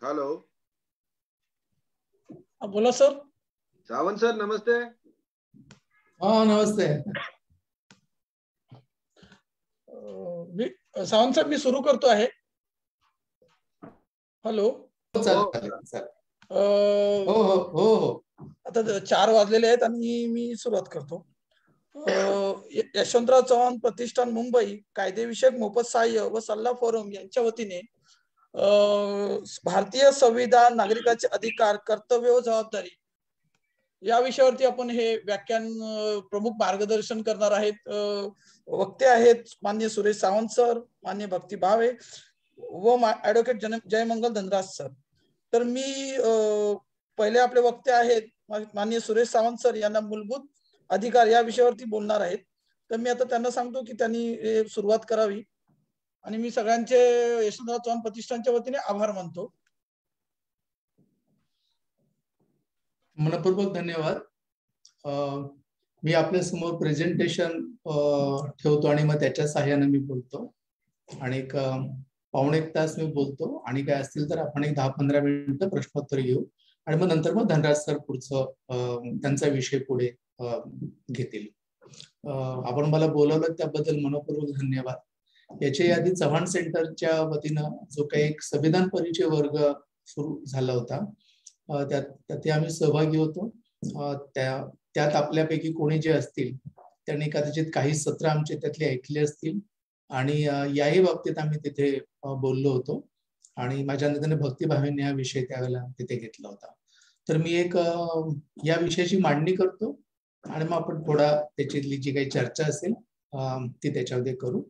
Hello. बोला sir. Sawant sir नमस्ते। हाँ नमस्ते। Sawant sir मी सुरू करतो आहे। हॅलो आता 4 वाजलेले आहेत आणि मी सुरुवात करतो। यशवंतराव चव्हाण प्रतिष्ठान मुंबई कायदेविषयक मोफत सहाय्य व सल्ला फोरम यांच्या वतीने भारतीय संविधान नागरिकाचे अधिकार कर्तव्य व जबाबदारी या विषयावरती आपण हे व्याख्यान प्रमुख मार्गदर्शन करणार आहेत। वक्ते आहेत माननीय सुरेश सावंत सर, माननीय भक्ती भावे व ऍडव्होकेट जयमंगल धनराज सर। तर मी पहिले आपले वक्ते आहेत माननीय सुरेश सावंत सर यांना मूलभूत अधिकार या विषयावरती बोलणार आहेत। तर मी आता त्यांना सांगतो की त्यांनी सुरुवात करावी आणि मी सगळ्यांचे यशवंतराव चव्हाण प्रतिष्ठानच्या वतीने आभार मानतो। मनपूर्वक धन्यवाद। मी आपल्या समोर प्रेझेंटेशन ठेवतो आणि मग त्याच्या सहाय्याने मी बोलतो आणि पावणे 1 तास मी बोलतो आणि काय असतील तर आपण एक 10-15 मिनिटं प्रश्नोत्तर घेऊ आणि मग नंतर मग धनराज सर पुढचं त्यांचा विषय पुढे घेतील। आपण मला बोलवलं त्याबद्दल मनपूर्वक धन्यवाद। याच्या आधी चव्हाण सेंटरच्या वतीनं जो काही एक संविधान परिचय वर्ग सुरू झाला होता त्यात आम्ही सहभागी होतो। त्यात आपल्यापैकी कोणी जे असतील त्यांनी कदाचित काही सत्र आमचे त्यातले ऐकले असतील आणि याही बाबतीत आम्ही तिथे बोललो होतो आणि माझ्या नंतर भक्तिभावेने हा विषय त्यावेळेला तिथे घेतला होता। तर मी एक या विषयाची मांडणी करतो आणि मग आपण थोडा त्याच्यातली जी काही चर्चा असेल ती त्याच्यामध्ये करू।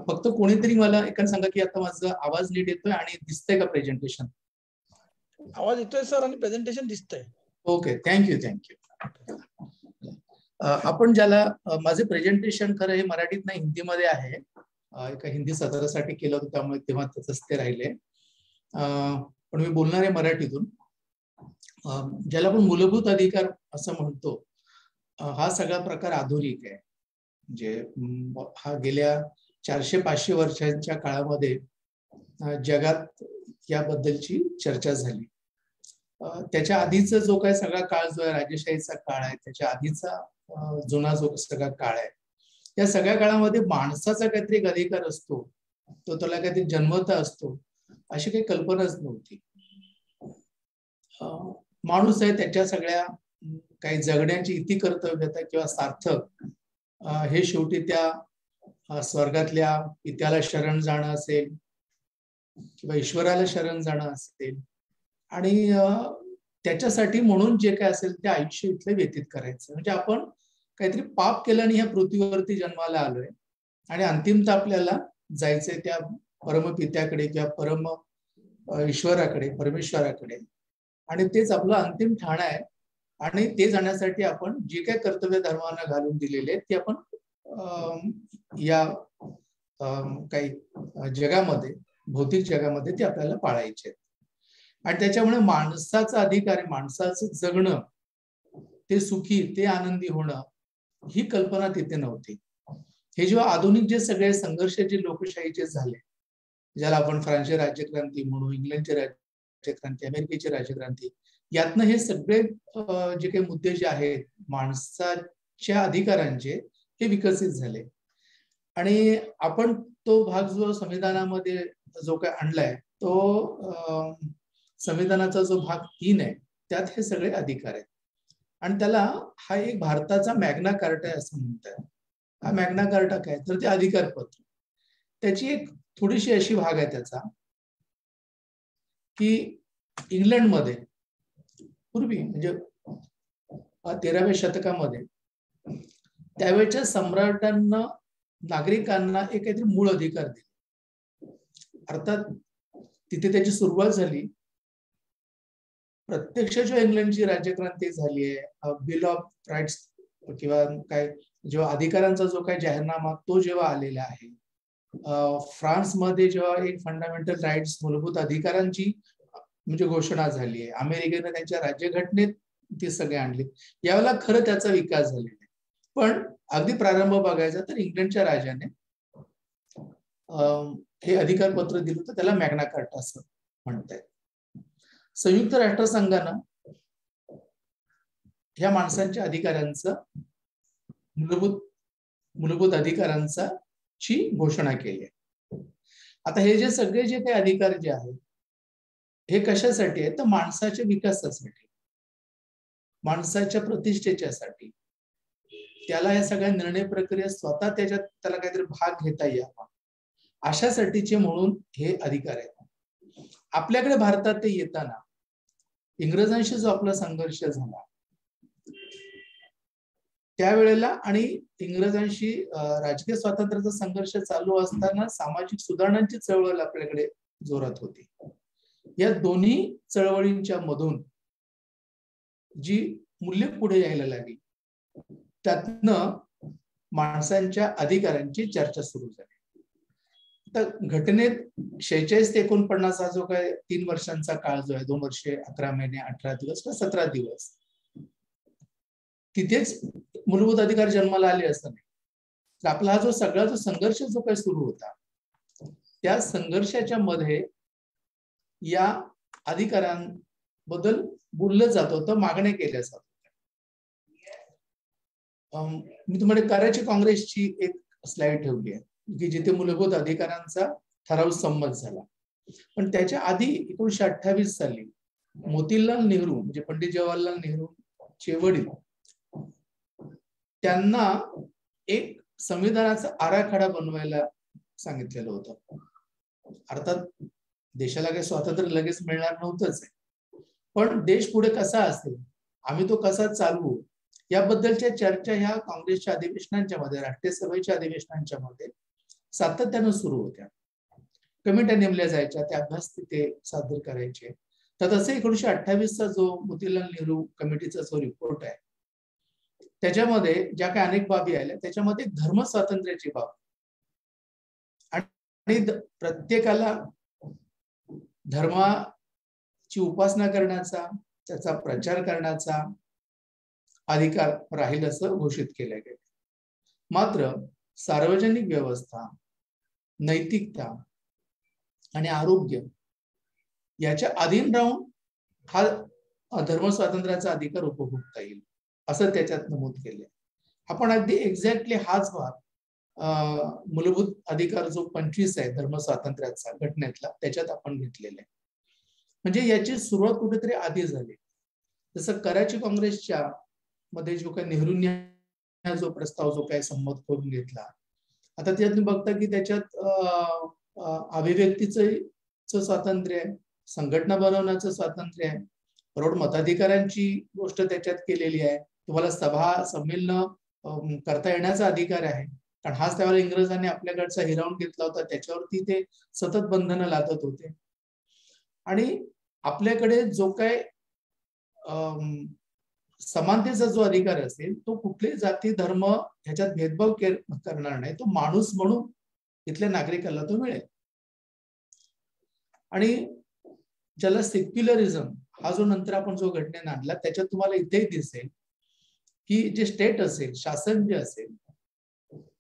फक्त कोणीतरी मला एक सांगा की आता माझा आवाज नीट येतोय आणि दिसतंय का प्रेझेंटेशन? आवाज येतोय सर आणि प्रेझेंटेशन दिसतंय। Okay, thank you. आपण ज्याला माझे प्रेझेंटेशन खरं हे मराठीत नाही हिंदीमध्ये आहे। एका हिंदी सत्रासाठी केलं होतं त्यामुळे तेव्हा तसंच ते राहिले। पण मी बोलणार आहे मराठीतून। ज्याला आपण मूलभूत अधिकार असं म्हणतो हा सगळा प्रकार आधुनिक आहे। म्हणजे हा गेल्या 400-500 वर्षांच्या काळामध्ये जगात याबद्दलची चर्चा झाली। त्याच्या आधीचा जो काही सगळा काळ जो आहे राजेशाहीचा काळ आहे त्याच्या आधीचा जुना जो सगळा काळ आहे या सगळ्या काळामध्ये माणसाचा काहीतरी एक अधिकार असतो, तो त्याला काहीतरी जन्मता असतो अशी काही कल्पनाच नव्हती। माणूस आहे त्याच्या सगळ्या काही जगण्याची इति कर्तव्यता किंवा सार्थक हे शेवटी त्या स्वर्गातल्या पित्याला शरण जाणं असेल किंवा ईश्वराला शरण जाणं असेल आणि त्याच्यासाठी म्हणून जे काय असेल ते आयुष्य इथले व्यतीत करायचं। म्हणजे आपण काहीतरी पाप केलं आणि ह्या पृथ्वीवरती जन्माला आलोय आणि अंतिमतः आपल्याला जायचंय त्या परमपित्याकडे किंवा परम ईश्वराकडे, परमेश्वराकडे आणि तेच आपलं अंतिम ठाण आहे। आणि ते जाण्यासाठी आपण जे काही कर्तव्य धर्मांना घालून दिलेले आहेत ते आपण या काही जगामध्ये भौतिक जगामध्ये ते आपल्याला पाळायचे आहेत। आणि त्याच्यामुळे माणसाचा अधिकार आहे, माणसाचं जगणं, ते सुखी, ते आनंदी होणं ही कल्पना तिथे नव्हती। हे जेव्हा आधुनिक जे सगळे संघर्ष जे लोकशाहीचे झाले, ज्याला आपण फ्रान्सची राज्यक्रांती म्हणू, इंग्लंडची राज्यक्रांती, अमेरिकेची राज्यक्रांती, यातनं हे सगळे जे काही मुद्दे जे आहेत माणसाच्या अधिकारांचे हे विकसित झाले। आणि आपण तो भाग जो संविधानामध्ये जो काय आणलाय तो संविधानाचा जो भाग 3 आहे त्यात हे सगळे अधिकार आहेत आणि त्याला हा एक भारताचा मॅग्ना कार्टा आहे असं म्हणतात। हा मॅग्ना कार्टा काय तर ते अधिकारपत्र, त्याची एक थोडीशी अशी भाग आहे त्याचा की इंग्लंडमध्ये पूर्वी म्हणजे 13व्या शतकामध्ये त्यावेळच्या सम्राटांना नागरिकांना एक काहीतरी मूळ अधिकार दिले। अर्थात तिथे त्याची सुरुवात झाली प्रत्यक्ष जो इंग्लंडची राज्यक्रांती झाली आहे, बिल ऑफ राईट्स किंवा काय जो अधिकारांचा जो काही जाहीरनामा तो जेव्हा आलेला आहे, फ्रान्समध्ये जेव्हा एक फंडामेंटल राईट्स मूलभूत अधिकारांची म्हणजे घोषणा झाली आहे, अमेरिकेने त्यांच्या राज्यघटनेत ती सगळे आणली, यावेळेला खरं त्याचा विकास झालेला आहे. पण अगदी प्रारंभ बघायचा तर इंग्लंडच्या राजाने हे अधिकारपत्र दिलं तर त्याला मॅग्ना कार्टा असं म्हणतात. संयुक्त राष्ट्रसंघानं ह्या माणसांच्या अधिकारांचं मूलभूत अधिकारांचा ची घोषणा केली आहे. आता हे जे सगळे जे काही अधिकार जे आहेत हे कशासाठी आहे तर माणसाच्या विकासासाठी, माणसाच्या प्रतिष्ठेच्यासाठी, त्याला या सगळ्या निर्णय प्रक्रिया स्वतः त्याच्यात त्याला काहीतरी भाग घेता यावा अशासाठीचे म्हणून हे अधिकार आहेत. आपल्याकडे भारतात ते येताना इंग्रजांशी जो आपला संघर्ष झाला त्यावेळेला आणि इंग्रजांशी राजकीय स्वातंत्र्याचा संघर्ष चालू असताना सामाजिक सुधारणांची चळवळ आपल्याकडे जोरात होती. या दोन्ही चळवळींच्या मधून जी मूल्य पुढे यायला लागली त्यातनं माणसांच्या अधिकारांची चर्चा सुरू झाली. तर घटनेत 46 ते 49 हा जो काय 3 वर्षांचा काळ जो आहे, 2 वर्षे 11 महिने 18 दिवस किंवा 17 दिवस, तिथेच मूलभूत अधिकार जन्माला आले असं नाही. तर आपला हा जो सगळा जो संघर्ष जो काही सुरू होता त्या संघर्षाच्या मध्ये या अधिकारांबद्दल बोललं जात होतं, मागण्या केल्या जात होत्या. मी तुम्हाला कराची काँग्रेसची एक स्लाइड ठेवली आहे की जिथे मूलभूत अधिकारांचा ठराव संमत झाला. पण त्याच्या आधी 1928 साली मोतीलाल नेहरू म्हणजे पंडित जवाहरलाल नेहरूचे वडील त्यांना एक संविधानाचा आराखडा बनवायला सांगितलेलं होतं. अर्थात देशाला काही स्वातंत्र्य लगेच मिळणार नव्हतंच आहे, पण देश पुढे कसा असेल, आम्ही तो कसा चालवू याबद्दलच्या चर्चा ह्या काँग्रेसच्या अधिवेशनांच्या मध्ये, राष्ट्रीय सभेच्या अधिवेशनांच्या मध्ये सातत्यानं सुरू होत्या. कमिट्या नेमल्या जायच्या, ते अभ्यास तिथे सादर करायचे. तर तसे 1928चा जो मोतीलाल नेहरू कमिटीचा जो रिपोर्ट आहे त्याच्यामध्ये ज्या काही अनेक बाबी आल्या त्याच्यामध्ये धर्म स्वातंत्र्याची बाब आणि प्रत्येकाला धर्माची उपासना करण्याचा, त्याचा प्रचार करण्याचा अधिकार राहील असं घोषित केलं गेलं. मात्र सार्वजनिक व्यवस्था, नैतिकता आणि आरोग्य याच्या अधीन राहून हा धर्म स्वातंत्र्याचा अधिकार उपभोगता येईल असं त्याच्यात नमूद केले. आपण अगदी एक्झॅक्टली हाच भाग मूलभूत अधिकार जो 25 आहे धर्म स्वातंत्र्याचा घटनेतला त्याच्यात आपण घेतलेला आहे. म्हणजे याची सुरुवात कुठेतरी आधी झाली. जसं कराची काँग्रेसच्या मध्ये जो काही नेहरूंनी जो प्रस्ताव जो काही संमत करून घेतला, आता त्यात तुम्ही बघता की त्याच्यात अभिव्यक्तीचं स्वातंत्र्य आहे, संघटना बनवण्याचं स्वातंत्र्य आहे, प्रौढ मताधिकारांची गोष्ट त्याच्यात केलेली आहे, तुम्हाला सभा संमेलन करता येण्याचा अधिकार आहे. कारण हाच त्यावेळेला इंग्रजांनी आपल्याकडचा हिरावून घेतला होता, त्याच्यावरती ते सतत बंधनं लादत होते. आणि आपल्याकडे जो काय समानतेचा जो अधिकार असेल तो कुठलेही जाती धर्म ह्याच्यात भेदभाव करणार नाही, तो माणूस म्हणून इथल्या नागरिकाला तो मिळेल. आणि ज्याला सेक्युलरिझम हा जो नंतर आपण जो घटनेने आणला त्याच्यात तुम्हाला इथेही दिसेल की जे स्टेट असेल, शासन जे असेल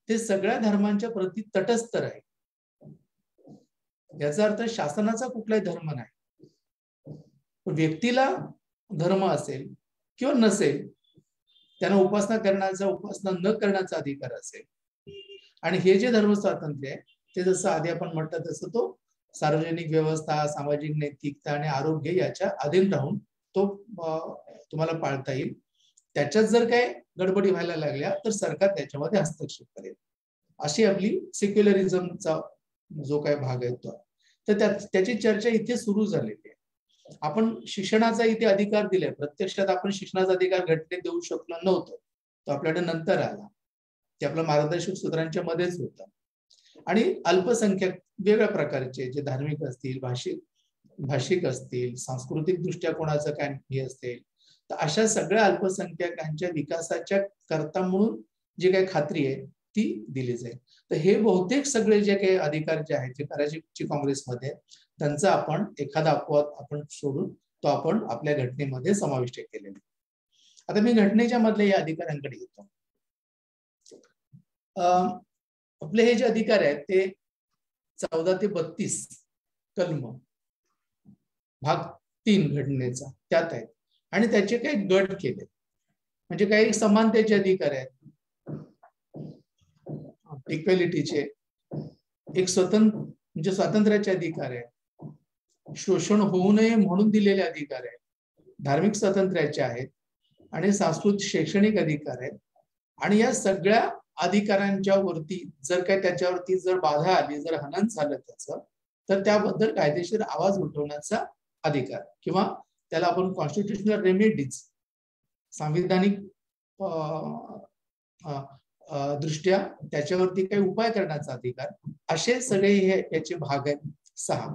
ते सगळ्या धर्मांच्या प्रती तटस्थ राहील. याचा अर्थ शासनाचा कुठलाही धर्म नाही, व्यक्तीला धर्म असेल किंवा नसेल त्यांना उपासना करण्याचा, उपासना न करण्याचा अधिकार असेल. आणि हे जे धर्म स्वातंत्र्य आहे ते जसं आधी आपण म्हटलं तसं तो सार्वजनिक व्यवस्था, सामाजिक नैतिकता आणि आरोग्य याच्या अधीन राहून तो तुम्हाला पाळता येईल. त्याच्यात जर काय गडबडी व्हायला लागल्या तर सरकार त्याच्यामध्ये हस्तक्षेप करेल. अशी आपली सेक्युलरिझमचा जो काय भाग आहे तो. तर त्याची चर्चा इथे सुरू झालेली आहे. आपण शिक्षणाचा इथे अधिकार दिलाय, प्रत्यक्षात आपण शिक्षणाचा अधिकार घटनेत देऊ शकलो नव्हतो, तो आपल्याकडे नंतर आला, ते आपल्या मार्गदर्शक सूत्रांच्या मध्येच होतं. आणि अल्पसंख्याक वेगळ्या प्रकारचे जे धार्मिक असतील, भाषिक भाषिक असतील, सांस्कृतिक दृष्ट्या कोणाचं काय हे असेल, तर अशा सगळ्या अल्पसंख्याकांच्या विकासाच्या करता म्हणून जी काही खात्री आहे ती दिली जाईल. तर हे बहुतेक सगळे जे काही अधिकार जे आहेत जे करायची काँग्रेसमध्ये, त्यांचा आपण एखादा अपवाद आपण सोडून तो आपण आपल्या घटनेमध्ये समाविष्ट केलेला. आता मी घटनेच्या मधल्या या अधिकारांकडे येतो. आपले हे जे अधिकार आहेत ते 14 ते 32 कलम भाग 3 घटनेचा त्यात आहेत आणि त्याचे काही गट केले, म्हणजे काही समानतेचे अधिकार आहेत, इक्वॅलिटीचे, एक स्वतंत्र म्हणजे स्वातंत्र्याचे अधिकार आहे, शोषण होऊ नये म्हणून दिलेले अधिकार आहेत, धार्मिक स्वातंत्र्याचे आहेत आणि सांस्कृतिक शैक्षणिक अधिकार आहेत. आणि या सगळ्या अधिकारांच्या वरती जर काही त्याच्यावरती जर बाधा आली, जर हनन झालं त्याचं, तर त्याबद्दल कायदेशीर आवाज उठवण्याचा अधिकार किंवा त्याला आपण कॉन्स्टिट्युशनल रेमेडीज, सांविधानिक दृष्ट्या त्याच्यावरती काही उपाय करण्याचा अधिकार, असे सगळे हे याचे भाग आहेत 6.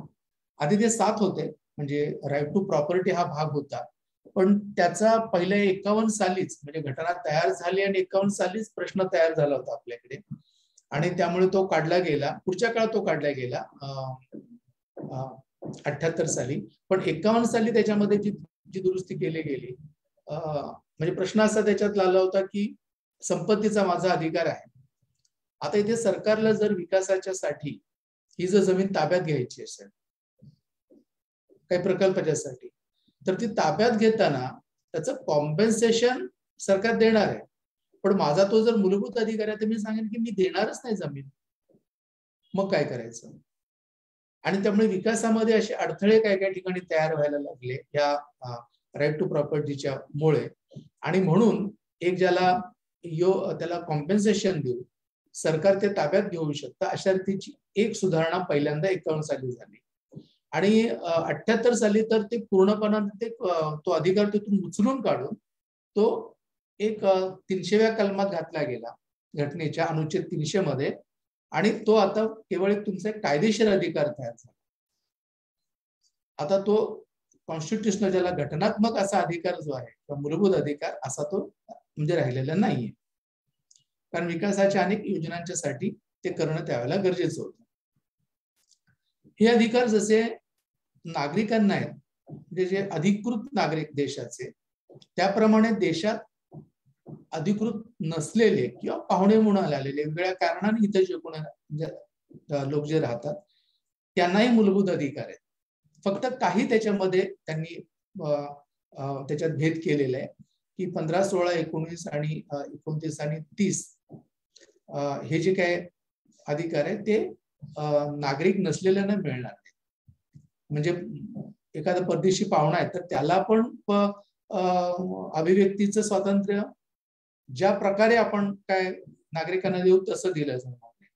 आधी ते 7 होते, म्हणजे राईट टू प्रॉपर्टी हा भाग होता, पण त्याचा पहिल्या 51 सालीच म्हणजे घटना तयार झाली आणि 51 सालीच प्रश्न तयार झाला होता आपल्याकडे आणि त्यामुळे तो काढला गेला. पुढच्या काळात तो काढला गेला 78 साली, पण 51 साली त्याच्यामध्ये जी दुरुस्ती केली गेली, म्हणजे प्रश्न असा त्याच्यात आला होता की संपत्तीचा माझा अधिकार आहे. आता इथे सरकारला जर विकासाच्या साठी ही जर जमीन ताब्यात घ्यायची असेल काही प्रकल्पाच्यासाठी, तर ती ताब्यात घेताना त्याचं कॉम्पेन्सेशन सरकार देणार आहे, पण माझा तो जर मूलभूत अधिकार आहे तर मी सांगेन की मी देणारच नाही जमीन, मग काय करायचं. आणि त्यामुळे विकासामध्ये असे अडथळे काही ठिकाणी तयार व्हायला लागले या राईट टू प्रॉपर्टीच्या मुळे. आणि म्हणून एक ज्याला त्याला कॉम्पेन्सेशन देऊ, सरकार ते ताब्यात घेऊ शकतं, अशा रीतीची एक सुधारणा पहिल्यांदा 51 साली झाली. आणि 78 साली तर ते पूर्णपणे तो अधिकार तिथून उचलून काढून तो एक 300व्या कलमात घातला गेला घटनेच्या अनुच्छेद 300 मध्ये, आणि तो आता केवळ एक तुमचा कायदेशीर अधिकार तयार झाला. आता तो कॉन्स्टिट्युशनल ज्याला घटनात्मक असा अधिकार जो आहे किंवा मूलभूत अधिकार असा तो म्हणजे राहिलेला नाहीये, कारण विकासाच्या अनेक योजनांच्या साठी ते करणं त्यावेळेला गरजेचं होतं. हे अधिकार जसे नागरिकांना आहेत, म्हणजे जे अधिकृत नागरिक देशाचे, त्याप्रमाणे देशात अधिकृत नसलेले किंवा पाहुणे म्हणून आलेले वेगवेगळ्या कारणाने इथे जे कोणी लोक जे राहतात त्यांनाही मूलभूत अधिकार आहेत. फक्त काही त्याच्यामध्ये त्यांनी त्याच्यात भेद केलेला आहे की 15, 16, 19 आणि 29 आणि 30 हे जे काय अधिकार आहेत ते नागरिक नसलेल्यांना मिळणार नाही. म्हणजे एखादा परदेशी पाहुणा आहे तर त्याला पण अभिव्यक्तीचं स्वातंत्र्य ज्या प्रकारे आपण काय नागरिकांना देऊ तसं दिलं जाणार नाही.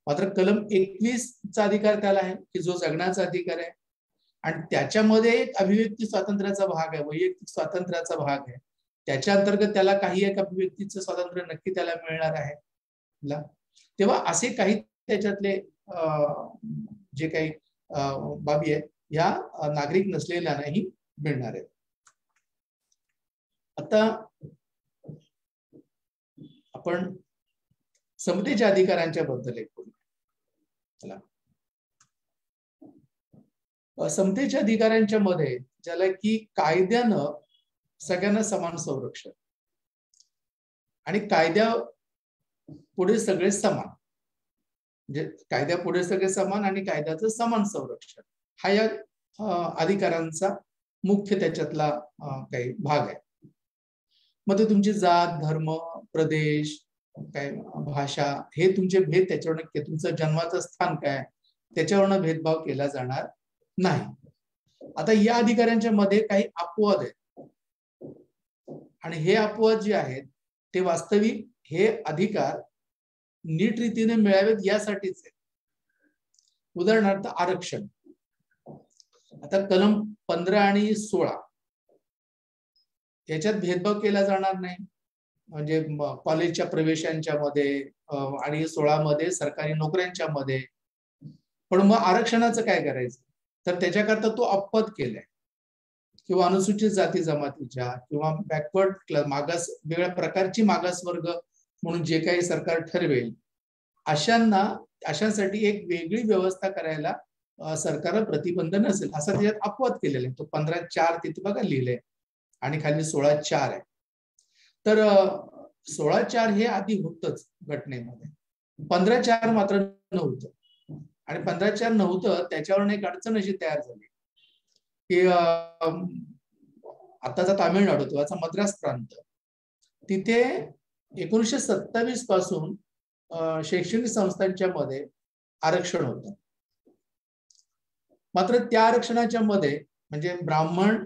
मात्र कलम 21 चा अधिकार त्याला आहे की जो जगण्याचा अधिकार आहे, आणि त्याच्यामध्ये एक अभिव्यक्ती स्वातंत्र्याचा भाग आहे, वैयक्तिक स्वातंत्र्याचा भाग आहे. त्याच्या अंतर्गत त्याला काही एक अभिव्यक्तीचं स्वातंत्र्य नक्की त्याला मिळणार आहे. तेव्हा असे काही त्याच्यातले जे काही बाबी आहेत ह्या नागरिक नसलेल्यांनाही मिळणार आहेत. आता आपण समतेच्या अधिकारांच्या बद्दल एक बोलूया. समतेच्या अधिकारांच्या मध्ये ज्याला की कायद्यानं सगळ्यांना समान संरक्षण आणि कायद्या पुढे सगळे समान, म्हणजे कायद्या पुढे सगळे समान आणि कायद्याचं समान संरक्षण हा या अधिकारांचा मुख्य त्याच्यातला काही भाग आहे. मग ते तुमची जात, धर्म, प्रदेश, काय भाषा हे तुमचे भेद त्याच्यावर नक्की, तुमचं जन्माचं स्थान काय त्याच्यावरनं भेदभाव केला जाणार नाही. आता या अधिकारांच्या मध्ये काही अपवाद आहेत आणि हे अपवाद जे आहेत ते वास्तविक हे अधिकार नीट रीतीने मिळावेत यासाठीच आहे. उदाहरणार्थ आरक्षण. आता कलम 15 आणि 16 याच्यात भेदभाव केला जाणार नाही, म्हणजे कॉलेजच्या प्रवेशांच्या मध्ये आणि 16 मध्ये सरकारी नोकऱ्यांच्या मध्ये. पण मग आरक्षणाचं काय करायचं? तर त्याच्याकरता तो अपवाद केलाय, किंवा अनुसूचित जाती जमातीच्या किंवा बॅकवर्ड मागास, वेगळ्या प्रकारची मागासवर्ग म्हणून जे काही सरकार ठरवेल अशांसाठी एक वेगळी व्यवस्था करायला सरकारला प्रतिबंध नसेल असा त्याच्यात अपवाद केलेला आहे. तो 15(4) तिथे बघा लिहिलंय आणि खाली 16(4) आहे. तर 16(4) हे आधी होतच घटनेमध्ये, 15(4) मात्र नव्हतं. आणि 15(4) नव्हतं त्याच्यावर एक अडचण अशी तयार झाली की आताचा तामिळनाडू तेव्हाचा मद्रास प्रांत, तिथे 1927 पासून शैक्षणिक संस्थांच्या मध्ये आरक्षण होतं. मात्र त्या आरक्षणाच्या मध्ये म्हणजे ब्राह्मण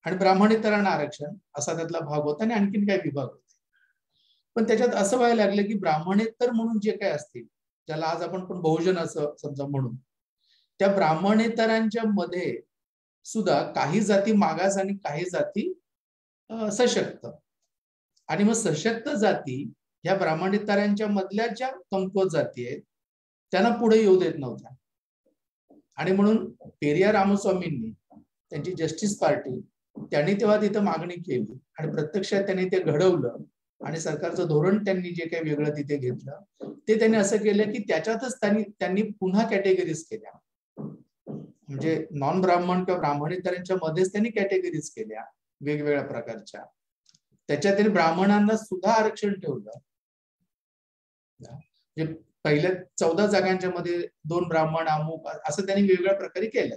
आणि ब्राह्मणेतरांना आरक्षण असा त्यातला भाग होता आणि आणखीन काही विभाग होते. पण त्याच्यात असं व्हायला लागलं की ब्राह्मणेतर म्हणून जे काही असतील, ज्याला आज आपण पण बहुजन असं समजा म्हणून, त्या ब्राह्मणेतरांच्या मध्ये सुद्धा काही जाती मागास आणि काही जाती सशक्त. आणि मग सशक्त जाती ह्या ब्राह्मणेतरांच्या मधल्या ज्या कमकुवत जाती आहेत त्यांना पुढे येऊ देत नव्हत्या. आणि म्हणून पेरियार रामस्वामींनी, त्यांची जस्टिस पार्टी, त्यांनी तेव्हा तिथं मागणी केली आणि प्रत्यक्षात त्यांनी ते घडवलं. आणि सरकारचं धोरण त्यांनी जे काही वेगळं तिथे घेतलं ते त्यांनी असं केलं की त्याच्यातच त्यांनी पुन्हा कॅटेगरीज केल्या. म्हणजे नॉन ब्राह्मण किंवा ब्राह्मणेतरांच्या मध्येच त्यांनी कॅटेगरीज केल्या वेगवेगळ्या प्रकारच्या. त्याच्यात त्यांनी ब्राह्मणांना सुद्धा आरक्षण ठेवलं. म्हणजे पहिल्या 14 जागांच्या मध्ये 2 ब्राह्मण अमुक असं त्यांनी वेगवेगळ्या प्रकारे केलं.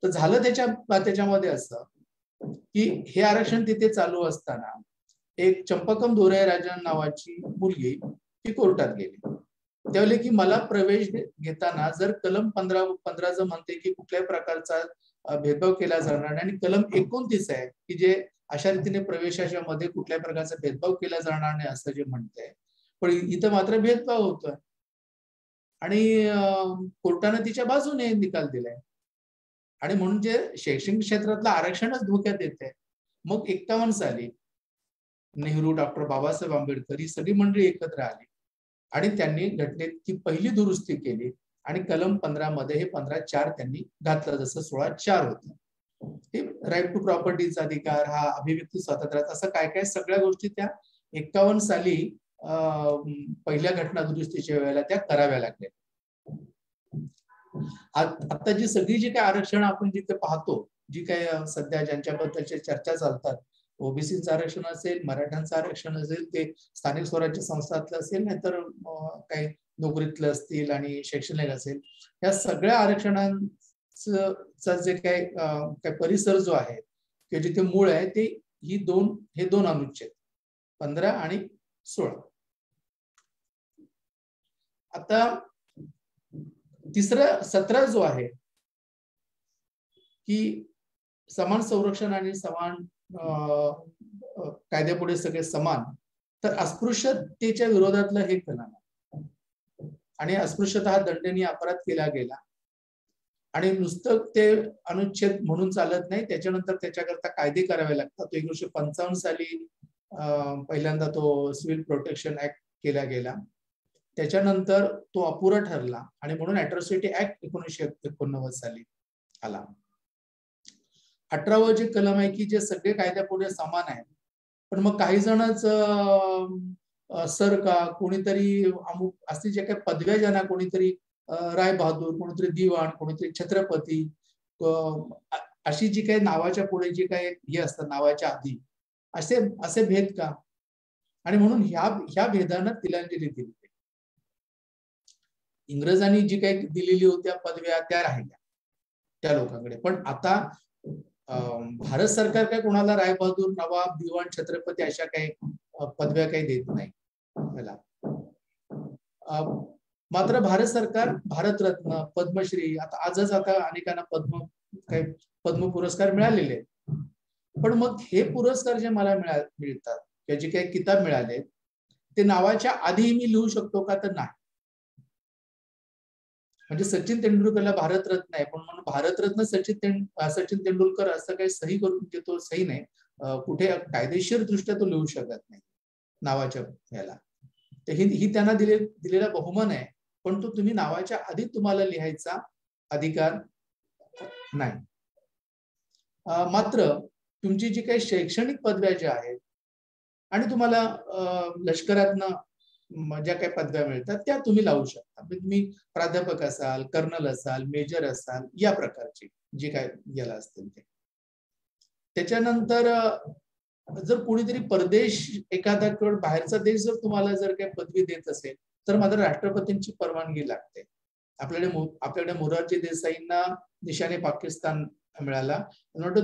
तर झालं त्याच्यामध्ये असं की हे आरक्षण तिथे चालू असताना एक चंपकम दोरायराजन नावाची मुलगी ती कोर्टात गेली. त्यावेळी की मला प्रवेश घेताना जर कलम 15 जर म्हणते की कुठल्याही प्रकारचा भेदभाव केला जाणार नाही, आणि कलम 29 आहे की जे अशा रीतीने प्रवेशाच्या मध्ये कुठल्याही प्रकारचा भेदभाव केला जाणार नाही असं जे म्हणतंय, पण इथं मात्र भेदभाव होतोय. आणि कोर्टाने तिच्या बाजूने निकाल दिलाय. आणि म्हणून जे शैक्षणिक क्षेत्रातलं आरक्षणच धोक्यात येते. मग 51 साली नेहरू, डॉक्टर बाबासाहेब आंबेडकर ही सगळी मंडळी एकत्र आली आणि त्यांनी घटनेची पहिली दुरुस्ती केली आणि कलम 15 मध्ये हे 15(4) त्यांनी घातलं, जसं 16(4) होतं. हे राईट टू प्रॉपर्टीचा अधिकार, हा अभिव्यक्ती स्वातंत्र्याचा, असं काय काय सगळ्या गोष्टी त्या 51 साली पहिल्या घटना दुरुस्तीच्या वेळेला त्या कराव्या लागल्या. आता जी सगळी जी काही आरक्षण आपण जिथे पाहतो, जी काही सध्या ज्यांच्याबद्दलच्या चर्चा चालतात, ओबीसीचं आरक्षण असेल, मराठ्यांचं आरक्षण असेल, ते स्थानिक स्वराज्य संस्थातलं असेल, नाहीतर काही नोकरीतलं असतील आणि शैक्षणिक असेल, या सगळ्या आरक्षणांचा जे काही परिसर जो आहे किंवा जिथे मूळ आहे ते हे दोन अनुच्छेद 15 आणि 16. आता तिसरा 17 जो आहे की समान संरक्षण आणि समान कायद्यापुढे सगळे समान, तर अस्पृश्यतेच्या विरोधातलं हे कलम आहे. आणि अस्पृश्यता हा दंडनीय अपराध केला गेला. आणि नुसतं ते अनुच्छेद म्हणून चालत नाही, त्याच्यानंतर त्याच्याकरता कायदे करावे लागतात. 1955 साली पहिल्यांदा तो सिव्हिल प्रोटेक्शन ऍक्ट केला गेला. त्याच्यानंतर तो अपुरा ठरला आणि म्हणून अॅट्रॉसिटी ऍक्ट 1989 साली आला. 18वं जे कलम आहे की जे सगळे कायद्यापुढे समान आहेत, पण मग काही जणच सर का कोणीतरी अमुक असते जे काही पदव्या ज्यांना, कोणीतरी राय बहादूर, कोणीतरी दिवाण, कोणीतरी छत्रपती, अशी जी काही नावाच्या पुढे जी काही हे असतात नावाच्या आधी असे भेद का? आणि म्हणून ह्या भेदानं तिलांजली दिली. इंग्रजांनी जी काही दिलेली होत्या पदव्या त्या राहिल्या त्या लोकांकडे, पण आता भारत सरकार काय कोणाला रायबहादूर, नवाब, दिवाण, छत्रपती अशा काही पदव्या काही देत नाही मला. मात्र भारत सरकार भारतरत्न, पद्मश्री, आजच अनेकांना पद्म पुरस्कार मिळालेले आहेत. पण मग हे पुरस्कार जे मला मिळतात किंवा जे काही किताब मिळाले ते नावाच्या आधी मी लिहू शकतो का? तर नाही. म्हणजे सचिन तेंडुलकरला भारतरत्न आहे, पण म्हणून भारतरत्न सचिन तेंडुलकर असं काही सही करून तो सही नाही, कुठे कायदेशीर दृष्ट्या तो लिहू शकत नाही नावाच्या याला. तर ही त्यांना दिलेला बहुमान आहे, पण तो तुम्ही नावाच्या आधी तुम्हाला लिहायचा अधिकार नाही. मात्र तुमची जी काही शैक्षणिक पदव्या ज्या आहेत आणि तुम्हाला लष्करातनं ज्या काही पदव्या मिळतात त्या तुम्ही लावू शकता. तुम्ही प्राध्यापक असाल, कर्नल असाल, मेजर असाल, या प्रकारची जी काय याला असतील ते. त्याच्यानंतर जर कोणीतरी परदेश एखादा किंवा बाहेरचा देश जर तुम्हाला जर काही पदवी देत असेल तर मात्र राष्ट्रपतींची परवानगी लागते. आपल्याकडे मोरारजी देसाईंना निशाने पाकिस्तान मिळाला,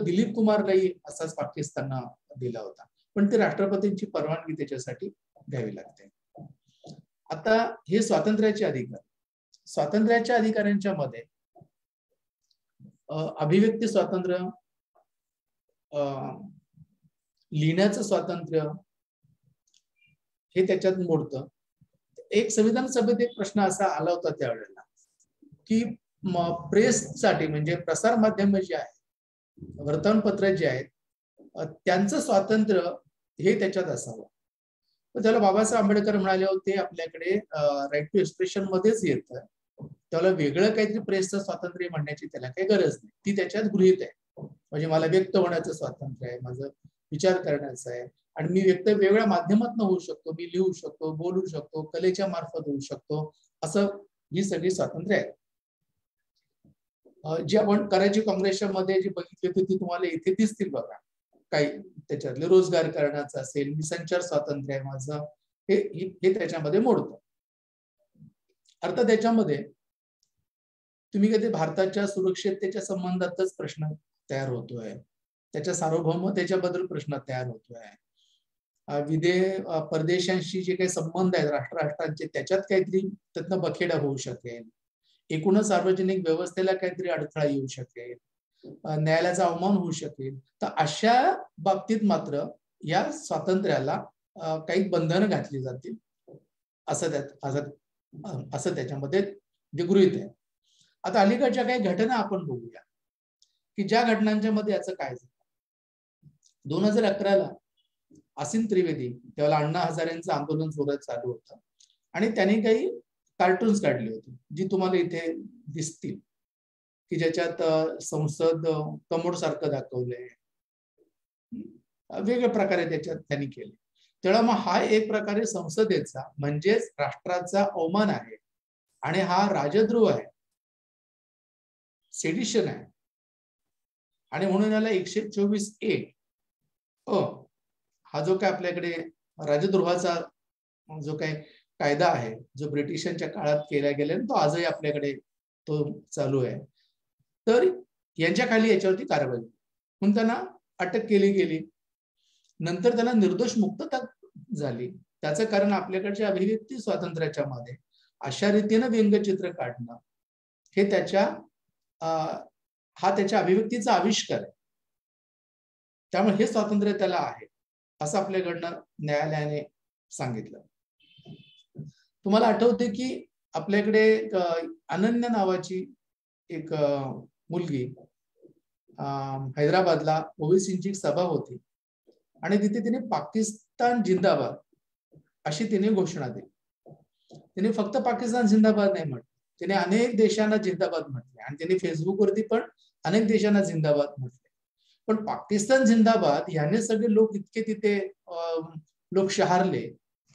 दिलीप कुमारलाही असाच पाकिस्तानला दिला होता, पण ते राष्ट्रपतींची परवानगी त्याच्यासाठी घ्यावी लागते. आता हे स्वातंत्र्याचे अधिकार. स्वातंत्र्याच्या अधिकारांच्या मध्ये अभिव्यक्ती स्वातंत्र्य, लिहिण्याचं स्वातंत्र्य हे त्याच्यात मोडतं. एक संविधान सभेत एक प्रश्न असा आला होता त्यावेळेला की प्रेससाठी म्हणजे प्रसार माध्यम जे आहे, वर्तमानपत्र जे आहेत, त्यांचं स्वातंत्र्य हे त्याच्यात असावं. तर त्याला बाबासाहेब आंबेडकर म्हणाले होते आपल्याकडे राईट टू एक्सप्रेशन मध्येच येतं, त्याला वेगळं काहीतरी प्रेसचं स्वातंत्र्य म्हणण्याची त्याला काही गरज नाही, ती त्याच्यात गृहीत आहे. म्हणजे मला व्यक्त होण्याचं स्वातंत्र्य आहे, माझं विचार करण्याचं आहे, आणि मी व्यक्त वेगळ्या माध्यमातून होऊ शकतो, मी लिहू शकतो, बोलू शकतो, कलेच्या मार्फत होऊ शकतो, असं ही सगळी स्वातंत्र्य आहे. जे आपण कराची काँग्रेसच्या मध्ये जे बघितले होते ती तुम्हाला इथे दिसतील बघा. काही त्याच्यातले रोजगार करण्याचं असेल, मी संचार स्वातंत्र्य आहे माझं, हे त्याच्यामध्ये मोडतं. अर्थात त्याच्यामध्ये तुम्ही कधी भारताच्या सुरक्षिततेच्या संबंधातच प्रश्न तयार होतोय, त्याच्या सार्वभौमतेच्याबद्दल प्रश्न तयार होतोय, परदेशांशी जे काही संबंध आहेत राष्ट्रांचे त्याच्यात काहीतरी त्यातनं बखेडा होऊ शकेल, एकूणच सार्वजनिक व्यवस्थेला काहीतरी अडथळा येऊ शकेल, न्यायालयाचा अवमान होऊ शकेल, तर अशा बाबतीत मात्र या स्वातंत्र्याला काही बंधनं घातली जातील असं त्याच्यामध्ये जे गृहीत आहे. आता अलीकडच्या काही घटना आपण बघूया की ज्या घटनांच्या मध्ये याचं काय झालं. 2011ला असीम त्रिवेदी, त्यावेळेला अण्णा हजारेंचं आंदोलन जोरात चालू होतं आणि त्यांनी काही कार्टून्स काढले होते जी तुम्हाला इथे दिसतील की ज्याच्यात संसद कमोड सारखं दाखवलंय, वेगवेगळ्या प्रकारे त्याच्यात त्यांनी केले. तेव्हा मग हा एक प्रकारे संसदेचा म्हणजेच राष्ट्राचा अवमान आहे आणि हा राजद्रोह आहे, सेडिशन आहे, आणि म्हणून याला 124A हा जो काय आपल्याकडे राजद्रोहाचा जो काही कायदा आहे जो ब्रिटिशांच्या काळात केला गेला तो आजही आपल्याकडे तो चालू आहे. तर यांच्या खाली याच्यावरती कारवाई म्हणून त्यांना अटक केली गेली. नंतर त्यांना निर्दोष मुक्तता झाली. त्याचं कारण आपल्याकडच्या अभिव्यक्ती स्वातंत्र्याच्या मध्ये अशा रीतीनं व्यंगचित्र काढणं हे हा त्याच्या अभिव्यक्तीचा आविष्कार आहे. त्यामुळे हे स्वातंत्र्य त्याला आहे असं आपल्याकडनं न्यायालयाने सांगितलं. तुम्हाला आठवते की आपल्याकडे अनन्या नावाची एक मुलगी हैदराबादला ओबीसींची सभा होती आणि तिथे तिने पाकिस्तान जिंदाबाद अशी तिने घोषणा दिली. तिने फक्त पाकिस्तान जिंदाबाद नाही म्हटलं, तिने अनेक देशांना जिंदाबाद म्हटले आणि तिने फेसबुकवरती पण अनेक देशांना जिंदाबाद म्हटले. पण पाकिस्तान जिंदाबाद याने सगळे लोक इतके तिथे लोक शहारले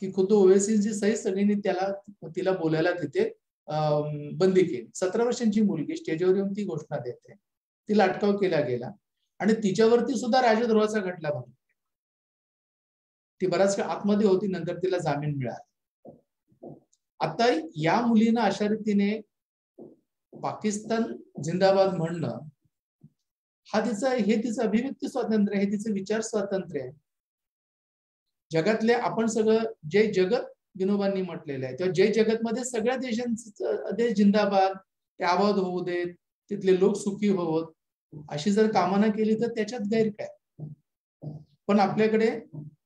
की खुद ओवेसींची सहित सगळ्यांनी तिला बोलायला तिथे बंदी केली. 17 वर्षांची मुलगी स्टेजवर येऊन ती घोषणा देते, तिला अटकाव केला गेला आणि तिच्यावरती सुद्धा राजद्रोहाचा खटला बनला. ती बराच काळ आतमध्ये होती, नंतर तिला जामीन मिळाला. आता या मुलीनं अशा रीतीने पाकिस्तान जिंदाबाद म्हणणं हा तिचं अभिव्यक्ती स्वातंत्र्य आहे, तिचं विचार स्वातंत्र्य आहे. जगातले आपण सगळं जय जगत विनोबांनी म्हटलेलं आहे, तेव्हा जय जगत मध्ये सगळ्या देशांचं देश जिंदाबाद, ते आबाद होऊ देत, तिथले लोक सुखी होवत, अशी जर कामना केली तर त्याच्यात गैर काय. पण आपल्याकडे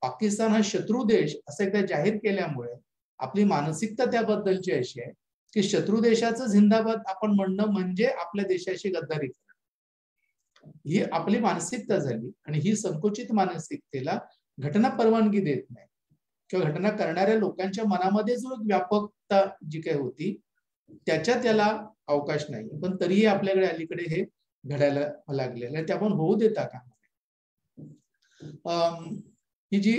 पाकिस्तान हा शत्रू देश असं एकदा जाहीर केल्यामुळे आपली मानसिकता त्याबद्दलची अशी आहे की शत्रू देशाचं जिंदाबाद आपण म्हणणं म्हणजे आपल्या देशाशी गद्दारी करणं, ही आपली मानसिकता झाली. आणि ही संकुचित मानसिकतेला घटना परवानगी देत नाही किंवा घटना करणाऱ्या लोकांच्या मनामध्ये जो एक व्यापकता जी काही होती त्याला अवकाश नाही. पण तरीही आपल्याकडे अलीकडे हे घडायला लागलेलं आहे, ते आपण होऊ देता का? ही जी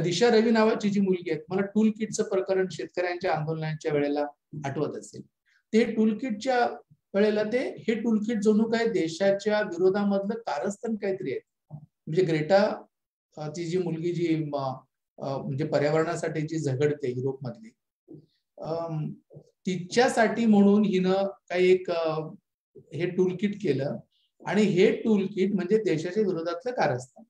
दिशा रवी नावाची जी मुलगी आहे, मला टूल किटचं प्रकरण शेतकऱ्यांच्या आंदोलनाच्या वेळेला आठवत असेल. ते टूल किटच्या वेळेला हे टूल किट जणू काय देशाच्या विरोधामधलं कारस्थान काहीतरी आहे. म्हणजे ग्रेटा ती जी मुलगी जी म्हणजे पर्यावरणासाठी जी झगडते युरोपमधली, तिच्यासाठी म्हणून हिनं काही एक हे टूल किट केलं आणि हे टूल किट म्हणजे देशाच्या विरोधातलं कारस्थान.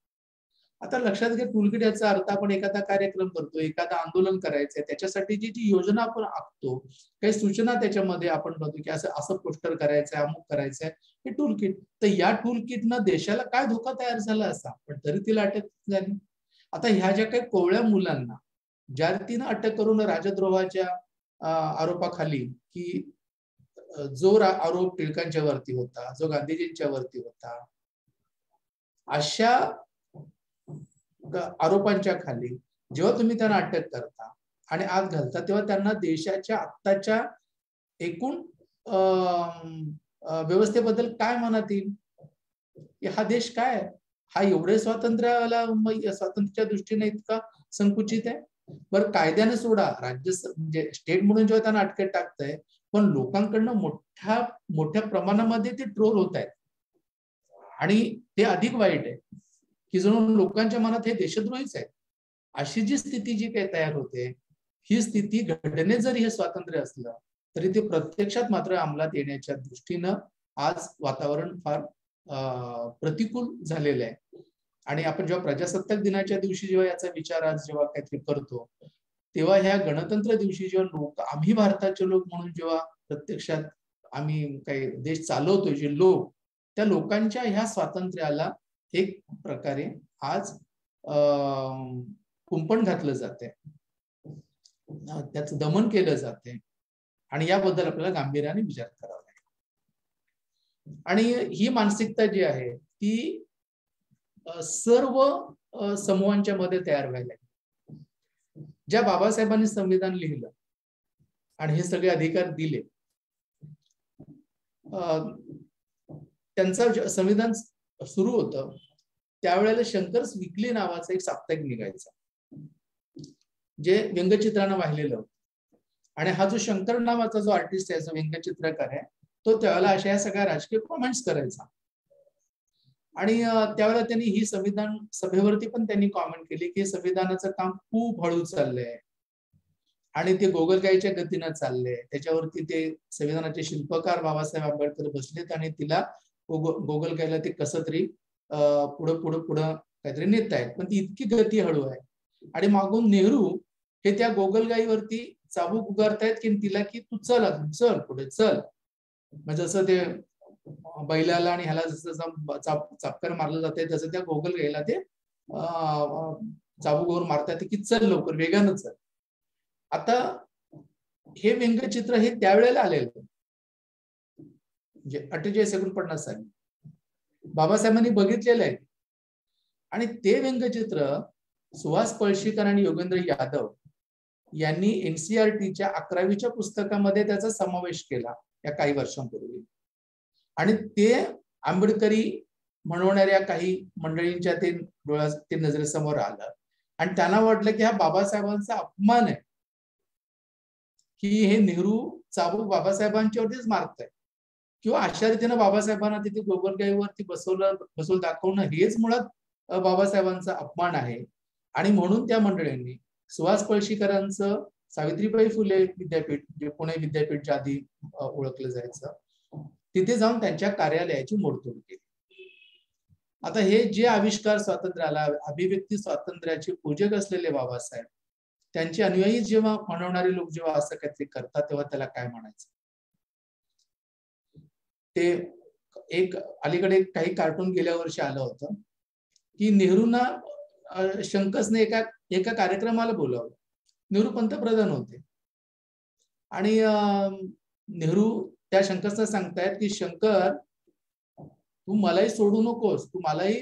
आता लक्षात घ्या, टूल किट याचा अर्थ आपण एखादा कार्यक्रम करतो, एखादं आंदोलन करायचंय, त्याच्यासाठी जी योजना आपण आखतो, काही सूचना त्याच्यामध्ये आपण बघतो की असं पोस्टर करायचंय, अमुक करायचंय, हे टूल किट. तर या टूल किटनं देशाला काय धोका तयार झाला असा, पण तरी तिला अटक झाली. आता ह्या ज्या काही कोवळ्या मुलांना ज्या रीतीनं अटक करून राजद्रोहाच्या आरोपाखाली, की जो आरोप टिळकांच्या वरती होता, जो गांधीजींच्या वरती होता, अशा आरोपांच्या खाली जेव्हा तुम्ही त्यांना अटक करता आणि आत घालता, तेव्हा त्यांना देशाच्या आत्ताच्या एकूण व्यवस्थेबद्दल काय मनात येईल? हा देश काय आहे? हा एवढे स्वातंत्र्याच्या दृष्टीने इतका संकुचित आहे? बरं, कायद्याने सोडा, म्हणजे स्टेट म्हणून जेव्हा त्यांना अटकेत टाकतंय, पण लोकांकडनं मोठ्या प्रमाणामध्ये ते ट्रोल होत आहेत. आणि ते अधिक वाईट आहे की जणू लोकांच्या मनात हे देशद्रोहीच आहे. अशी जी स्थिती जी काही तयार होते, ही स्थिती घडणे जरी हे स्वातंत्र्य असलं तरी ते प्रत्यक्षात मात्र अंमलात येण्याच्या दृष्टीनं आज वातावरण फार प्रतिकूल झालेलं आहे. आणि आपण जेव्हा प्रजासत्ताक दिनाच्या दिवशी जेव्हा याचा विचार आज जेव्हा काहीतरी करतो, तेव्हा ह्या गणतंत्र दिवशी जेव्हा आम्ही भारताचे लोक म्हणून जेव्हा प्रत्यक्षात आम्ही काही देश चालवतोय, जे लोक, त्या लोकांच्या ह्या स्वातंत्र्याला एक प्रकारे आज कुंपण घातलं जाते, त्याचं दमन केलं जाते. आणि याबद्दल आपल्याला गांभीर्याने विचार करावा लागेल. आणि ही मानसिकता जी आहे ती सर्व समूहांच्या मध्ये तयार व्हायला लागली. ज्या बाबासाहेबांनी संविधान लिहिलं आणि हे सगळे अधिकार दिले, त्यांचं संविधान सुरू होतं त्यावेळेला शंकर्स वीकली नावाचं एक साप्ताहिक निघायचं, जे व्यंगचित्रानं वाहिलेलं होतं. आणि हा जो शंकर नावाचा जो आर्टिस्ट आहे, जो व्यंगचित्रकार आहे, तो त्यावेळेला अशा या सगळ्या राजकीय कॉमेंट्स करायचा. आणि त्यावेळेला त्यांनी ही संविधान सभेवरती पण त्यांनी कॉमेंट केली की संविधानाचं काम खूप हळू चाललंय आणि ते गोगलगाईच्या गतीनं चाललंय. त्याच्यावरती ते संविधानाचे शिल्पकार बाबासाहेब आंबेडकर बसलेत आणि तिला गोगलगाईला ते कसं तरी पुढं काहीतरी नेत आहेत, पण ती इतकी गती हळू आहे. आणि मागून नेहरू हे त्या गोगलगाईवरती चाबूक उगारतायत की तिला की तू चल, अजून चल, पुढे चल. म्हणजे जसं ते बैलाला आणि ह्याला जसं चापकर मारलं जाते, तसं त्या गोगलगाईला ते चाबूकवर मारतात की चल लवकर, वेगानं चल. आता हे व्यंगचित्र हे त्यावेळेला आलेलं, म्हणजे 48-49 साली बाबासाहेबांनी बघितलेलं आहे. आणि ते व्यंगचित्र सुहास पळशीकर आणि योगेंद्र यादव यांनी NCERTच्या 11वीच्या पुस्तकामध्ये त्याचा समावेश केला या काही वर्षांपूर्वी. आणि ते आंबेडकरी म्हणवणाऱ्या काही मंडळींच्या ते नजरेसमोर आलं आणि त्यांना वाटलं की हा बाबासाहेबांचा अपमान आहे की हे नेहरू चाबूक बाबासाहेबांच्यावरतीच मारताय, किंवा अशा रीतीनं बाबासाहेबांना तिथे गोगलगाईवरती बसवून दाखवणं हेच मुळात बाबासाहेबांचा अपमान आहे. आणि म्हणून त्या मंडळींनी सुहास पळशीकरांचं सावित्रीबाई फुले विद्यापीठ, जे पुणे विद्यापीठच्या आधी ओळखलं जायचं, तिथे जाऊन त्यांच्या कार्यालयाची मोडतोड केली. आता हे जे आविष्कार स्वातंत्र्याला, अभिव्यक्ती स्वातंत्र्याचे पूजक असलेले बाबासाहेब, त्यांचे अनुयायी जेव्हा म्हणवणारे लोक जेव्हा असं काहीतरी करतात, तेव्हा त्याला काय म्हणायचं? ते एक अलीकडे काही कार्टून गेल्या वर्षी आलं होतं की नेहरूंना शंकर्सने एका कार्यक्रमाला बोलावलं. नेहरू पंतप्रधान होते आणि नेहरू त्या शंकर्सना सांगतायत की शंकर, तू मलाही सोडू नकोस, तू मलाही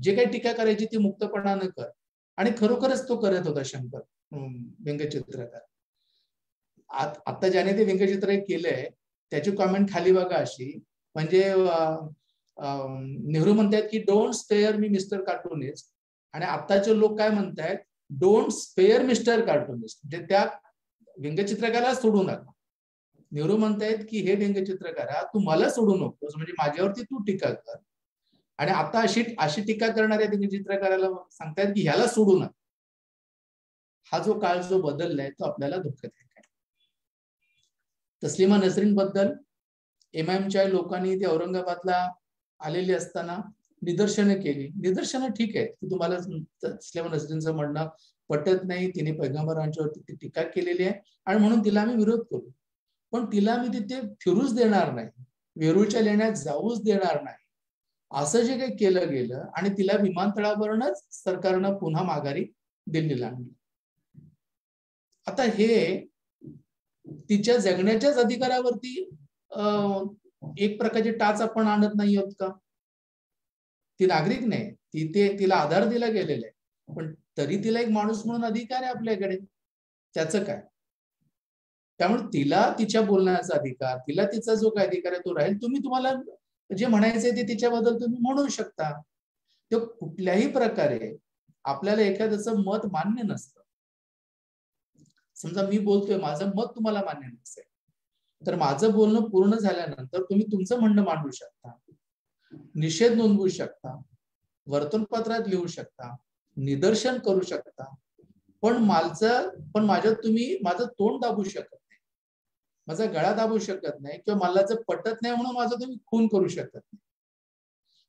जे काही टीका करायची ती मुक्तपणानं कर. आणि खरोखरच तो करत होता शंकर, व्यंगचित्रकार. आता ज्याने ते व्यंगचित्र केलंय त्याची कॉमेंट खाली बघा अशी म्हणजे नेहरू म्हणतात की don't spare me mister cartoonist, आणि आताचे लोक काय म्हणतायत, डोंट स्पेअर मिस्टर कार्टुनिस्ट, म्हणजे त्या व्यंगचित्रकाराला सोडू नका. नेहरू म्हणतायत की हे व्यंगचित्रकारा तू मला सोडू नकोस, म्हणजे माझ्यावरती तू टीका कर. आणि आता अशी टीका करणाऱ्या व्यंगचित्रकाराला सांगतायत की ह्याला सोडू नका. हा जो काळ जो बदललाय तो आपल्याला दुःखदायक आहे. तस्लिमा नसरीन बद्दल MIMच्या लोकांनी ते औरंगाबादला आलेली असताना निदर्शनं केली. निदर्शनं ठीक आहे की तुम्हाला तस्लिमा नसरीनचं म्हणणं पटत नाही, तिने पैगंबरांच्यावरती टीका केलेली आहे आणि म्हणून तिला आम्ही विरोध करू, पण तिला मी तिथे फिरूच देणार नाही, वेरूळच्या लेण्यात जाऊच देणार नाही, असं जे काही केलं गेलं आणि तिला विमानतळावरूनच सरकारनं पुन्हा माघारी दिल्लीला आणलं. आता हे तिच्या जगण्याच्याच अधिकारावरती एक प्रकारची टाच आपण आणत नाही आहोत का? ती नागरिक नाही, तिला आधार दिला गेलेला आहे, पण तरी तिला एक माणूस म्हणून अधिकार आहे आपल्याकडे, त्याचं काय? त्यामुळे तिला तिच्या बोलण्याचा अधिकार, तिला तिचा जो काय अधिकार आहे तो राहील. तुम्हाला जे म्हणायचंय ते तिच्याबद्दल तुम्ही म्हणू शकता. तो कुठल्याही प्रकारे आपल्याला एखाद्याचं मत मान्य नसतं. समजा मी बोलतोय, माझं मत तुम्हाला मान्य नसेल, तर माझं बोलणं पूर्ण झाल्यानंतर तुम्ही तुमचं म्हणणं मांडू शकता, निषेध नोंदवू शकता, वर्तमानपत्रात लिहू शकता, निदर्शन करू शकता, पण माझ्यात तुम्ही माझं तोंड दाबू शकत नाही, माझा गळा दाबू शकत नाही, किंवा मला जर पटत नाही म्हणून माझा तुम्ही खून करू शकत नाही.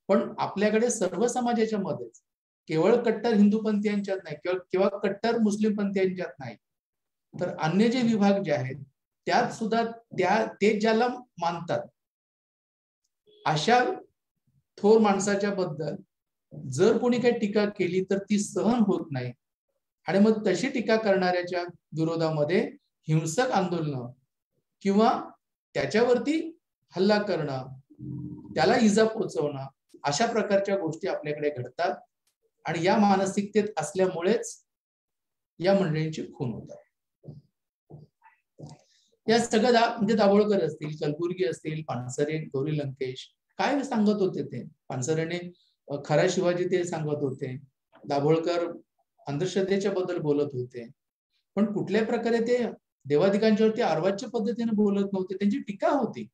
पण आपल्याकडे सर्व समाजाच्या मध्येच, केवळ कट्टर हिंदूपंथीयांच्यात नाही किंवा कट्टर मुस्लिम पंथीयांच्यात नाही, तर अन्य जे विभाग जे आहेत त्यात सुद्धा ते ज्याला मानतात अशा थोर माणसाच्या बद्दल जर कोणी काही टीका केली तर ती सहन होत नाही. आणि मग तशी टीका करणाऱ्याच्या विरोधामध्ये हिंसक आंदोलन किंवा त्याच्यावरती हल्ला करणं, त्याला इजा पोहोचवणं, अशा प्रकारच्या गोष्टी आपल्याकडे घडतात. आणि या मानसिकतेत असल्यामुळेच या मंडळींची खून होत आहे. या सगळ्या म्हणजे दाभोळकर असतील, कलबुर्गी असतील, पानसरे, गौरी लंकेश काय सांगत होते ते. पानसरेने खरा शिवाजी ते सांगत होते, दाभोळकर अंधश्रद्धेच्या बद्दल बोलत होते, पण कुठल्या प्रकारे ते देवाधिकांच्यावरती अर्वाच्य पद्धतीने बोलत नव्हते, त्यांची टीका होती.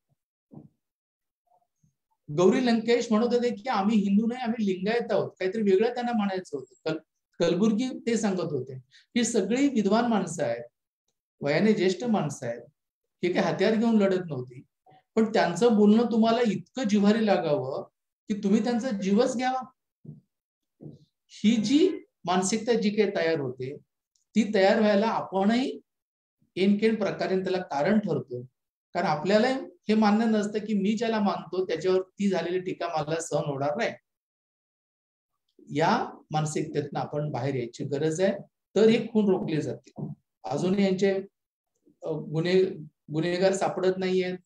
गौरी लंकेश म्हणत होते की आम्ही हिंदू नाही, आम्ही लिंगायत आहोत, काहीतरी वेगळं त्यांना म्हणायचं होतं. कलबुर्गी ते सांगत होते ही सगळी विद्वान माणसं आहेत, वयाने ज्येष्ठ माणसं आहेत, हे काही हत्यार घेऊन लढत नव्हती, पण त्यांचं बोलणं तुम्हाला इतकं जिव्हारी लागावं की तुम्ही त्यांचा जीवच घ्यावा. ही जी मानसिकता जी काही तयार होते ती तयार व्हायला आपणही एनकेन प्रकारे त्याला कारण ठरतो. कारण आपल्याला हे मान्य नसतं की मी ज्याला मानतो त्याच्यावर ती झालेली टीका मला सहन होणार नाही. या मानसिकतेतून आपण बाहेर यायची गरज आहे, तर हे खून रोखले जातील. अजूनही यांचे गुन्हेगार सापडत नाहीयेत,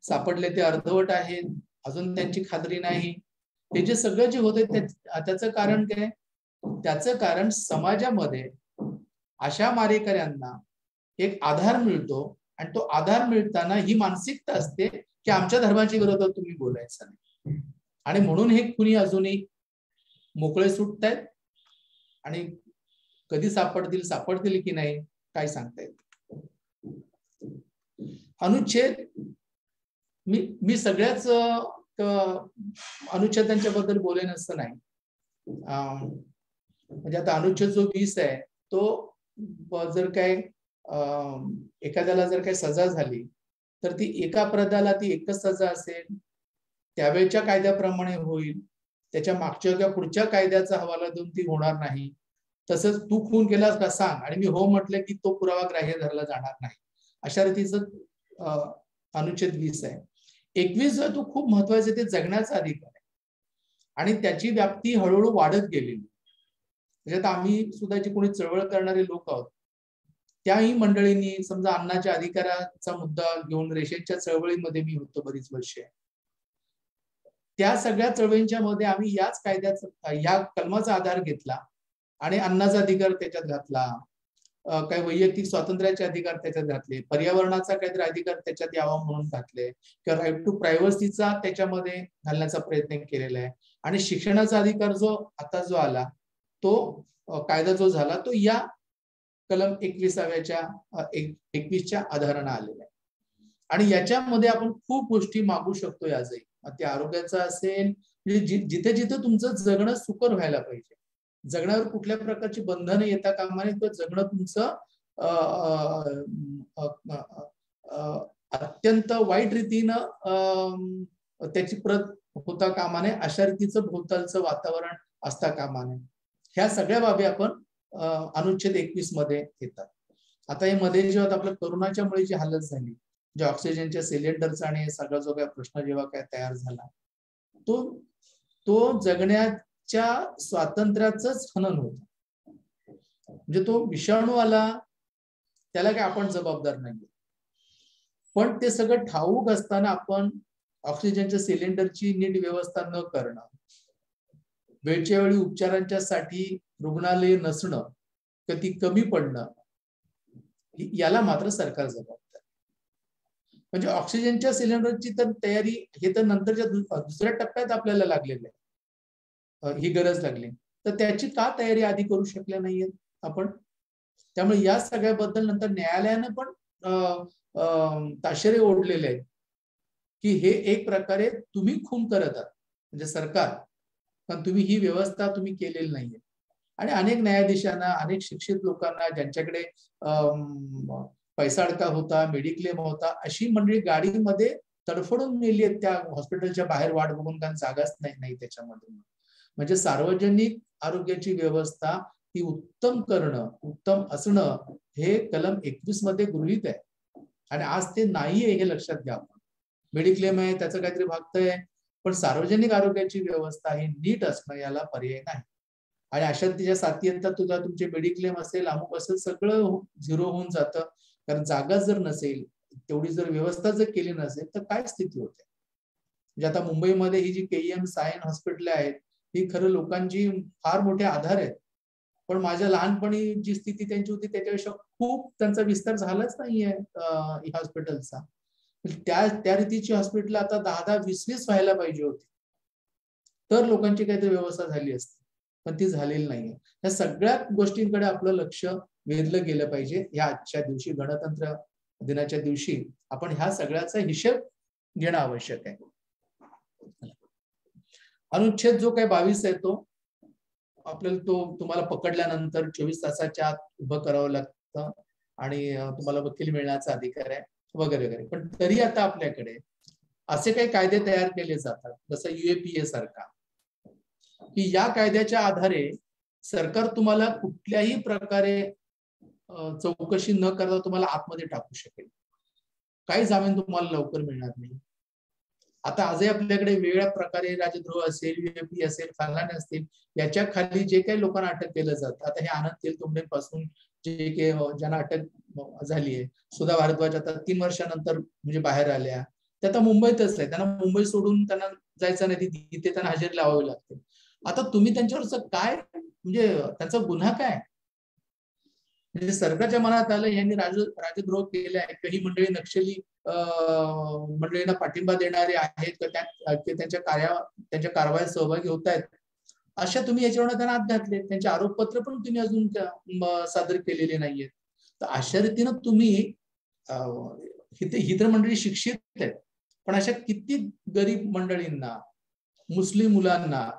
सापडले ते अर्धवट आहेत, अजून त्यांची खात्री नाही. हे जे सगळं जे होते त्याचं कारण काय? त्याचं कारण समाजामध्ये अशा मारेकऱ्यांना एक आधार मिळतो, आणि तो आधार मिळताना ही मानसिकता असते की आमच्या धर्माच्या विरोधात तुम्ही बोलायचं नाही. आणि म्हणून हे खुनी अजूनही मोकळे सुटतायत, आणि कधी सापडतील की नाही काय सांगता येत. अनुच्छेद मी सगळ्याच अनुच्छेदांच्या बद्दल बोलेन असं नाही. म्हणजे आता अनुच्छेद जो 20 आहे तो जर काय एखाद्याला जर काही सजा झाली तर ती एका अपराधाला ती एकच सजा असेल, त्यावेळच्या कायद्याप्रमाणे होईल, त्याच्या मागच्या किंवा पुढच्या कायद्याचा हवाला देऊन ती होणार नाही. तसंच तू खून केलास का सांग, आणि मी हो म्हटलं की तो पुरावा ग्राह्य धरला जाणार नाही. अशा रीतीचं अनुच्छेद 20 आहे. 21 जो तो खूप महत्वाचा आहे, ते जगण्याचा अधिकार आहे, आणि त्याची व्याप्ती हळूहळू वाढत गेलेली. त्याच्यात आम्ही सुद्धा जे कोणी चळवळ करणारे लोक आहोत त्याही मंडळींनी समजा अन्नाच्या अधिकाराचा मुद्दा घेऊन रेशनच्या चळवळीमध्ये मी होतो बरीच वर्षे, त्या सगळ्या चळवळींच्या मध्ये आम्ही याच कायद्याचा, या कलमाचा आधार घेतला आणि अन्नाचा अधिकार त्याच्यात घातला, काही वैयक्तिक स्वातंत्र्याचे अधिकार त्याच्यात घातले, पर्यावरणाचा काहीतरी अधिकार त्याच्यात यावा म्हणून घातले, किंवा राईट टू प्रायव्हसीचा त्याच्यामध्ये घालण्याचा प्रयत्न केलेला आहे. आणि शिक्षणाचा अधिकार जो आता जो आला तो कायदा जो झाला तो या कलम 21च्या आधाराने आलेला आहे. आणि याच्यामध्ये आपण खूप गोष्टी मागू शकतो आजही. ते आरोग्याचं असेल, म्हणजे जिथे जिथे तुमचं जगणं सुकर व्हायला पाहिजे, जगण्यावर कुठल्या प्रकारची बंधनं येता कामा नये, किंवा जगणं तुमचं अत्यंत वाईट रीतीनं त्याची प्रत होता कामा नये, अशा रीतीचं भोवतालचं वातावरण असता कामा नये. ह्या सगळ्या बाबी आपण अनुच्छेद 21 मध्ये येतात. आता हे मध्ये जेव्हा आपल्या कोरोनाच्यामुळे जी हालत झाली, जे ऑक्सिजनच्या सिलेंडरचा आणि सगळा जो काय प्रश्न जेव्हा काय तयार झाला, तो जगण्याच्या स्वातंत्र्याचंच हनन होत. म्हणजे तो विषाणू आला त्याला काय आपण जबाबदार नाही, पण ते सगळं ठाऊक असताना आपण ऑक्सिजनच्या सिलेंडरची नीट व्यवस्था न करणं, वेळच्या वेळी उपचारांच्या साठी रुग्णालय नसणं किंवा ती कमी पडणं, याला मात्र सरकार जबाबदार. म्हणजे ऑक्सिजनच्या सिलेंडरची तर तयारी हे तर नंतरच्या दुसऱ्या टप्प्यात आपल्याला लागलेलं आहे, ही गरज लागली, तर त्याची का तयारी आधी करू शकल्या नाहीये आपण? त्यामुळे या सगळ्याबद्दल नंतर न्यायालयानं पण ताशेरे ओढलेले आहेत की हे एक प्रकारे तुम्ही खून करत आहात, म्हणजे सरकार, पण तुम्ही ही व्यवस्था तुम्ही केलेली नाहीये. आणि अनेक न्यायाधीशांना, अनेक शिक्षित लोकांना, ज्यांच्याकडे पैसा अडका होता, मेडिक्लेम होता, अशी मंडळी गाडीमध्ये तडफडून नेली आहेत त्या हॉस्पिटलच्या बाहेर वाट बघून, कारण जागाच नाही त्याच्यामध्ये. म्हणजे सार्वजनिक आरोग्याची व्यवस्था ती उत्तम करणं, उत्तम असणं हे कलम 21 मध्ये गृहीत आहे. आणि आज ते नाहीये हे लक्षात घ्या. मेडिक्लेम आहे, त्याचं काहीतरी भागतंय, पण सार्वजनिक आरोग्याची व्यवस्था ही नीट असणं याला पर्याय नाही. आणि अशा तिच्या साथी येतात, तुझा तुमचे मेडिक्लेम असेल, अमुक असेल, सगळं झिरो होऊन जातं. कारण जागा जर नसेल, तेवढी जर व्यवस्था जर केली नसेल तर काय स्थिती होते. म्हणजे आता मुंबईमध्ये ही जी KEM सायन हॉस्पिटल आहेत, ही खरं लोकांची फार मोठे आधार आहेत, पण माझ्या लहानपणी जी स्थिती त्यांची होती त्याच्यापेक्षा खूप त्यांचा विस्तार झालाच नाहीये हॉस्पिटलचा. त्या रीतीची हॉस्पिटल आता 10-10, 20-20 व्हायला पाहिजे होती, तर लोकांची काहीतरी व्यवस्था झाली असती, पण ती झालेली नाहीये. या सगळ्या गोष्टींकडे आपलं लक्ष वेधलं गेलं पाहिजे. या आजच्या दिवशी, गणतंत्र दिनाच्या दिवशी, आपण ह्या सगळ्याचा हिशेब घेणं आवश्यक आहे. अनुच्छेद जो काही 22 आहे तो आपल्याला तुम्हाला पकडल्यानंतर 24 तासाच्या आत उभं करावं लागतं आणि तुम्हाला वकील मिळण्याचा अधिकार आहे वगैरे वगैरे. पण तरी आता आपल्याकडे असे काही कायदे तयार केले जातात, जसं UAPA सारखा, की या कायद्याच्या आधारे सरकार तुम्हाला कुठल्याही प्रकारे चौकशी न करता तुम्हाला आतमध्ये टाकू शकेल. काही जामीन तुम्हाला लवकर मिळणार नाही. आता आजही आपल्याकडे वेगळ्या प्रकारे राजद्रोह असेल, UAPA असेल, फलाने असतील, याच्या खाली जे काही लोकांना अटक केलं जातं, आता हे आनंद तेलतुंबडे पासून जे काही ज्यांना अटक झाली आहे, सुधा भारद्वाज आता 3 वर्षानंतर म्हणजे बाहेर आल्या, त्या आता मुंबईतच आहे, त्यांना मुंबई सोडून त्यांना जायचं नाही, तिथे त्यांना हजेरी लावावी लागते. आता तुम्ही त्यांच्यावरचं काय, म्हणजे त्यांचा गुन्हा काय? म्हणजे सरकारच्या मनात आलं यांनी राजद्रोह केलाय, काही मंडळी नक्षली मंडळींना पाठिंबा देणारे आहेत, त्यांच्या कारवाईत सहभागी होत आहेत, अशा तुम्ही याच्यावर त्यांना आत घातले. त्यांचे आरोपपत्र पण तुम्ही अजून सादर केलेले नाहीयेत. तर अशा रीतीनं तुम्ही ही तर मंडळी शिक्षित आहेत, पण अशा किती गरीब मंडळींना, मुस्लिम मुलांना,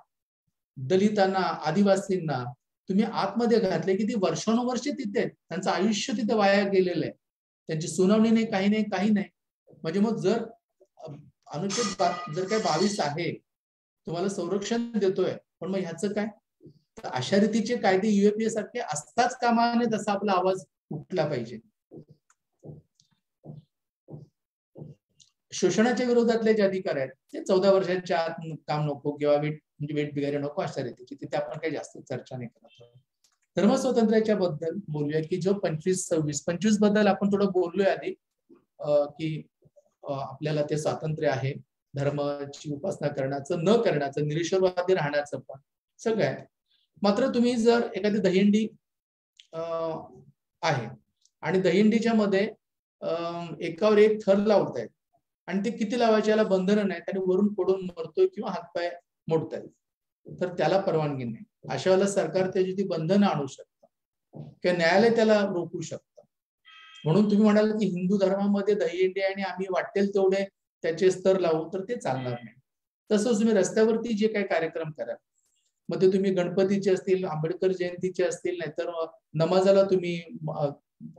दलितांना, आदिवासींना तुम्ही आतमध्ये घातले की ती वर्षानुवर्षे तिथे आहेत, त्यांचं आयुष्य तिथे वाया गेलेलं आहे, त्यांची सुनावणी नाही, काही नाही. म्हणजे मग जर अनुच्छेद जर काही 22 आहे, तुम्हाला संरक्षण देतोय, पण मग ह्याचं काय? तर अशा रीतीचे कायदे UAPA सारखे असताच कामा नये, तसा आपला आवाज उठला पाहिजे. शोषणाच्या विरोधातले जे अधिकार आहेत ते 14 वर्षांच्या आत काम नको किंवा वेट बिगारी नको, अशा रीतीची, तिथे आपण काही जास्त चर्चा नाही करत. धर्म स्वातंत्र्याच्या बद्दल बोलूया, की जो 25-26 बद्दल आपण थोडं बोललोय आधी, की आपल्याला ते स्वातंत्र्य आहे धर्माची उपासना करण्याचं, न करण्याचं, निरीश्वरवादी राहण्याचं, पण सगळं आहे. मात्र तुम्ही जर एखादी दहीहंडी आहे. आणि दहीहंडीच्या मध्ये एकावर एक थर लावतायत आणि ते किती लावायचे याला बंधन नाही, आणि वरून पडून मरतोय किंवा हातपाय मोडतायत, तर त्याला परवानगी नाही. अशा वेळेला सरकार त्याची ती बंधनं आणू शकतं किंवा न्यायालय त्याला रोखू शकतं. म्हणून तुम्ही म्हणाल की हिंदू धर्मामध्ये दहीहंडी आणि आम्ही वाटेल तेवढे त्याचे स्तर लावू, तर ते चालणार नाही. तसंच तुम्ही रस्त्यावरती जे काही कार्यक्रम कराल, मग ते तुम्ही गणपतीचे असतील, आंबेडकर जयंतीचे असतील, नाहीतर नमाजाला तुम्ही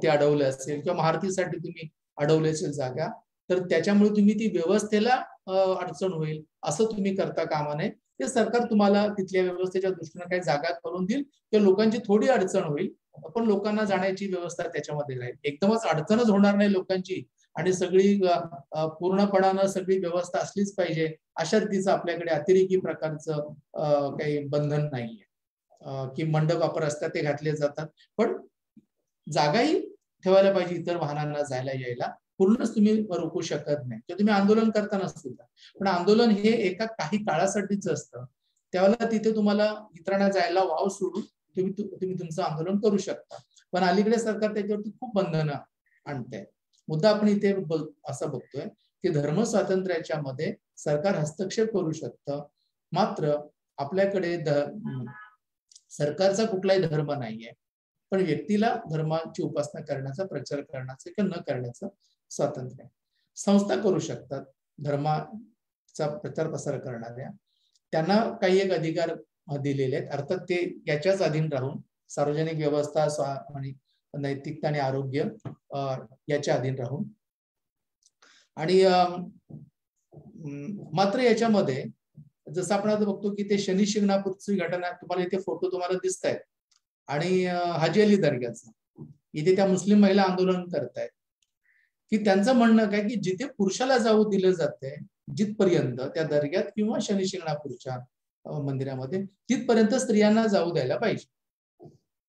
ते अडवले असेल किंवा महाआरतीसाठी तुम्ही अडवले असेल जागा, तर त्याच्यामुळे तुम्ही ती व्यवस्थेला अडचण होईल असं तुम्ही करता कामा नये. ते सरकार तुम्हाला तिथल्या व्यवस्थेच्या दृष्टीने काही जागा करून देईल किंवा लोकांची थोडी अडचण होईल, पण लोकांना जाण्याची व्यवस्था त्याच्यामध्ये राहील. एकदमच अडचणच होणार नाही लोकांची आणि सगळी पूर्णपणानं सगळी व्यवस्था असलीच पाहिजे अशा रीतीचं आपल्याकडे अतिरेकी प्रकारचं काही बंधन नाहीये की मंडप वापर असतात ते घातले जातात, पण जागाही ठेवायला पाहिजे इतर वाहनांना जायला यायला. पूर्णच तुम्ही रोखू शकत नाही किंवा तुम्ही आंदोलन करताना सुद्धा, पण आंदोलन हे एका काही काळासाठीच असतं. त्यावेळेला तिथे तुम्हाला इतरांना जायला वाव सोडून तुम्ही तुमचं आंदोलन करू शकता. पण अलीकडे सरकार त्याच्यावरती खूप बंधनं आणते. मुद्दा आपण इथे असं बघतोय की धर्म स्वातंत्र्याच्या मध्ये सरकार हस्तक्षेप करू शकतं, मात्र आपल्याकडे सरकारचा कुठलाही धर्म नाहीये, पण व्यक्तीला धर्माची उपासना करण्याचा, प्रचार करण्याचा किंवा न करण्याचं स्वातंत्र्य आहे. संस्था करू शकतात धर्माचा प्रचार प्रसार करणाऱ्या, त्यांना काही एक अधिकार दिलेले आहेत. अर्थात ते याच्याच अधीन राहून सार्वजनिक व्यवस्था आणि नैतिकता आणि आरोग्य याच्या अधीन राहून. आणि मात्र याच्यामध्ये जसं आपण आता बघतो की ते शनी शिंगणापूरची घटना, तुम्हाला इथे फोटो तुम्हाला दिसत आहेत, आणि हाजी अली दर्ग्याचं इथे त्या मुस्लिम महिला आंदोलन करतायत की त्यांचं म्हणणं काय की जिथे पुरुषाला जाऊ दिलं जाते जिथपर्यंत त्या दर्ग्यात किंवा शनी शिंगणापूरच्या मंदिरामध्ये, तिथपर्यंत स्त्रियांना जाऊ द्यायला पाहिजे,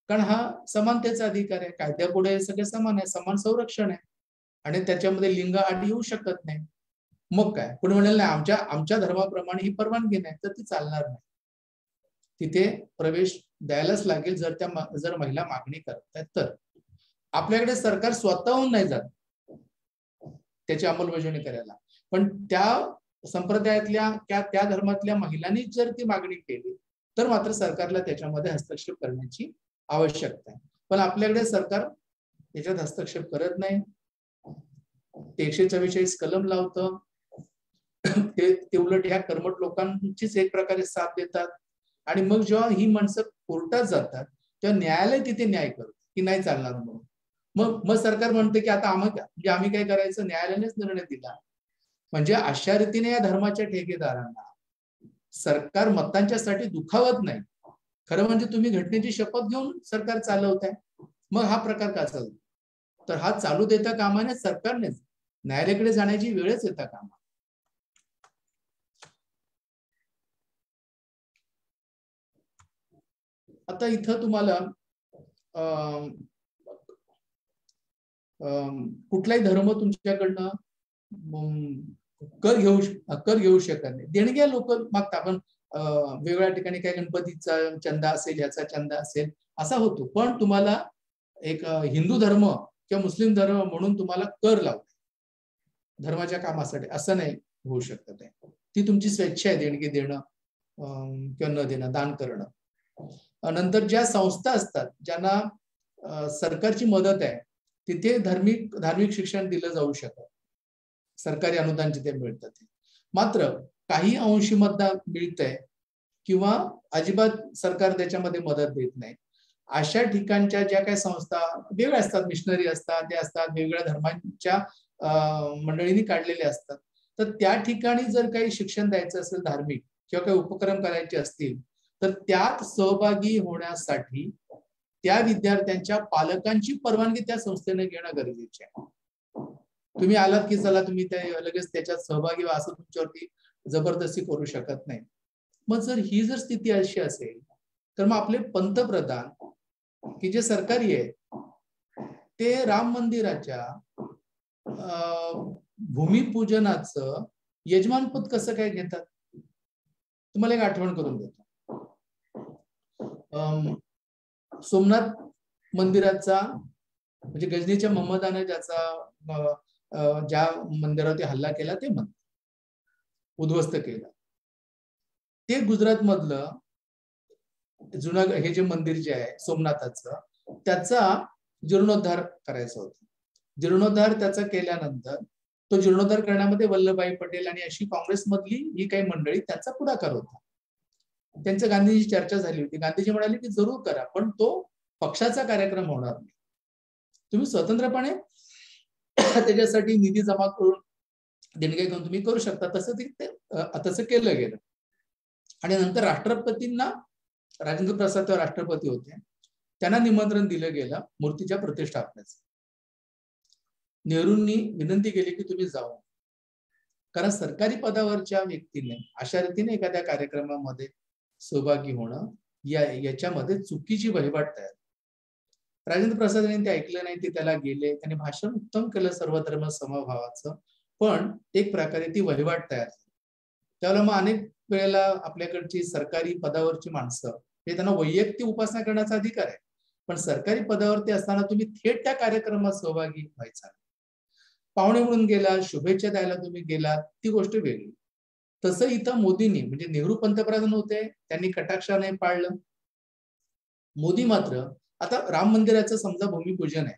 कारण हा समानतेचा अधिकार आहे. कायद्यापुढे सगळे समान आहे, समान संरक्षण आहे आणि त्याच्यामध्ये लिंग अट येऊ शकत नाही. मग काय पुढे म्हणाल नाही आमच्या धर्माप्रमाणे ही परवानगी नाही, तर ती चालणार नाही. तिथे प्रवेश द्यायलाच लागेल जर महिला मागणी करतायत तर. आपल्याकडे सरकार स्वतःहून नाही जात त्याची अंमलबजावणी करायला, पण त्या संप्रदायातल्या त्या धर्मातल्या महिलांनी जर ती मागणी केली तर मात्र सरकारला त्याच्यामध्ये हस्तक्षेप करण्याची आवश्यकता आहे. पण आपल्याकडे सरकार त्याच्यात हस्तक्षेप करत नाही. ते 144 कलम लावतं, ते उलट ह्या कर्मठ लोकांचीच एक प्रकारे साथ देतात. आणि मग जेव्हा ही माणसं कोर्टात जातात तेव्हा न्यायालय तिथे न्याय करतो की नाही चालणार म्हणून. मग सरकार म्हणते की आता आम्ही काय करायचं, न्यायालयानेच निर्णय दिला. म्हणजे अशा रीतीने या धर्माच्या ठेकेदारांना सरकार मतांच्यासाठी दुखावत नाही. खरं म्हणजे तुम्ही घटनेची शपथ घेऊन सरकार चालवताय, मग हा प्रकार का चालतो? तर हा चालू देता कामाने सरकारने न्यायालयाकडे जाण्याची वेळच येता कामा. आता इथं तुम्हाला कुठलाही धर्म तुमच्याकडनं कर घेऊ शकत नाही. देणग्या लोक मागतात, आपण वेगवेगळ्या ठिकाणी काय गणपतीचा चंदा असेल, ह्याचा चंदा असेल, असा होतो. पण तुम्हाला एक हिंदू धर्म किंवा मुस्लिम धर्म म्हणून तुम्हाला कर लावतो धर्माच्या कामासाठी, असं नाही होऊ शकत आहे. ती तुमची स्वेच्छा आहे देणगी देणं किंवा न देणं, दान करणं. नंतर ज्या संस्था असतात ज्यांना सरकारची मदत आहे तिथे धार्मिक शिक्षण दिलं जाऊ शकत, सरकारी अनुदान जिथे मिळतं ते. मात्र काही अंशी मतदान मिळतंय किंवा अजिबात सरकार त्याच्यामध्ये मदत देत नाही, अशा ठिकाणच्या ज्या काही संस्था वेगळ्या असतात, मिशनरी असतात, ते असतात, वेगवेगळ्या धर्मांच्या मंडळींनी काढलेले असतात, तर त्या ठिकाणी जर काही शिक्षण द्यायचं असेल धार्मिक किंवा काही उपक्रम करायचे असतील तर त्यात सहभागी होण्यासाठी त्या विद्यार्थ्यांच्या पालकांची परवानगी त्या संस्थेने घेणं गरजेचे आहे. तुम्ही आलात की चला तुम्ही लगेच त्याच्यात सहभागी व्हा असं तुमच्यावरती जबरदस्ती करू शकत नाही. मग जर ही स्थिती अशी असेल तर मग आपले पंतप्रधान की जे सरकारी आहे ते राम मंदिराच्या भूमिपूजनाचं यजमानपद कसं काय घेतात? तुम्हाला एक आठवण करून देतो. सोमनाथ मंदिराचा म्हणजे गजनीच्या मोहम्मदाने ज्या मंदिरावरती हल्ला केला ते मंदिर उद्ध्वस्त केलं, ते गुजरात मधलं जुनं हे जे मंदिर जे आहे सोमनाथाचं, त्याचा जीर्णोद्धार करायचा होता. जीर्णोद्धार त्याचा केल्यानंतर तो जीर्णोद्धार करण्यामध्ये वल्लभभाई पटेल आणि अशी काँग्रेसमधली ही काही मंडळी त्यांचा पुढाकार होता. त्यांचं गांधींची चर्चा झाली होती. गांधीजी म्हणाले की जरूर करा, पण तो पक्षाचा कार्यक्रम होणार नाही, तुम्ही स्वतंत्रपणे त्याच्यासाठी निधी जमा करून देणगी घेऊन तुम्ही करू शकता. तसं केलं गेलं. आणि नंतर राष्ट्रपतींना, राजेंद्र प्रसाद तेव्हा राष्ट्रपती होते, त्यांना निमंत्रण दिलं गेलं मूर्तीच्या प्रतिष्ठापनेचं. नेहरूंनी विनंती केली की तुम्ही जाऊ, कारण सरकारी पदावरच्या व्यक्तीने अशा रीतीने एखाद्या कार्यक्रमामध्ये सहभागी होणं याच्यामध्ये चुकीची वहिवाट तयार. राजेंद्र प्रसाद यांनी ते ऐकलं नाही, ते त्याला गेले, त्यांनी भाषण उत्तम केलं सर्वधर्म समभावाचं, पण एक प्रकारे ती वहिवाट तयार झाली. त्यावेळेला मग अनेक वेळेला आपल्याकडची सरकारी पदावरची माणसं हे त्यांना वैयक्तिक उपासना करण्याचा अधिकार आहे, पण सरकारी पदावरती असताना तुम्ही थेट त्या कार्यक्रमात सहभागी व्हायचा. पाहुणे म्हणून गेला, शुभेच्छा द्यायला तुम्ही गेलात, ती गोष्ट वेगळी. तसं इथं मोदींनी, म्हणजे नेहरू पंतप्रधान होते, त्यांनी कटाक्षाने पाळलं. मोदी मात्र आता राम मंदिराचं समजा भूमिपूजन आहे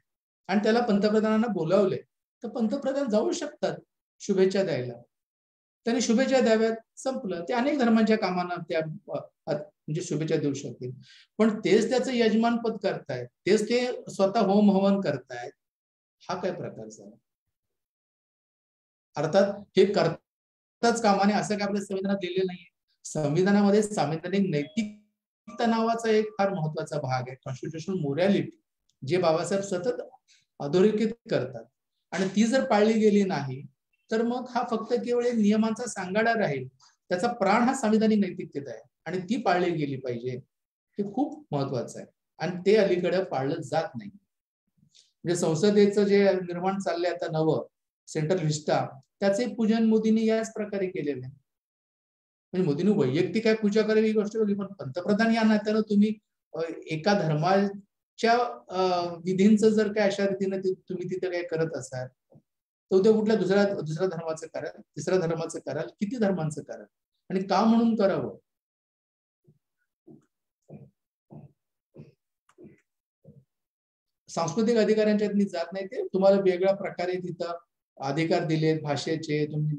आणि त्याला पंतप्रधानांना बोलावले, तर पंतप्रधान जाऊ शकतात शुभेच्छा द्यायला. त्यांनी शुभेच्छा द्याव्यात, संपलं. ते अनेक धर्मांच्या कामांना त्या म्हणजे शुभेच्छा देऊ शकतील, पण तेच त्याचं यजमानपद करतायत, तेच ते स्वतः होम हवन करतायत, हा काय प्रकार झाला? अर्थात हे करताच कामाने असं काय आपल्या संविधानात लिहिलेलं नाहीये. संविधानामध्ये सांविधानिक नैतिकता नावाचा एक फार महत्वाचा भाग आहे, कॉन्स्टिट्यूशनल मोरॅलिटी, जे बाबासाहेब सतत अधोरेखित करतात. आणि ती जर पाळली गेली नाही तर मग हा फक्त केवळ नियमांचा सांगाडा राहील. त्याचा प्राण हा संविधानिक नैतिकतेत आहे आणि ती पाळली गेली पाहिजे, हे खूप महत्वाचं आहे. आणि ते अलीकडे पाळलं जात नाही. म्हणजे संसदेचं जे निर्माण चाललंय आता नवं सेंट्रल व्हिस्टा, त्याचे पूजन मोदींनी याच प्रकारे केलेलं आहे. म्हणजे मोदींनी वैयक्तिक काय पूजा करावी ही गोष्ट वेगळी, पण पंतप्रधान या नात्यानं तुम्ही एका धर्माच्या विधींचं जर काय अशा रीतीने तुम्ही तिथे काय करत असाल, तर ते कुठल्या दुसऱ्या धर्माचं कराल, तिसऱ्या धर्माचं कराल, किती धर्मांचं कराल, आणि का म्हणून करावं? सांस्कृतिक अधिकाऱ्यांच्या जात नाही, ते तुम्हाला वेगळ्या प्रकारे तिथं अधिकार दिलेत भाषेचे, तुम्ही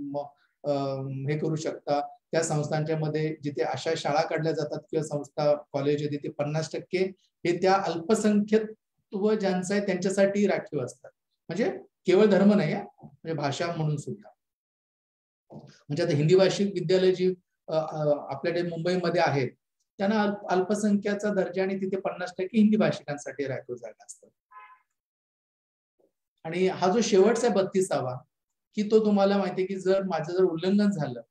हे करू शकता. त्या संस्थांच्या मध्ये जिथे अशा शाळा काढल्या जातात किंवा संस्था कॉलेज तिथे 50% हे त्या अल्पसंख्यत्व ज्यांचं आहे त्यांच्यासाठी राखीव असतात. म्हणजे केवळ धर्म नाही, म्हणजे भाषा म्हणून सुद्धा. म्हणजे आता हिंदी भाषिक विद्यालय जी आपल्याकडे मुंबईमध्ये आहेत, त्यांना अल्पसंख्याचा दर्जा आणि तिथे 50% हिंदी भाषिकांसाठी राखीव जागा असतात. आणि हा जो शेवटचा 32वा की तो तुम्हाला माहितीये की जर माझं जर उल्लंघन झालं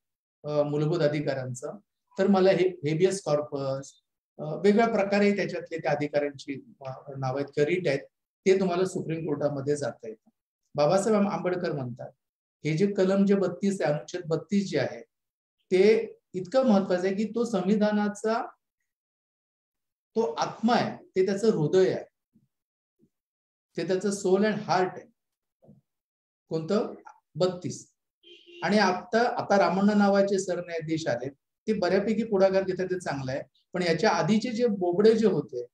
मूलभूत अधिकारांचं, तर मला हे हेबियस कॉर्पस वेगळ्या प्रकारे त्याच्यातले त्या अधिकाऱ्यांची नाव आहेत किंवा रीट आहेत, ते तुम्हाला सुप्रीम कोर्टामध्ये जाता येतं. बाबासाहेब आंबेडकर म्हणतात हे जे कलम जे 32 आहे, अनुच्छेद 32 जे आहे, ते इतकं महत्वाचं आहे की तो संविधानाचा तो आत्मा आहे, ते त्याचं हृदय आहे, ते त्याचं सोल अँड हार्ट आहे. कोणतं? 32. आणि आता रामण्णा नावाचे सरन्यायाधीश आले, ते बऱ्यापैकी पुढाकार घेतात, ते चांगलं आहे. पण याच्या आधीचे जे बोबडे जे होते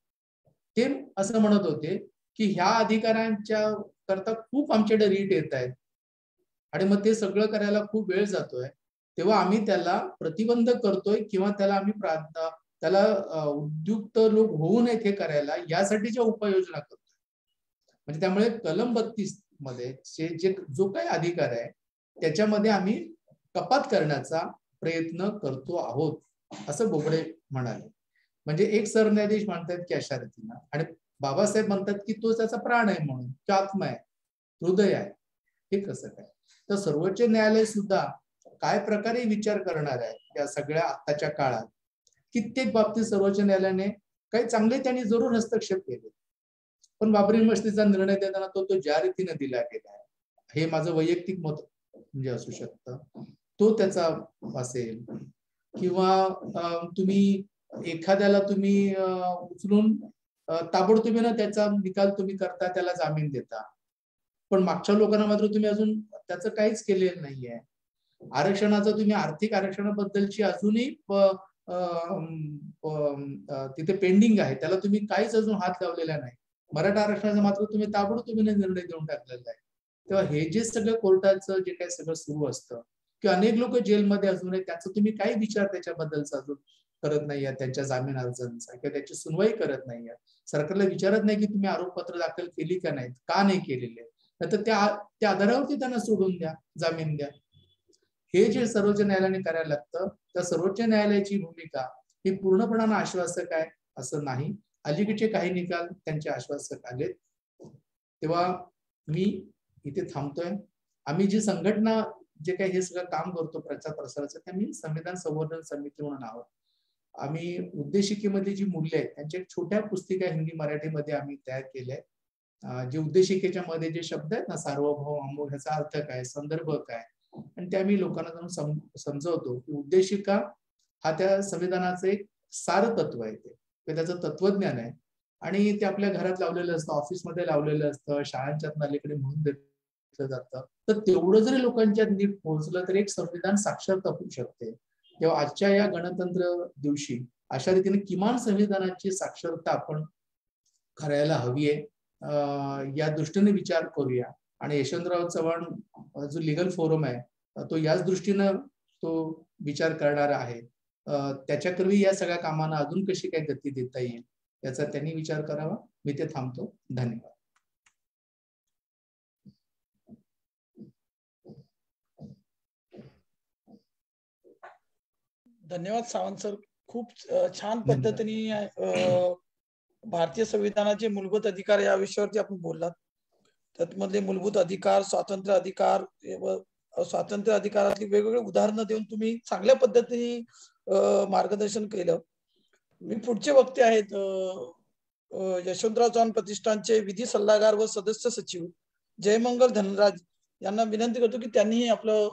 ते असं म्हणत होते की ह्या अधिकाऱ्यांच्या करता खूप आमच्याकडे रीट येत आहेत आणि मग ते सगळं करायला खूप वेळ जातोय, तेव्हा आम्ही त्याला प्रतिबंध करतोय किंवा त्याला आम्ही त्याला उद्युक्त लोक होऊ नयेत हे करायला, यासाठीच्या उपाययोजना करतोय. म्हणजे त्यामुळे कलम 32 मध्ये जो काही अधिकार आहे त्याच्यामध्ये आम्ही कपात करण्याचा प्रयत्न करतो आहोत, असं बोबडे म्हणाले. म्हणजे एक सरन्यायाधीश म्हणतात की अशा रीतीनं, आणि बाबासाहेब म्हणतात की तो त्याचा प्राण आहे म्हणून, तो आत्मा आहे, हृदय आहे. हे कसं काय? तर सर्वोच्च न्यायालय सुद्धा काय प्रकारे विचार करणार आहे या सगळ्या आताच्या काळात? कित्येक बाबतीत सर्वोच्च न्यायालयाने काही चांगले त्यांनी जरूर हस्तक्षेप केले, पण बाबरी मस्जिदचा निर्णय देताना तो ज्या रीतीने दिला गेला आहे, हे माझं वैयक्तिक मत म्हणजे असू शकतं, तो त्याचा असेल. किंवा तुम्ही एखाद्याला तुम्ही उचलून ताबडतोबीनं त्याचा निकाल तुम्ही करता, त्याला जामीन देता. पण मागच्या लोकांना मात्र तुम्ही अजून त्याचं काहीच केलेलं नाहीये. आरक्षणाचं तुम्ही आर्थिक आरक्षणाबद्दलची अजूनही तिथे पेंडिंग आहे, त्याला तुम्ही काहीच अजून हात लावलेला नाही. मराठा आरक्षणाचा मात्र तुम्ही ताबडतोबीने निर्णय देऊन टाकलेला आहे. तेव्हा हे जे सगळं कोर्टाचं जे काही सगळं सुरू असतं, किंवा अनेक लोक जेलमध्ये अजून आहे, त्याचा तुम्ही काही विचार त्याच्याबद्दलचा अजून करत नाहीये, त्यांच्या जामीन अर्जांचा किंवा त्याची सुनवाई करत नाहीये. सरकारला विचारत नाही की तुम्ही आरोपपत्र दाखल केली का नाहीत, का नाही केलेले, तर त्या आधारावरती त्यांना सोडून द्या, जामीन द्या. हे जे सर्वोच्च न्यायालयाने करायला लागतं, त्या सर्वोच्च न्यायालयाची भूमिका ही पूर्णपणाने आश्वासक आहे असं नाही. अलीकडचे काही निकाल त्यांचे आश्वासक आले. तेव्हा मी इथे थांबतोय. आम्ही जी संघटना जे काही हे सगळं काम करतो प्रचार प्रसाराचं, ते आम्ही संविधान संवर्धन समिती म्हणून आहोत. आम्ही उद्देशिकेमध्ये जी मूल्य आहेत त्यांच्या छोट्या पुस्तिका हिंदी मराठीमध्ये आम्ही तयार केल्या. जे उद्देशिकेच्या मध्ये जे शब्द आहेत ना, सार्वभौम, अमोघ, ह्याचा अर्थ काय, संदर्भ काय, आणि ते आम्ही लोकांना जाऊन समजवतो की उद्देशिका हा त्या संविधानाचं एक सार तत्व आहे, ते त्याचं तत्वज्ञान आहे. आणि ते आपल्या घरात लावलेलं असतं, ऑफिसमध्ये लावलेलं असतं, शाळांच्या अलीकडे म्हणून घेतलं जातं. तर तेवढं जरी लोकांच्या नीट पोहोचलं तर एक संविधान साक्षरता होऊ शकते. तेव्हा आजच्या या गणतंत्र दिवशी अशा रीतीने किमान संविधानाची साक्षरता आपण करायला हवी आहे. या दृष्टीने विचार करूया. आणि यशवंतराव चव्हाण जो लिगल फोरम आहे तो याच दृष्टीनं तो विचार करणार आहे. त्याच्याकरवी या सगळ्या कामांना अजून कशी काय गती देता येईल याचा त्यांनी विचार करावा. मी ते थांबतो. धन्यवाद. धन्यवाद सावंत सर. खूप छान पद्धतीने भारतीय संविधानाचे मूलभूत अधिकार या विषयावरती आपण बोललात. त्यातमधले मूलभूत अधिकार, स्वातंत्र्य अधिकार, स्वातंत्र्य अधिकारातली वेगवेगळे उदाहरणं देऊन तुम्ही चांगल्या पद्धतीने मार्गदर्शन केलं. मी पुढचे वक्ते आहेत यशवंतराव चव्हाण प्रतिष्ठानचे विधी सल्लागार व सदस्य सचिव जयमंगल धनराज यांना विनंती करतो की त्यांनी आपलं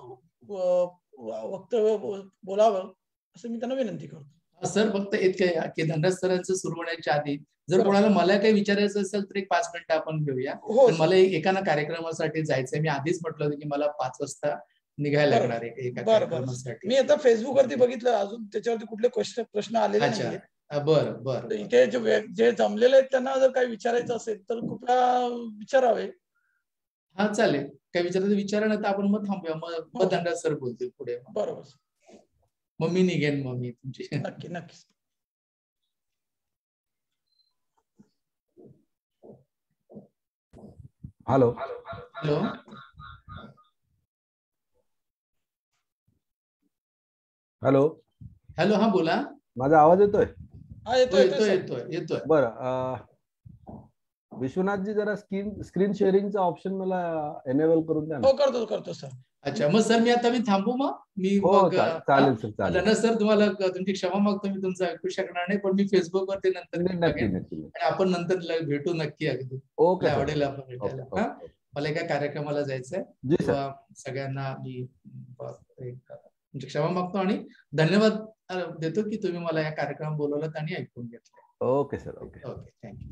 वक्तव्य बोलावं असं मी त्यांना विनंती करतो. सर, फक्त इतकं की धनराज सरांचं सुरू होण्याच्या आधी जर कोणाला मला काही विचारायचं असेल तर एक 5 मिनिटं आपण घेऊया. मला एका कार्यक्रमासाठी जायचंय. मी आधीच म्हटलं होतं की मला 5 वाजता निघायला लागणार आहे एका कार्यक्रमासाठी. मी आता फेसबुक वरती बघितलं, अजून त्याच्यावरती कुठले प्रश्न आलेले नाहीये. बरं. इथे जे जमलेले आहेत त्यांना जर काही विचारायचं असेल तर कृपया विचारावे. हा, चालेल. काय विचारायचं विचारा, ना तर आपण मग थांबूया. मग धनराज सर बोलतील पुढे. बरोबर. मग मी निघेन. मग मी तुमची नक्की. हॅलो. हा, बोला. माझा आवाज येतोय? येतोय. बरं, विश्वनाथजी जरा स्क्रीन शेअरिंगचा ऑप्शन मला एनेबल करून द्या. हो, करतो सर. अच्छा, मग सर मी थांबू. मग चालेल सर, चालेल. धनराज सर, तुम्हाला तुमची क्षमा मागतो, मी तुमचं ऐकू शकणार नाही, पण मी फेसबुक वरती नंतर आणि आपण नंतर भेटू नक्की. अगदी ओके, आवडेल आपण भेटायला. मला एका कार्यक्रमाला जायचंय. सगळ्यांना मी तुमची क्षमा मागतो आणि धन्यवाद देतो की तुम्ही मला या कार्यक्रमात बोलवलं आणि ऐकून घेतलं. Okay sir. Okay, thank you.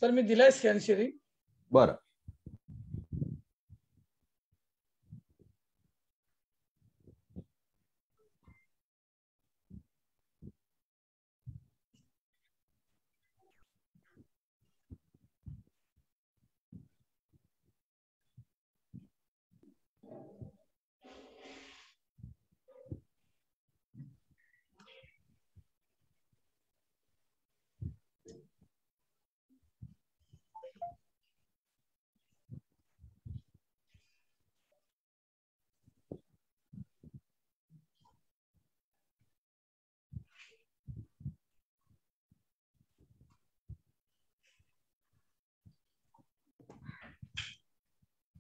Sir, मी दिलाय स्कॅन शेअरिंग. बरं.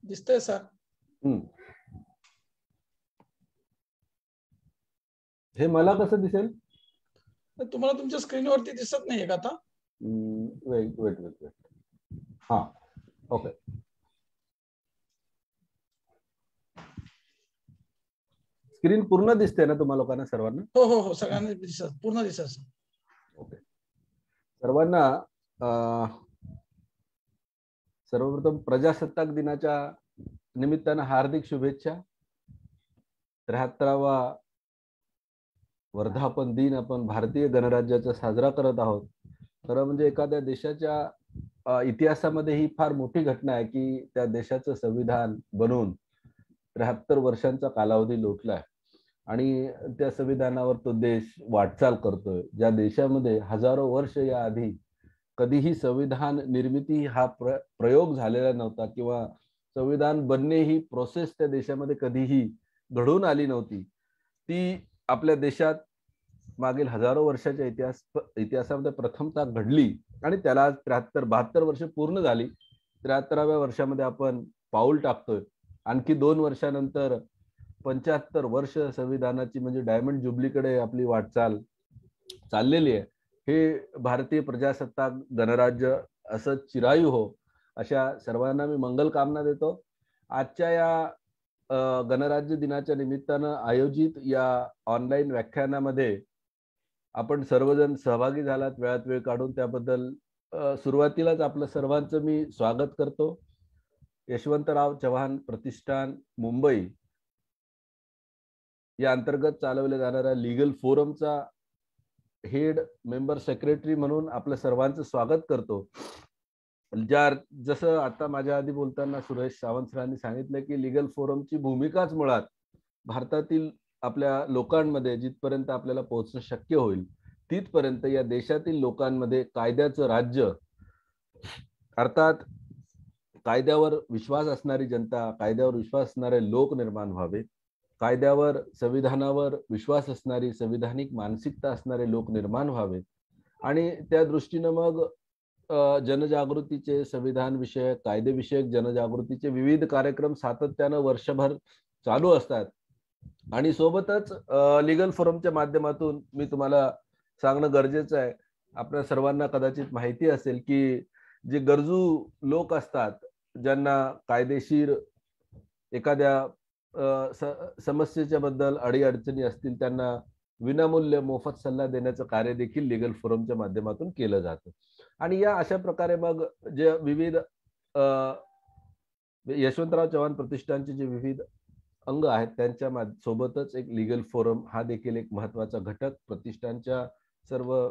दिसतंय सर? हे मला कसं दिसेल? तुम्हाला तुमच्या स्क्रीनवरती दिसत नाहीये का आता? वेट. हा, ओके. स्क्रीन पूर्ण दिसते ना तुम्हाला लोकांना सर्वांना? हो, सगळ्यांना पूर्ण दिसत. सर्वांना सर्वप्रथम प्रजासत्ताक दिनाच्या निमित्तानं हार्दिक शुभेच्छा. 73वा वर्धापन दिन आपण भारतीय गणराज्याचा साजरा करत आहोत. खरं म्हणजे एखाद्या देशाच्या इतिहासामध्ये ही फार मोठी घटना आहे की त्या देशाचं संविधान बनवून 73 वर्षांचा कालावधी लोटलाय आणि त्या संविधानावर तो देश वाटचाल करतोय. ज्या देशामध्ये हजारो वर्ष या आधी कधीही संविधान निर्मिती हा प्रयोग झालेला नव्हता किंवा संविधान बनणे ही प्रोसेस त्या देशामध्ये कधीही घडून आली नव्हती, ती आपल्या देशात मागील हजारो वर्षाच्या इतिहासामध्ये प्रथमतः घडली आणि त्याला 73-72 वर्ष पूर्ण झाली. 73व्या वर्षामध्ये आपण पाऊल टाकतोय. आणखी 2 वर्षानंतर 75 वर्ष संविधानाची म्हणजे डायमंड जुबलीकडे आपली वाटचाल चाललेली आहे. हे भारतीय प्रजासत्ताक गणराज्य असं चिरायू हो अशा सर्वांना मी मंगल कामना देतो. आजच्या या गणराज्य दिनाच्या निमित्तानं आयोजित या ऑनलाईन व्याख्यानामध्ये आपण सर्वजण सहभागी झालात, वेळात वेळ काढून, त्याबद्दल सुरुवातीलाच आपलं सर्वांचं मी स्वागत करतो. यशवंतराव चव्हाण प्रतिष्ठान मुंबई या अंतर्गत चालवल्या जाणाऱ्या लीगल फोरमचा हेड मेंबर सेक्रेटरी म्हणून आपलं सर्वांचं स्वागत करतो. जसं आता माझ्या आधी बोलताना सुरेश सावंत सरांनी सांगितलं की लीगल फोरमची भूमिकाच मुळात भारतातील आपल्या लोकांमध्ये जिथपर्यंत आपल्याला पोहोचणं शक्य होईल तिथपर्यंत या देशातील लोकांमध्ये कायद्याचं राज्य, अर्थात कायद्यावर विश्वास असणारी जनता, कायद्यावर विश्वास असणारे लोक निर्माण व्हावेत, कायद्यावर, संविधानावर विश्वास असणारी संविधानिक मानसिकता असणारे लोक निर्माण व्हावेत आणि त्या दृष्टीनं मग जनजागृतीचे, संविधान विषयक, कायदेविषयक जनजागृतीचे विविध कार्यक्रम सातत्यानं वर्षभर चालू असतात. आणि सोबतच लीगल फोरमच्या माध्यमातून मी तुम्हाला सांगणं गरजेचं आहे, आपल्या सर्वांना कदाचित माहिती असेल की जे गरजू लोक असतात, ज्यांना कायदेशीर एखाद्या समस्येच्या बद्दल अडीअडचणी असतील, त्यांना विनामूल्य मोफत सल्ला देण्याचं कार्य देखील लीगल फोरमच्या माध्यमातून केलं जातं. आणि या अशा प्रकारे मग जे विविध यशवंतराव चव्हाण प्रतिष्ठानचे जे विविध अंग आहेत त्यांच्या सोबतच एक लीगल फोरम हा देखील एक महत्वाचा घटक, प्रतिष्ठानच्या सर्व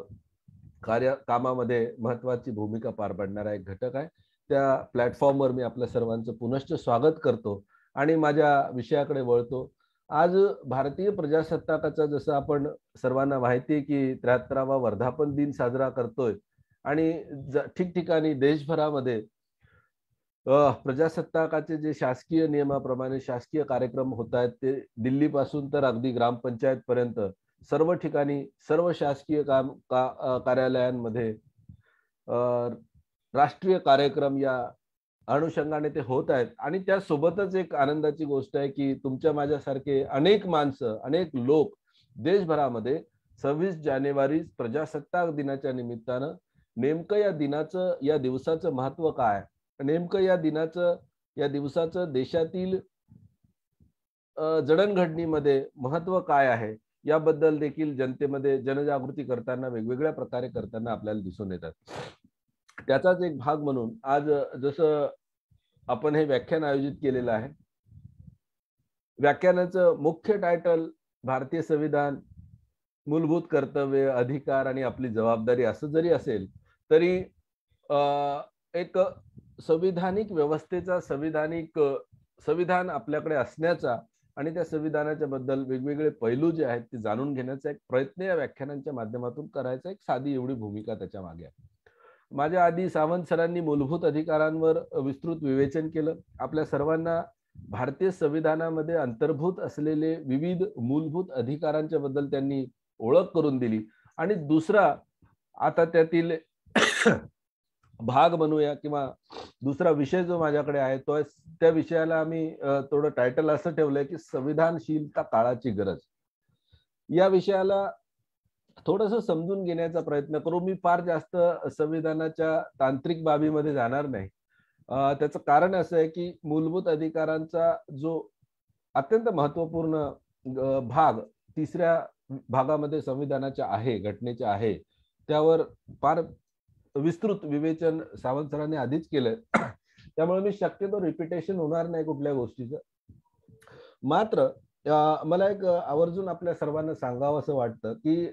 कामामध्ये महत्वाची भूमिका पार पाडणारा एक घटक आहे. त्या प्लॅटफॉर्मवर मी आपल्या सर्वांचं पुनश्च स्वागत करतो आणि माझ्या विषयाकडे वळतो. आज भारतीय प्रजासत्ताकाचा, जसं आपण सर्वांना माहिती आहे की 73वा वर्धापन दिन साजरा करतोय आणि ठिकठिकाणी देशभरामध्ये प्रजासत्ताकाचे जे शासकीय नियमाप्रमाणे शासकीय कार्यक्रम होत आहेत ते दिल्लीपासून तर अगदी ग्रामपंचायत पर्यंत सर्व ठिकाणी सर्व शासकीय कार्यालयांमध्ये राष्ट्रीय कार्यक्रम या अनुषंगाने ते होत आहेत. आणि त्यासोबतच एक आनंदाची गोष्ट आहे की तुमच्या माझ्यासारखे अनेक माणसं, अनेक लोक देशभरामध्ये 26 जानेवारी प्रजासत्ताक दिनाच्या निमित्तानं नेमकं या दिवसाचं महत्व काय, नेमकं या दिवसाचं देशातील जडणघडणीमध्ये महत्व काय आहे याबद्दल देखील जनतेमध्ये जनजागृती करताना, वेगवेगळ्या प्रकारे करताना आपल्याला दिसून येतात. त्याचाच एक भाग म्हणून आज जसं आपण हे व्याख्यान आयोजित केलेलं आहे, व्याख्यानाचं मुख्य टायटल भारतीय संविधान, मूलभूत कर्तव्य, अधिकार आणि आपली जबाबदारी असं जरी असेल तरी एक संविधानिक व्यवस्थेचा, संविधान आपल्याकडे असण्याचा आणि त्या संविधानाच्या बद्दल वेगवेगळे पैलू जे आहेत ते जाणून घेण्याचा एक प्रयत्न या व्याख्यानांच्या माध्यमातून करायचा, एक साधी एवढी भूमिका त्याच्या मागे आहे. माझ्या आधी सावंत सरांनी मूलभूत अधिकारांवर विस्तृत विवेचन केलं. आपल्या सर्वांना भारतीय संविधानामध्ये अंतर्भूत असलेले विविध मूलभूत अधिकारांच्या बद्दल त्यांनी ओळख करून दिली. आणि दुसरा आता त्यातील भाग म्हणूया किंवा दुसरा विषय जो माझ्याकडे आहे तो त्या विषयाला आम्ही थोडं टायटल असं ठेवलंय की संविधानशीलता काळाची गरज. या विषयाला थोडंसं समजून घेण्याचा प्रयत्न करू. मी फार जास्त संविधानाच्या तांत्रिक बाबीमध्ये जाणार नाही. त्याचं कारण असं आहे की मूलभूत अधिकारांचा जो अत्यंत महत्वपूर्ण भाग 3ऱ्या भागामध्ये संविधानाच्या आहे, घटनेच्या आहे, त्यावर फार विस्तृत विवेचन सावंत सरांनी आधीच केलंय, त्यामुळे मी शक्यतो रिपिटेशन होणार नाही कुठल्या गोष्टीचं. मात्र मला एक आवर्जून आपल्या सर्वांना सांगावं असं वाटतं की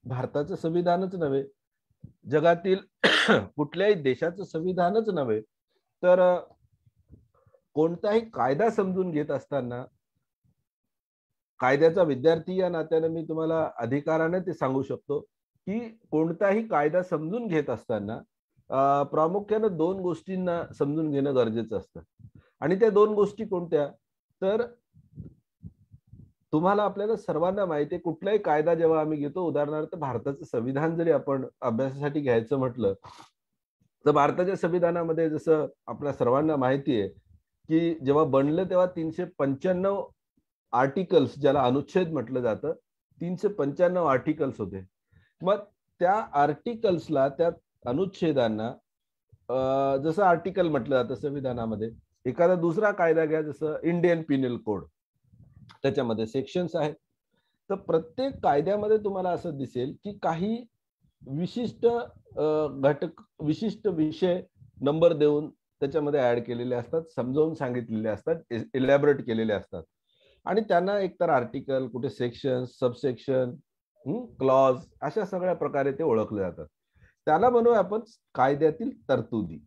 भारताचं संविधानच नव्हे, जगातील कुठल्याही देशाचं संविधानच नव्हे, तर कोणताही कायदा समजून घेत असताना, कायद्याचा विद्यार्थी या नात्याने मी तुम्हाला अधिकाराने ते सांगू शकतो की कोणताही कायदा समजून घेत असताना प्रामुख्याने दोन गोष्टींना समजून घेणं गरजेचं असतं. आणि त्या दोन गोष्टी कोणत्या, तर तुम्हाला आपल्याला सर्वांना माहिती आहे, कुठलाही कायदा जेव्हा आम्ही घेतो, उदाहरणार्थ भारताचं संविधान जरी आपण अभ्यासासाठी घ्यायचं म्हटलं तर भारताच्या संविधानामध्ये जसं आपल्या सर्वांना माहिती आहे की जेव्हा बनलं तेव्हा 395 आर्टिकल्स, ज्याला अनुच्छेद म्हटलं जातं, 395 आर्टिकल्स होते. मग त्या आर्टिकल्सला, त्या अनुच्छेदांना जसं आर्टिकल म्हटलं जातं संविधानामध्ये, एखादा दुसरा कायदा घ्या जसं इंडियन पिनल कोड, त्याच्यामध्ये सेक्शन्स आहेत. तर प्रत्येक कायद्यामध्ये तुम्हाला असं दिसेल की काही विशिष्ट घटक, विशिष्ट विषय नंबर देऊन त्याच्यामध्ये ऍड केलेले असतात, समजावून सांगितलेले असतात, इलॅबोरेट केलेले असतात. आणि त्यांना एकतर आर्टिकल, कुठे सेक्शन, सबसेक्शन, क्लॉज, अशा सगळ्या प्रकारे ते ओळखले जातात. त्याला म्हणूया आपण कायद्यातील तरतुदी.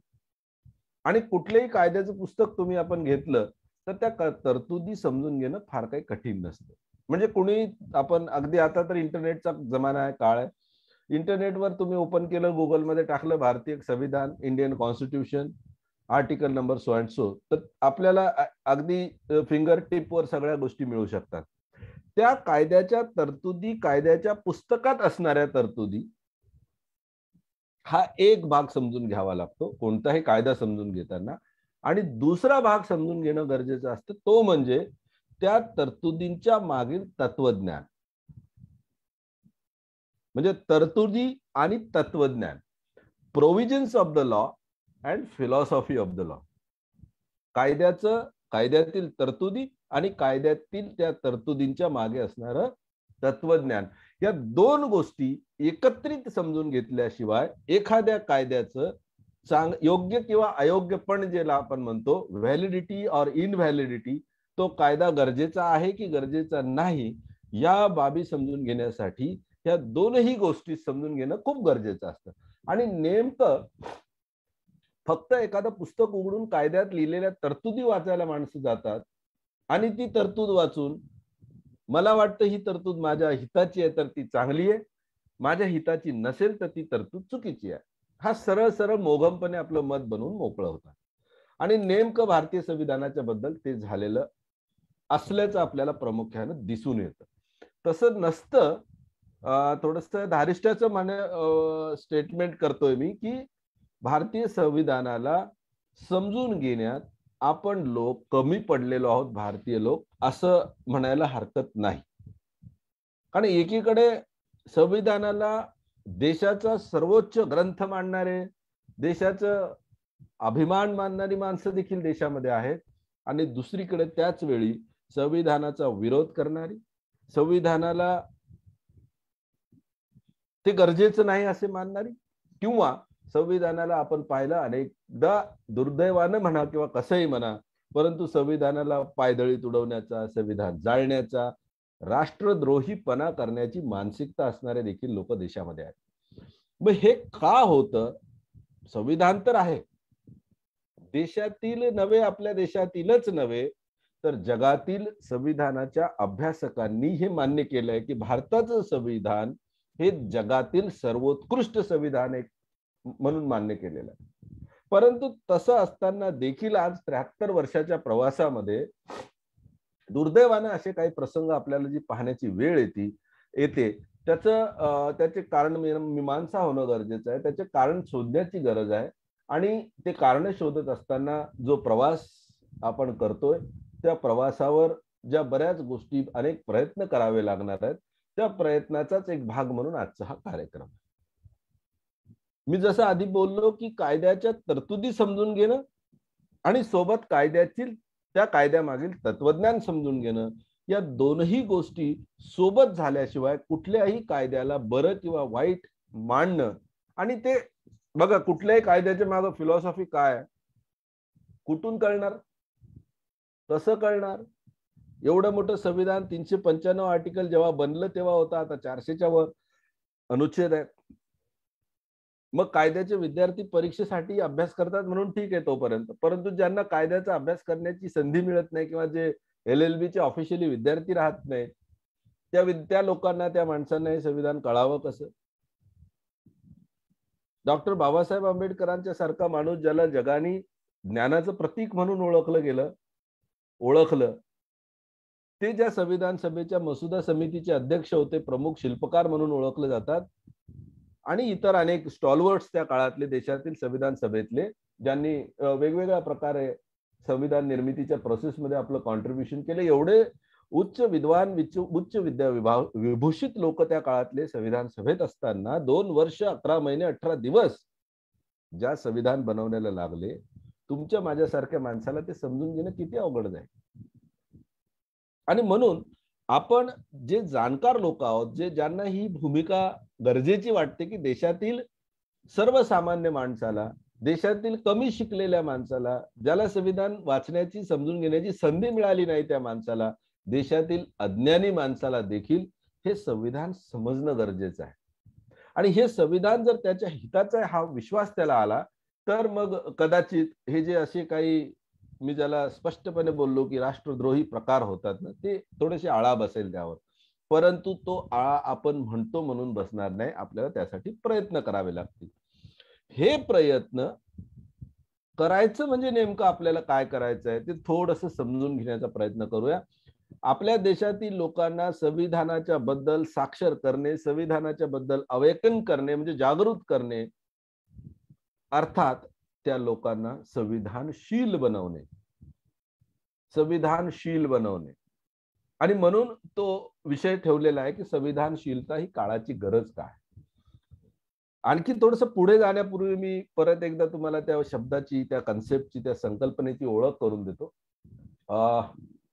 आणि कुठल्याही कायद्याचं पुस्तक तुम्ही आपण घेतलं तर त्या तरतुदी समजून घेणं फार काही कठीण नसतं. म्हणजे कुणी, आपण अगदी आता तर इंटरनेटचा जमाना आहे, काळ आहे, इंटरनेटवर तुम्ही ओपन केलं, गुगलमध्ये टाकलं भारतीय संविधान, Indian constitution, article number so and so, तर आपल्याला अगदी फिंगर टिपवर सगळ्या गोष्टी मिळू शकतात. त्या कायद्याच्या तरतुदी, कायद्याच्या पुस्तकात असणाऱ्या तरतुदी, हा एक भाग समजून घ्यावा लागतो कोणताही कायदा समजून घेताना. आणि दुसरा भाग समजून घेणं गरजेचं असतं, तो म्हणजे त्या तरतुदींच्या मागील तत्वज्ञान. म्हणजे तरतुदी आणि तत्वज्ञान, provisions of the law and philosophy of the law. कायद्यातील तरतुदी आणि कायद्यातील त्या तरतुदींच्या मागे असणारं तत्वज्ञान, या दोन गोष्टी एकत्रित समजून घेतल्याशिवाय एखाद्या कायद्याचं योग्य किंवा अयोग्यपण, ज्याला आपण म्हणतो व्हॅलिडिटी और इनव्हॅलिडिटी, तो कायदा गरजेचा आहे की गरजेचा नाही, या बाबी समजून घेण्यासाठी या दोनही गोष्टी समजून घेणं खूप गरजेचं असतं. आणि नेमकं फक्त एखादं पुस्तक उघडून कायद्यात लिहिलेल्या तरतुदी वाचायला माणसं जातात आणि ती तरतूद वाचून मला वाटतं ही तरतूद माझ्या हिताची आहे तर ती चांगली आहे, माझ्या हिताची नसेल तर ती तरतूद चुकीची आहे, हा सरळ सरळ मोघमपणे आपलं मत बनवून मोकळं होतं. आणि नेमकं भारतीय संविधानाच्या बद्दल ते झालेलं असल्याचं आपल्याला प्रामुख्यानं दिसून येतं. तसं नसतं. थोडंसं धारिष्ट्याचं स्टेटमेंट करतोय मी की भारतीय संविधानाला समजून घेण्यात आपण लोक कमी पडलेलो आहोत, भारतीय लोक, असं म्हणायला हरकत नाही. कारण एकीकडे संविधानाला देशाचा सर्वोच्च ग्रंथ मानणारे, देशाचं अभिमान मानणारी माणसं देखील देशामध्ये आहेत, आणि दुसरीकडे त्याच वेळी संविधानाचा विरोध करणारी, संविधानाला ते गरजेचं नाही असे मानणारी, किंवा संविधानाला आपण पाहिलं अनेकदा दुर्दैवानं म्हणा किंवा कसंही म्हणा, परंतु संविधानाला पायदळी तुडवण्याचा, संविधान जाळण्याचा, राष्ट्रद्रोहीपणा करण्याची मानसिकता असणारे देखील लोक देशामध्ये आहेत. मग हे का होतं? संविधान तर आहे, देशातील नव्हे, आपल्या देशातीलच नव्हे तर जगातील संविधानाच्या अभ्यासकांनी हे मान्य केलंय की भारताचं संविधान हे जगातील सर्वोत्कृष्ट संविधान आहे म्हणून मान्य केलेलं आहे. परंतु तसं असताना देखील आज 73 वर्षाच्या प्रवासामध्ये दुर्दैवानं असे काही प्रसंग आपल्याला जी पाहण्याची वेळ येते, त्याचे कारण मीमांसा होणं गरजेचं आहे, त्याचे कारण शोधण्याची गरज आहे. आणि ते कारण शोधत असताना जो प्रवास आपण करतोय, त्या प्रवासावर ज्या बऱ्याच गोष्टी, अनेक प्रयत्न करावे लागणार आहेत, त्या प्रयत्नाचाच एक भाग म्हणून आजचा हा कार्यक्रम. मी जसं आधी बोललो की कायद्याच्या तरतुदी समजून घेणं आणि सोबत त्या कायद्यामागील तत्वज्ञान समजून घेणं, या दोनही गोष्टी सोबत झाल्याशिवाय कुठल्याही कायद्याला बरं किंवा वाईट मानणं आणि ते बघा, कुठल्याही कायद्याच्या मागे फिलॉसॉफी काय आहे, कुठून कळणार, कसं कळणार? एवढं मोठं संविधान 395 आर्टिकल जेव्हा बनलं तेव्हा होता, आता 400च्या वर अनुच्छेद आहेत. मग कायद्याचे विद्यार्थी परीक्षेसाठी अभ्यास करतात म्हणून ठीक आहे तोपर्यंत, परंतु ज्यांना कायद्याचा अभ्यास करण्याची संधी मिळत नाही किंवा जे LLB चे ऑफिशियली विद्यार्थी राहत नाहीत, त्या लोकांना, त्या माणसांना हे संविधान कळावं कसं? डॉक्टर बाबासाहेब आंबेडकरांच्या सारखा माणूस, ज्याला जगाने ज्ञानाचं प्रतीक म्हणून ओळखलं, ते ज्या संविधान सभेच्या मसुदा समितीचे अध्यक्ष होते, प्रमुख शिल्पकार म्हणून ओळखले जातात, आणि इतर अनेक स्टॉलवर्ड्स त्या काळातले देशातील संविधान सभेतले, ज्यांनी वेगवेगळ्या प्रकारे संविधान निर्मितीच्या प्रोसेसमध्ये आपलं कॉन्ट्रीब्युशन केलं, एवढे उच्च विद्वान, उच्च विद्या विभूषित लोक त्या काळातले संविधान सभेत असताना 2 वर्ष 11 महिने 18 दिवस ज्या संविधान बनवण्याला लागले, तुमच्या माझ्यासारख्या माणसाला ते समजून घेणं किती अवघड आहे. आणि म्हणून आपण जे जाणकार लोक आहोत, ज्यांना ही भूमिका गरजेची वाटते की देशातील सर्वसामान्य माणसाला, देशातील कमी शिकलेल्या माणसाला, ज्याला संविधान वाचण्याची, समजून घेण्याची संधी मिळाली नाही, त्या माणसाला, देशातील अज्ञानी माणसाला देखील हे संविधान समजणं गरजेचं आहे. आणि हे संविधान जर त्याच्या हिताचा आहे हा विश्वास त्याला आला, तर मग कदाचित हे जे असे काही, मी ज्याला स्पष्टपणे बोललो की राष्ट्रद्रोही प्रकार होतात ना, ते थोडेसे आळा बसेल त्यावर. परंतु तो आळा आपण म्हणतो म्हणून बसणार नाही, आपल्याला त्यासाठी प्रयत्न करावे लागतील. हे प्रयत्न करायचं म्हणजे नेमकं आपल्याला काय करायचं आहे ते थोडंसं समजून घेण्याचा प्रयत्न करूया. आपल्या देशातील लोकांना संविधानाच्या बद्दल साक्षर करणे, संविधानाच्या बद्दल अवेकन करणे म्हणजे जागृत करणे, अर्थात त्या लोकांना संविधानशील बनवणे. आणि म्हणून तो विषय ठेवलेला आहे की संविधानशीलता ही काळाची गरज काय. आणखी थोडंसं पुढे जाण्यापूर्वी मी परत एकदा तुम्हाला त्या शब्दाची, त्या कन्सेप्टची, त्या संकल्पनेची ओळख करून देतो.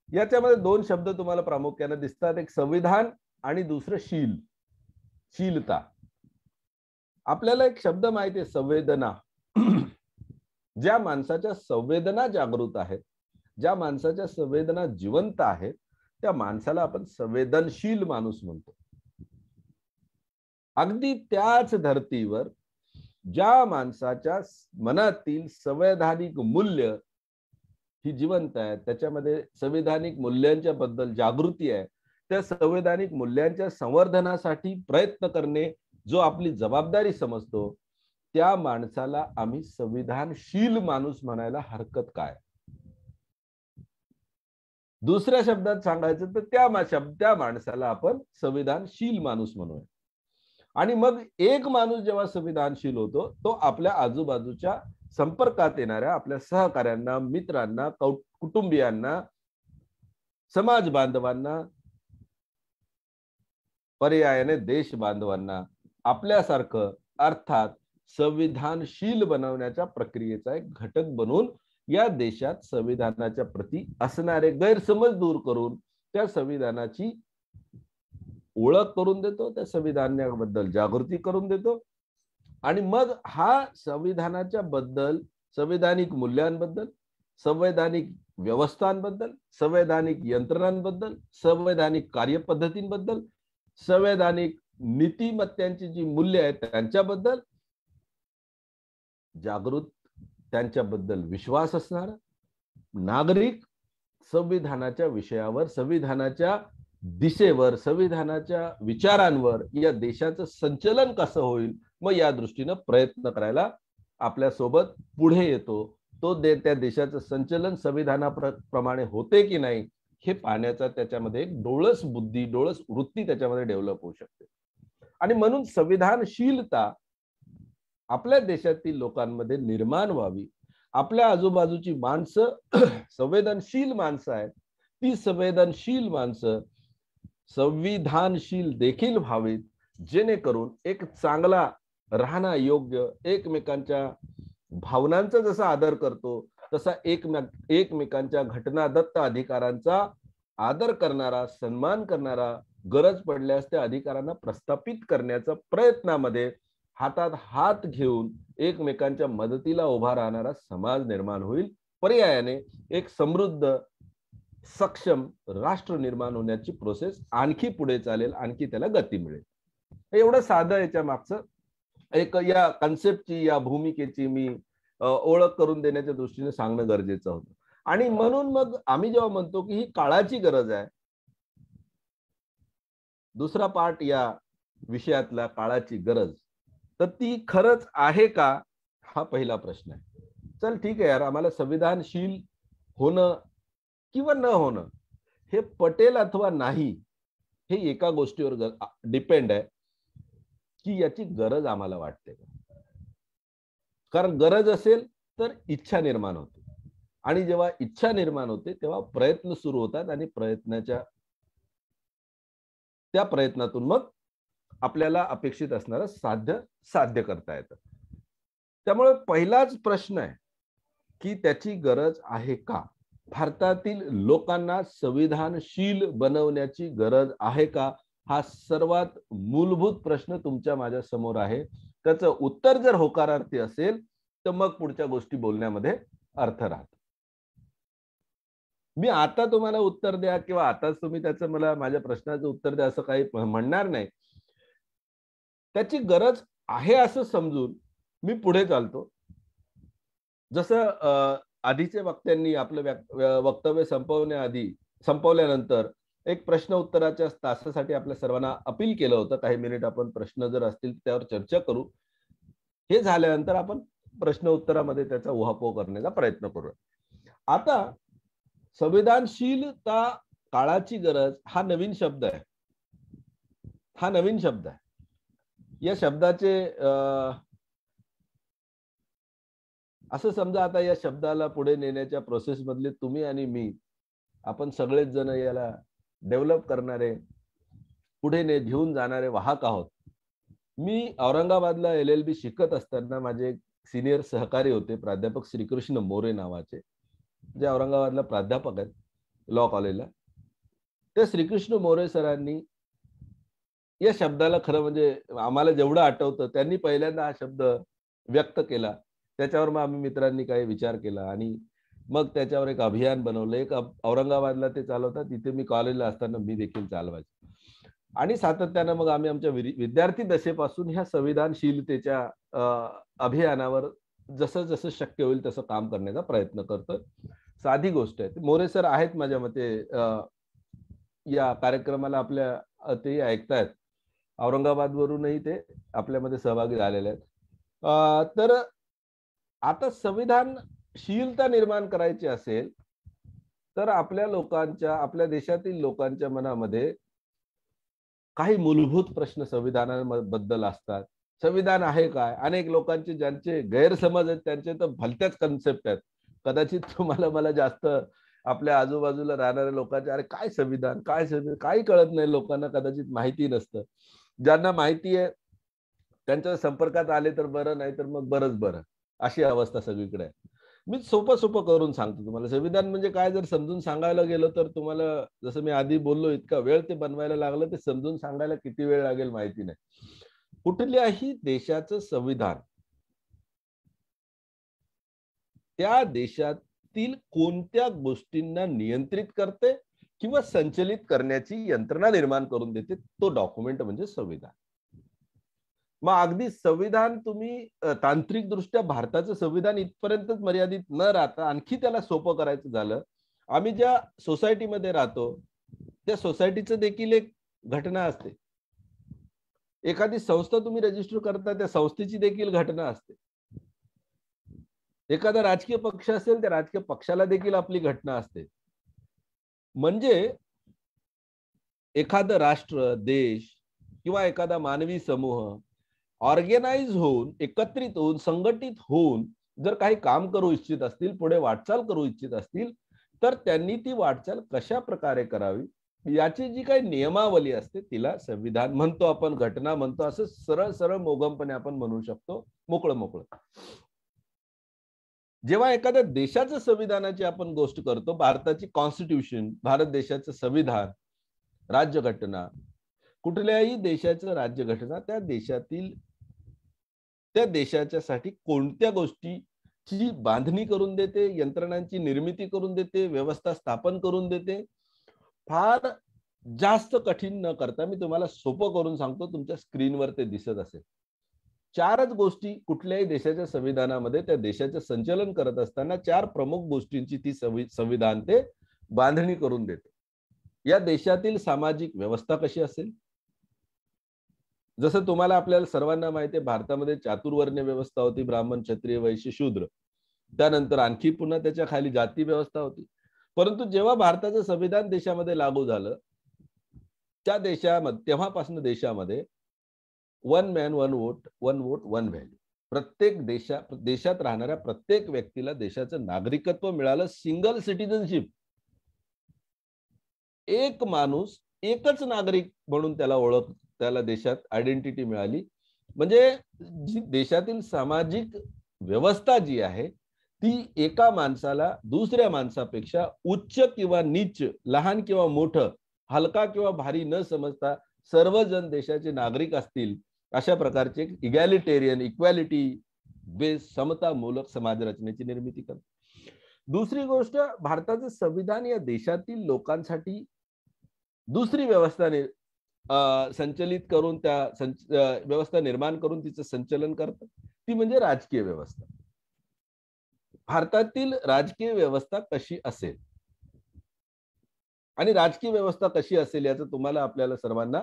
याच्यामध्ये 2 शब्द तुम्हाला प्रामुख्याने दिसतात, एक संविधान आणि दुसरं शीलता. आपल्याला एक शब्द माहिती आहे, संवेदना. ज्या माणसाच्या संवेदना जागृत आहेत, ज्या माणसाच्या संवेदना जिवंत आहेत, त्या माणसाला आपण संवेदनशील माणूस म्हणतो. अगदी त्याच धर्तीवर ज्या माणसाच्या मनातील संवैधानिक मूल्य ही जिवंत आहे, त्याच्यामध्ये संवैधानिक मूल्यांच्या बद्दल जागृती आहे, त्या संवैधानिक मूल्यांच्या संवर्धनासाठी प्रयत्न करणे जो आपली जबाबदारी समजतो, त्या माणसाला आम्ही संविधानशील माणूस म्हणायला हरकत काय? दुसऱ्या शब्दात सांगायचं तर त्या माणसाला आपण संविधानशील माणूस म्हणूया. आणि मग एक माणूस जेव्हा संविधानशील होतो, तो आपल्या आजूबाजूच्या संपर्कात येणाऱ्या आपल्या सहकाऱ्यांना, मित्रांना, कुटुंबियांना, समाज बांधवांना, पर्यायाने देश बांधवांना आपल्यासारखं, अर्थात संविधानशील बनवण्याच्या प्रक्रियेचा एक घटक बनून या देशात संविधानाच्या प्रती असणारे गैरसमज दूर करून त्या संविधानाची ओळख करून देतो, त्या संविधानाबद्दल जागृती करून देतो. आणि मग हा संविधानाच्या बद्दल, संवैधानिक मूल्यांबद्दल, संवैधानिक व्यवस्थांबद्दल, संवैधानिक यंत्रणांबद्दल, संवैधानिक कार्यपद्धतींबद्दल, संवैधानिक नीतिमत्यांची जी मूल्य आहेत त्यांच्याबद्दल जागृत, त्यांच्याबद्दल विश्वास असणारा नागरिक संविधानाच्या विषयावर, संविधानाच्या दिशेवर, संविधानाच्या विचारांवर या देशाचं संचलन कसं होईल, मग या दृष्टीनं प्रयत्न करायला आपल्या सोबत पुढे येतो. तो त्या देशाचं संचलन संविधानाप्रमाणे होते की नाही हे पाहण्याचा त्याच्यामध्ये एक डोळस बुद्धी, डोळस वृत्ती त्याच्यामध्ये डेव्हलप होऊ शकते. आणि म्हणून संविधानशीलता आपल्या देशातील लोकांमध्ये निर्माण व्हावी. आपल्या आजूबाजूची माणसं संवेदनशील माणसं आहेत, ती संवेदनशील माणसं संविधानशील देखील व्हावीत, जेणेकरून एक चांगला राहणं योग्य, एकमेकांच्या भावनांचा जसा आदर करतो तसा एकमेकांच्या घटनादत्त अधिकारांचा आदर करणारा, सन्मान करणारा, गरज पडल्यास त्या अधिकारांना प्रस्थापित करण्याच्या प्रयत्नामध्ये हातात हात घेऊन एकमेकांच्या मदतीला उभा राहणारा समाज निर्माण होईल. पर्यायाने एक समृद्ध सक्षम राष्ट्र निर्माण होण्याची प्रोसेस आणखी पुढे चालेल, आणखी त्याला गती मिळेल. एवढं साधं याच्या मागचं एक या कन्सेप्टची, या भूमिकेची मी ओळख करून देण्याच्या दृष्टीने सांगणं गरजेचं होतं. आणि म्हणून मग आम्ही जेव्हा म्हणतो की ही काळाची गरज आहे, दुसरा पार्ट या विषयातला काळाची गरज, तर ती खरंच आहे का, हा पहिला प्रश्न आहे. चल ठीक आहे यार, आम्हाला संविधानशील होणं किंवा न होणं हे पटेल अथवा नाही, हे एका गोष्टीवर डिपेंड आहे की याची गरज आम्हाला वाटते का. कारण गरज असेल तर इच्छा निर्माण होते, आणि जेव्हा इच्छा निर्माण होते तेव्हा प्रयत्न सुरू होतात, आणि त्या प्रयत्नातून मग आपल्याला अपेक्षित असणारं साध्य करता येतं. त्यामुळे पहिलाच प्रश्न आहे की त्याची गरज आहे का. भारतातील लोकांना संविधानशील बनवण्याची गरज आहे का, हा सर्वात मूलभूत प्रश्न तुमच्या माझ्या समोर आहे. त्याचं उत्तर जर होकारार्थी असेल तर मग पुढच्या गोष्टी बोलण्यामध्ये अर्थ राहतो. मी आता तुम्हाला उत्तर द्या किंवा आताच तुम्ही त्याचं मला माझ्या प्रश्नाचं उत्तर द्या असं काही म्हणणार नाही. त्याची गरज आहे असं समजून मी पुढे चालतो. जसं आधीच्या वक्त्यांनी आपलं वक्तव्य संपवल्यानंतर एक प्रश्न उत्तराच्या तासासाठी आपल्या सर्वांना अपील केलं होतं. काही मिनिट आपण प्रश्न जर असतील त्यावर चर्चा करू. हे झाल्यानंतर आपण प्रश्न उत्तरामध्ये त्याचा उहापोह करण्याचा प्रयत्न करू. आता संवेदनशीलता, काळाची गरज हा नवीन शब्द आहे. या शब्दाचे असं समजा, आता या शब्दाला पुढे नेण्याच्या प्रोसेस मधले तुम्ही आणि मी, आपण सगळेच जण याला डेव्हलप करणारे, पुढे घेऊन जाणारे वाहक आहोत. मी औरंगाबादला LLB शिकत असताना माझे एक सिनियर सहकारी होते, प्राध्यापक श्रीकृष्ण मोरे नावाचे, जे औरंगाबादला प्राध्यापक आहेत लॉ कॉलेजला. त्या श्रीकृष्ण मोरे सरांनी या शब्दाला, खरं म्हणजे आम्हाला जेवढं आठवतं, त्यांनी पहिल्यांदा हा शब्द व्यक्त केला. त्याच्यावर मग आम्ही मित्रांनी काही विचार केला आणि मग त्याच्यावर एक अभियान बनवलं. एक औरंगाबादला ते चालवतात, तिथे मी कॉलेजला असताना मी देखील चालवायचो. आणि सातत्यानं मग आम्ही आमच्या विद्यार्थी दशेपासून ह्या संविधानशीलतेच्या अभियानावर जसं जसं शक्य होईल तसं काम करण्याचा प्रयत्न करतो. साधी गोष्ट आहे. मोरे सर आहेत माझ्या मते या कार्यक्रमाला, आपल्या ते ऐकतायत, औरंगाबादवरूनही ते आपल्यामध्ये सहभागी झालेले आहेत. तर आता संविधानशीलता निर्माण करायची असेल तर आपल्या देशातील लोकांच्या मनामध्ये काही मूलभूत प्रश्न संविधानाबद्दल असतात. संविधान आहे काय? अनेक लोकांचे, ज्यांचे गैरसमज आहेत, त्यांचे तर भलत्याच कन्सेप्ट आहेत. कदाचित तुम्हाला मला जास्त आपल्या आजूबाजूला राहणाऱ्या लोकांचे, अरे काय संविधान, काही कळत नाही लोकांना, कदाचित माहिती नसतं. ज्यांना माहिती आहे त्यांच्या संपर्कात आले तर बरं, नाही तर मग बरंच बरं, अशी अवस्था सगळीकडे आहे. मी सोपं करून सांगतो तुम्हाला. संविधान म्हणजे काय जर समजून सांगायला गेलो तर तुम्हाला, जसं मी आधी बोललो, इतका वेळ ते बनवायला लागलं, ते समजून सांगायला किती वेळ लागेल माहिती नाही. कुठल्याही देशाचं संविधान त्या देशातील कोणत्या गोष्टींना नियंत्रित करते किंवा संचलित करण्याची यंत्रणा निर्माण करून देते, तो डॉक्युमेंट म्हणजे संविधान. मग अगदी संविधान तुम्ही तांत्रिक दृष्ट्या भारताचं संविधान इथपर्यंतच मर्यादित न राहता आणखी त्याला सोपं करायचं झालं, आम्ही ज्या सोसायटीमध्ये राहतो त्या सोसायटीचं देखील एक घटना असते. एखादी संस्था तुम्ही रजिस्टर करता, त्या संस्थेची देखील घटना असते. एखादा राजकीय पक्ष असेल, त्या राजकीय पक्षाला देखील आपली घटना असते. म्हणजे एखादं राष्ट्र, देश किंवा एखादा मानवी समूह ऑर्गनाइज होऊन, एकत्रित होऊन, संघटित होऊन जर काही काम करू इच्छित असतील, पुढे वाटचाल करू इच्छित असतील, तर त्यांनी ती वाटचाल कशा प्रकारे करावी याची जी काही नियमावली असते तिला संविधान म्हणतो आपण, घटना म्हणतो. असं सरळ मोगमपणे आपण म्हणू शकतो, मोकळं. जेव्हा एखाद्या देशाच्या संविधानाची आपण गोष्ट करतो, भारताची कॉन्स्टिट्यूशन, भारत देशाचं संविधान, राज्यघटना, कुठल्याही देशाचं राज्यघटना त्या देशातील त्या देशाच्यासाठी कोणत्या गोष्टीची बांधणी करून देते, यंत्रणांची निर्मिती करून देते, व्यवस्था स्थापन करून देते. फार जास्त कठीण न करता मी तुम्हाला सोपं करून सांगतो, तुमच्या स्क्रीनवर ते दिसत असेल. 4च गोष्टी कुठल्याही देशाच्या संविधानामध्ये त्या देशाचे संचलन करत असताना 4 प्रमुख गोष्टींची ती संविधान ते बांधणी करून देते. या देशातील सामाजिक व्यवस्था कशी असेल, जसं तुम्हाला आपल्याला सर्वांना माहिती आहे, भारतामध्ये चातुर्वर्ण्य व्यवस्था होती, ब्राह्मण, क्षत्रिय, वैश्य, शूद्र. त्यानंतर आणखी पुन्हा त्याच्या खाली जाती व्यवस्था होती. परंतु जेव्हा भारताचं संविधान देशामध्ये लागू झालं, त्या देशामध्ये तेव्हापासून देशामध्ये 1 मॅन 1 वोट, 1 वोट 1 व्हॅल्यू. प्रत्येक देशात राहणाऱ्या प्रत्येक व्यक्तीला देशाचं नागरिकत्व मिळालं, सिंगल सिटिझनशिप. एक माणूस एकच नागरिक म्हणून त्याला देशात आयडेंटिटी मिळाली. म्हणजे देशातील सामाजिक व्यवस्था जी आहे ती एका माणसाला दुसऱ्या माणसापेक्षा उच्च किंवा नीच, लहान किंवा मोठं, हलका किंवा भारी न समजता सर्वजण देशाचे नागरिक असतील अशा प्रकारचे इगॅलिटेरियन, इक्वॅलिटी बेस, समतामूलक समाज रचनेची निर्मिती करते. दुसरी गोष्ट, भारताचं संविधान या देशातील लोकांसाठी दुसरी व्यवस्था संचलित करून त्या व्यवस्था निर्माण करून तिचं संचलन करतं, ती म्हणजे राजकीय व्यवस्था. भारतातील राजकीय व्यवस्था कशी असेल आणि राजकीय व्यवस्था कशी असेल याचं तुम्हाला आपल्याला सर्वांना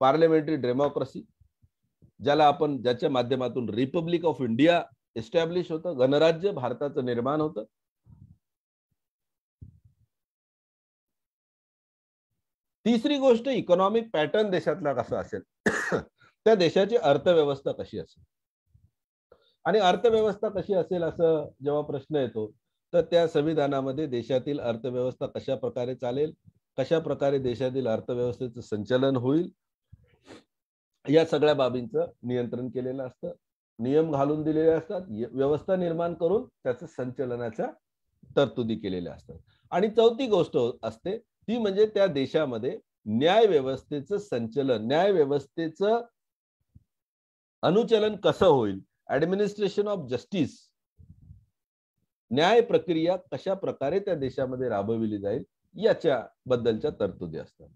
पार्लमेंटरी डेमोक्रेसी, ज्याच्या माध्यमातून रिपब्लिक ऑफ इंडिया एस्टॅब्लिश होतं, गणराज्य भारताचं निर्माण होतं. तिसरी गोष्ट, इकॉनॉमिक पॅटर्न देशातला कसा असेल, त्या देशाची अर्थव्यवस्था कशी असेल. आणि अर्थव्यवस्था कशी असेल असं जेव्हा प्रश्न येतो, तर त्या संविधानामध्ये देशातील अर्थव्यवस्था कशा प्रकारे चालेल, कशा प्रकारे देशातील अर्थव्यवस्थेचं संचलन होईल, या सगळ्या बाबींचं नियंत्रण केलेलं असतं, नियम घालून दिलेले असतात, व्यवस्था निर्माण करून त्याचं संचलनाच्या तरतुदी केलेल्या असतात. आणि चौथी गोष्ट असते ती म्हणजे त्या देशामध्ये न्याय व्यवस्थेचं संचलन, न्याय व्यवस्थेचं अनुचलन कसं होईल, ऍडमिनिस्ट्रेशन ऑफ जस्टिस, न्याय प्रक्रिया कशा प्रकारे त्या देशामध्ये राबविली जाईल याच्या बद्दलच्या तरतुदी असतात.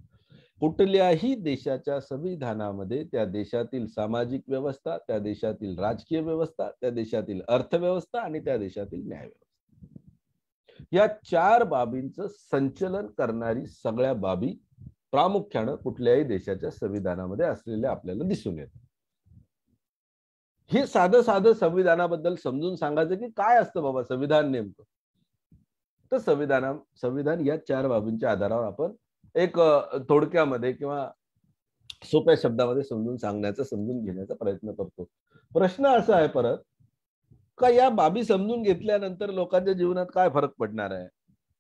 कुठल्याही देशाच्या संविधानामध्ये त्या देशातील सामाजिक व्यवस्था, त्या देशातील राजकीय व्यवस्था, त्या देशातील अर्थव्यवस्था आणि त्या देशातील न्याय व्यवस्था, या 4 बाबींचं संचलन करणारी सगळ्या बाबी प्रामुख्यानं कुठल्याही देशाच्या संविधानामध्ये असलेल्या आपल्याला दिसून येतात. हे साधं संविधानाबद्दल समजून सांगायचं की काय असतं बाबा संविधान नेमकं, तर संविधान या 4 बाबींच्या आधारावर आपण एक थोडक्यामध्ये किंवा सोप्या शब्दामध्ये समजून घेण्याचा प्रयत्न करतो. प्रश्न असा आहे परत का या बाबी समजून घेतल्यानंतर लोकांच्या जीवनात काय फरक पडणार आहे,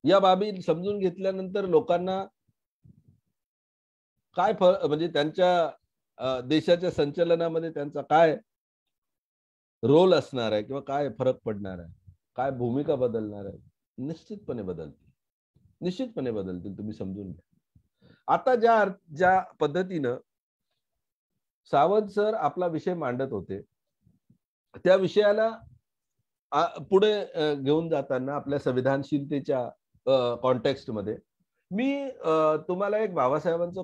या बाबी समजून घेतल्यानंतर लोकांना काय म्हणजे त्यांच्या देशाच्या संचलनामध्ये त्यांचा काय रोल असणार आहे किंवा काय फरक पडणार आहे, काय भूमिका बदलणार आहे. निश्चितपणे बदलतील, तुम्ही समजून घ्या. आता ज्या पद्धतीनं सावंत सर आपला विषय मांडत होते, त्या विषयाला पुढे घेऊन जाताना आपल्या संविधानशीलतेच्या कॉन्टेक्स्ट मध्ये मी तुम्हाला एक बाबासाहेबांचं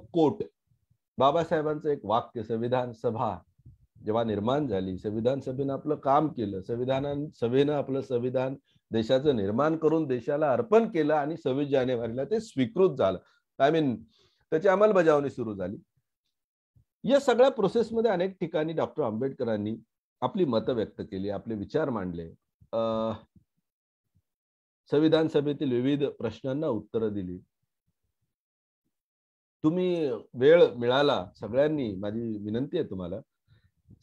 एक वाक्य, संविधान सभा जेव्हा निर्माण झाली, संविधान सभेनं आपलं काम केलं, सभेनं आपलं संविधान देशाचं निर्माण करून देशाला अर्पण केलं आणि 26 जानेवारीला ते स्वीकृत झालं. त्याची अंमलबजावणी सुरू झाली. या सगळ्या प्रोसेसमध्ये अनेक ठिकाणी डॉक्टर आंबेडकरांनी आपली मतं व्यक्त केली, आपले विचार मांडले, संविधान सभेतील विविध प्रश्नांना उत्तरं दिली. तुम्ही वेळ मिळाला सगळ्यांनी, माझी विनंती आहे तुम्हाला,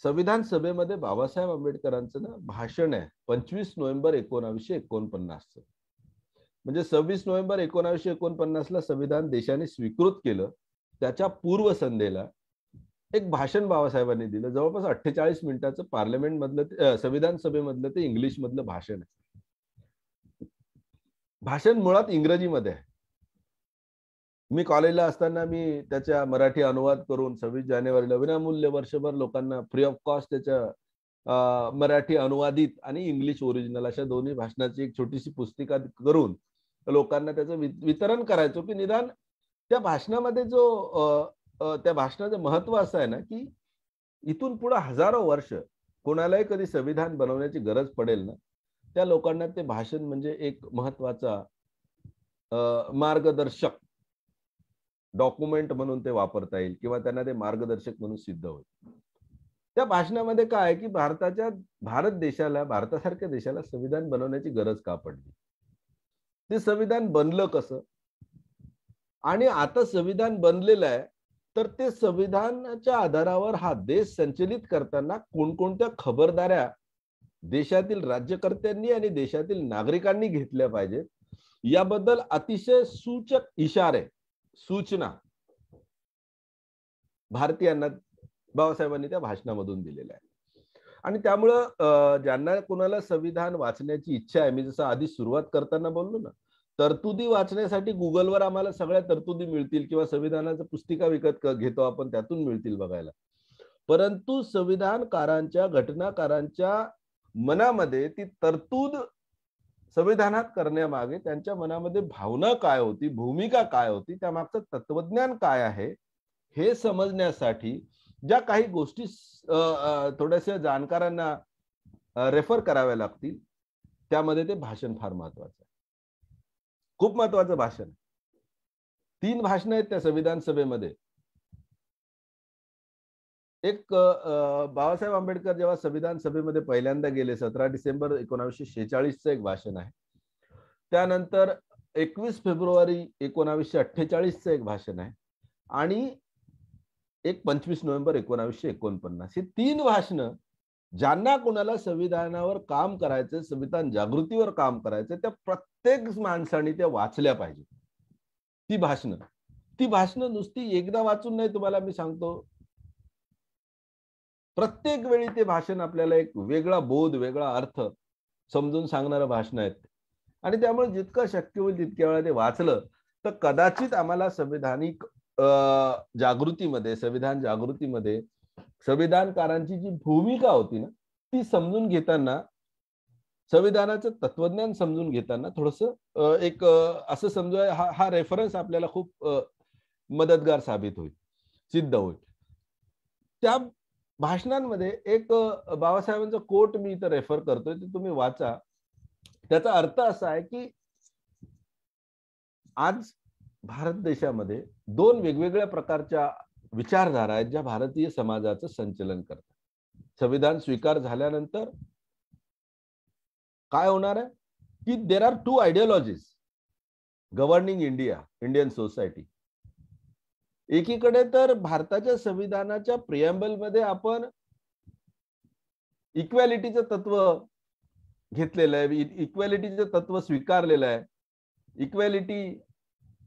संविधान सभेमध्ये बाबासाहेब आंबेडकरांचं भाषण आहे 25 नोव्हेंबर 1949. म्हणजे 26 नोव्हेंबर 1949ला संविधान देशाने स्वीकृत केलं, त्याच्या पूर्वसंध्येला एक भाषण बाबासाहेबांनी दिलं, जवळपास 48 मिनिटाचं पार्लमेंट मधलं, संविधान सभेमधलं ते इंग्लिश मधलं भाषण आहे. भाषण मुळात इंग्रजीमध्ये आहे. मी कॉलेजला असताना मी त्याच्या मराठी अनुवाद करून 26 जानेवारीला विनामूल्य वर्षभर लोकांना फ्री ऑफ कॉस्ट त्याच्या मराठी अनुवादित आणि इंग्लिश ओरिजिनल अशा दोन्ही भाषणाची एक छोटीशी पुस्तिका करून लोकांना त्याचं वितरण करायचो, की निदान त्या भाषणामध्ये जो त्या भाषणाचं महत्व असं आहे ना, की इथून पुढे हजारो वर्ष कोणालाही कधी संविधान बनवण्याची गरज पडेल ना, त्या लोकांना ते भाषण म्हणजे एक महत्वाचा मार्गदर्शक डॉक्युमेंट म्हणून ते वापरता येईल किंवा त्यांना ते मार्गदर्शक म्हणून सिद्ध होईल. त्या भाषणामध्ये काय आहे, की भारत देशाला, भारतासारख्या देशाला संविधान बनवण्याची गरज का पडली, ते संविधान बनलं कसं, आणि आता संविधान बनलेलं आहे तर ते संविधानाच्या आधारावर हा देश संचलित करताना कोणकोणत्या खबरदाऱ्या देशातील राज्यकर्त्यांनी आणि देशातील नागरिकांनी घेतल्या पाहिजेत याबद्दल अतिशय सूचक इशारे, सूचना भारतीयांना बाबासाहेबांनी त्या भाषणामधून दिलेल्या आहेत. आणि त्यामुळं ज्यांना कोणाला संविधान वाचण्याची इच्छा आहे, मी जसं आधी सुरुवात करताना बोललो ना, तरतुदी वाचण्यासाठी गुगलवर आम्हाला सगळ्या तरतुदी मिळतील किंवा संविधानाचं पुस्तिका विकत घेतो आपण, त्यातून मिळतील बघायला. परंतु संविधानकारांच्या, घटनाकारांच्या मनामध्ये ती तरतूद संविधानात करण्यामागे त्यांच्या मनामध्ये भावना काय होती, भूमिका काय होती, त्यामागचं तत्वज्ञान काय आहे हे समजण्यासाठी ज्या काही गोष्टी थोड्याशा जाणकारांना रेफर कराव्या लागतील, त्यामध्ये ते भाषण फार महत्वाचं आहे. खूप महत्वाचं भाषण. 3 भाषणं आहेत त्या संविधान सभेमध्ये. एक बाबासाहेब आंबेडकर जेव्हा संविधान सभेमध्ये पहिल्यांदा गेले 17 डिसेंबर 1946चं एक भाषण आहे. त्यानंतर 21 फेब्रुवारी 1948चं एक भाषण आहे आणि एक 25 नोव्हेंबर 1949. ही 3 भाषणं ज्यांना कोणाला संविधानावर काम करायचं, संविधान जागृतीवर काम करायचं, त्या प्रत्येक माणसाने त्या वाचल्या पाहिजे. ती भाषणं नुसती एकदा वाचून नाही, तुम्हाला मी सांगतो, प्रत्येक वेळी ते भाषण आपल्याला एक वेगळा बोध, वेगळा अर्थ समजून सांगणारं भाषण आहेत. आणि त्यामुळे जितकं शक्य होईल तितक्या वेळा ते वाचलं तर कदाचित आम्हाला संविधानिक जागृतीमध्ये, संविधान जागृतीमध्ये संविधानकारांची जी भूमिका होती ना, ती समजून घेताना, संविधानाचं तत्वज्ञान समजून घेताना थोडंसं एक असं समजा हा रेफरन्स आपल्याला खूप मदतगार साबित होईल, सिद्ध होईल. त्या भाषणांमध्ये एक बाबासाहेबांचा कोट मी इथं रेफर करतोय, ते तुम्ही वाचा. त्याचा अर्थ असा आहे की आज भारत देशामध्ये 2 वेगवेगळ्या प्रकारच्या विचारधारा आहेत ज्या भारतीय समाजाचं संचलन करतात. संविधान स्वीकार झाल्यानंतर काय होणार आहे की there are 2 ideologies governing Indian society. एकीकडे तर भारताच्या संविधानाच्या प्रिएम्बल मध्ये आपण इक्वॅलिटीचं तत्व घेतलेलं आहे, इक्वॅलिटीचं तत्व स्वीकारलेलं आहे. इक्वॅलिटी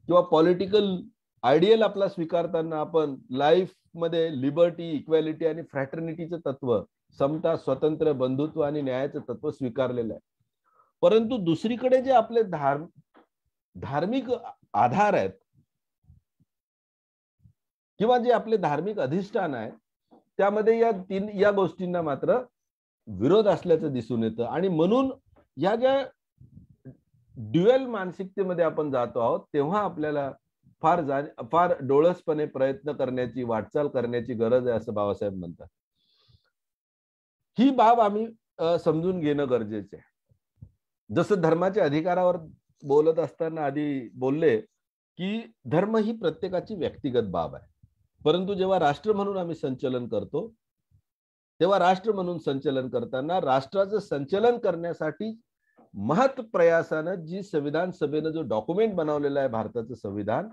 किंवा पॉलिटिकल आयडियल आपला स्वीकारताना आपण लाईफ मध्ये लिबर्टी, इक्वॅलिटी आणि फ्रॅटर्निटीचं तत्व, समता, स्वातंत्र्य, बंधुत्व आणि न्यायाचं तत्व स्वीकारलेलं आहे. परंतु दुसरीकडे जे आपले धार्मिक आधार आहेत किंवा जे आपले धार्मिक अधिष्ठान आहे, त्यामध्ये या गोष्टींना मात्र विरोध असल्याचं दिसून येतं. आणि म्हणून या ज्या ड्युअल मानसिकतेमध्ये आपण जातो आहोत, तेव्हा आपल्याला फार डोळसपणे प्रयत्न करण्याची, वाटचाल करण्याची गरज आहे, असं बाबासाहेब म्हणतात. ही बाब आम्ही समजून घेणं गरजेचं आहे. जसं धर्माच्या अधिकारावर बोलत असताना आधी बोलले की धर्म ही प्रत्येकाची व्यक्तिगत बाब आहे, परंतु जेव्हा राष्ट्र म्हणून आम्ही संचलन करतो, तेव्हा राष्ट्र म्हणून संचलन करताना राष्ट्राचं संचलन करण्यासाठी महत् प्रयासानं जी संविधान सभेनं जो डॉक्युमेंट बनवलेला आहे, भारताचं संविधान,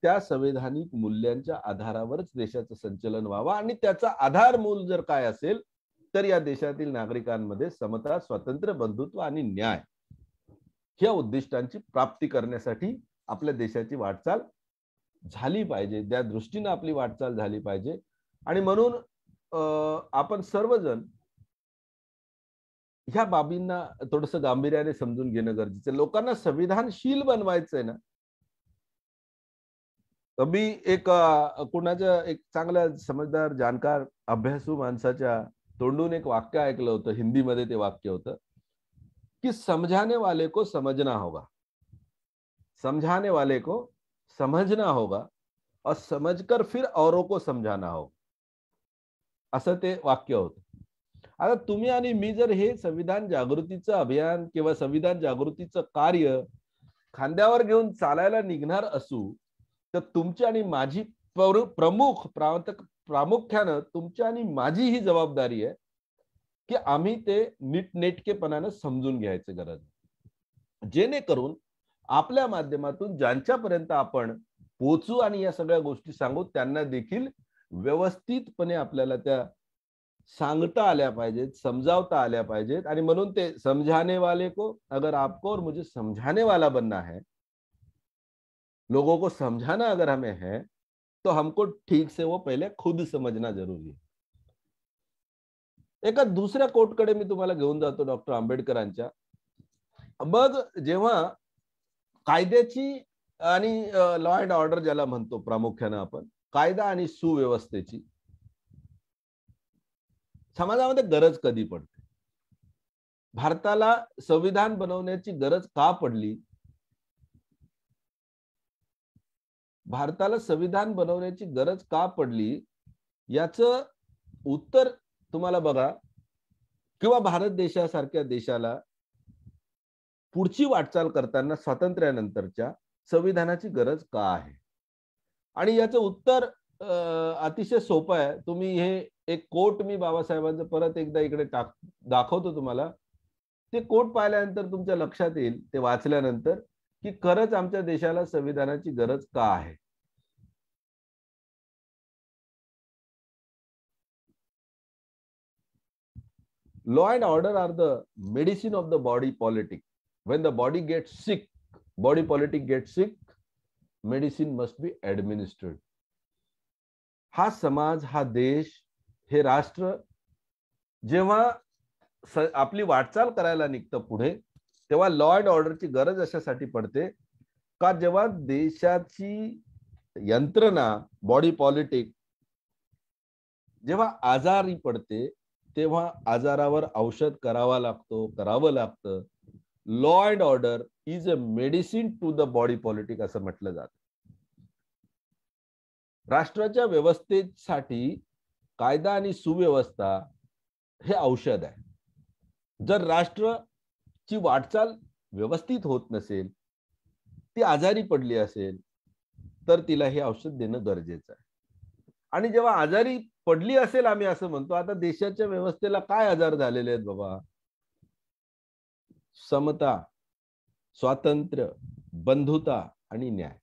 त्या संवैधानिक मूल्यांच्या आधारावरच देशाचं संचलन व्हावं. आणि त्याचा आधार मूल जर काय असेल तर या देशातील नागरिकांमध्ये समता, स्वातंत्र्य, बंधुत्व आणि न्याय ह्या उद्दिष्टांची प्राप्ती करण्यासाठी आपल्या देशाची वाटचाल झाली पाहिजे, त्या दृष्टीने आपली वाटचाल झाली पाहिजे. आणि म्हणून आपण सर्वजण ह्या बाबींना थोडंसं गांभीर्याने समजून घेणं गरजेचं आहे. लोकांना संविधानशील बनवायचंय ना. मी एक कुणाच्या एक चांगल्या समजदार, जाणकार, अभ्यासू माणसाच्या तोंडून एक वाक्य ऐकलं होतं, हिंदीमध्ये ते वाक्य होतं की समझाने वाले को समझना होगा, समझाने वाले को समझना होगा और समझकर फिर औरों को समझाना होगा, असं ते वाक्य होतं. आता तुम्ही आणि मी जर हे संविधान जागृतीचं अभियान किंवा संविधान जागृतीचं कार्य खांद्यावर घेऊन चालायला निघणार असू, तर तुमची आणि माझी प्रामुख्यानं तुमची आणि माझी ही जबाबदारी आहे की आम्ही ते नीटनेटकेपणानं समजून घ्यायचं गरज, जेणेकरून आपल्या माध्यमातून ज्यांच्यापर्यंत आपण पोहोचू आणि या सगळ्या गोष्टी सांगू त्यांना देखील व्यवस्थितपणे आपल्याला त्या सांगता आल्या पाहिजेत, समजावता आल्या पाहिजेत. आणि म्हणून ते समझाने वाले को, अगर आपको और मुझे समझाने वाला बनना है, लोगों को समझाना अगर हमें है, तो हमको ठीक से वो पहले खुद समझना जरूरी है. एका दुसऱ्या कोटकडे मी तुम्हाला घेऊन जातो डॉक्टर आंबेडकरांच्या. मग जेव्हा कायद्याची आणि लॉ अँड ऑर्डर ज्याला म्हणतो प्रामुख्यानं आपण, कायदा आणि सुव्यवस्थेची समाजामध्ये गरज कधी पडते, भारताला संविधान बनवण्याची गरज का पडली, भारताला संविधान बनवण्याची गरज का पडली याचं उत्तर तुम्हाला बघा, किंवा भारत देशासारख्या देशाला पुढची वाटचाल करताना स्वातंत्र्यानंतरच्या संविधानाची गरज का आहे. आणि याचं उत्तर अतिशय सोपं आहे. तुम्ही हे एक कोट मी बाबासाहेबांचं परत एकदा इकडे दाखवतो तुम्हाला. ते कोट पाहिल्यानंतर तुमच्या लक्षात येईल, ते वाचल्यानंतर, की खरंच आमच्या देशाला संविधानाची गरज का आहे. Law and order are the medicine of the body politic. When the body gets sick, body politic gets sick, medicine must be administered. हा समाज, हा देश, हे राष्ट्र जेव्हा आपली वाटचाल करायला निघतं पुढे, तेव्हा लॉ अँड ऑर्डरची गरज अशासाठी पडते का जेव्हा देशाची यंत्रणा, बॉडी पॉलिटिक जेव्हा आजारी पडते, तेव्हा आजारावर औषध करावं लागतं. Law and order is a medicine to the body politic असं म्हटलं जातं. राष्ट्राच्या व्यवस्थेसाठी कायदा आणि सुव्यवस्था हे औषध आहे. जर राष्ट्राची वाटचाल व्यवस्थित होत नसेल, ती आजारी पडली असेल, तर तिला हे औषध देणं गरजेचं आहे. आणि जेव्हा आजारी पडली असेल, आम्ही असं म्हणतो, आता देशाच्या व्यवस्थेला काय आजार झालेले आहेत बाबा? समता, स्वातंत्र्य, बंधुता आणि न्याय,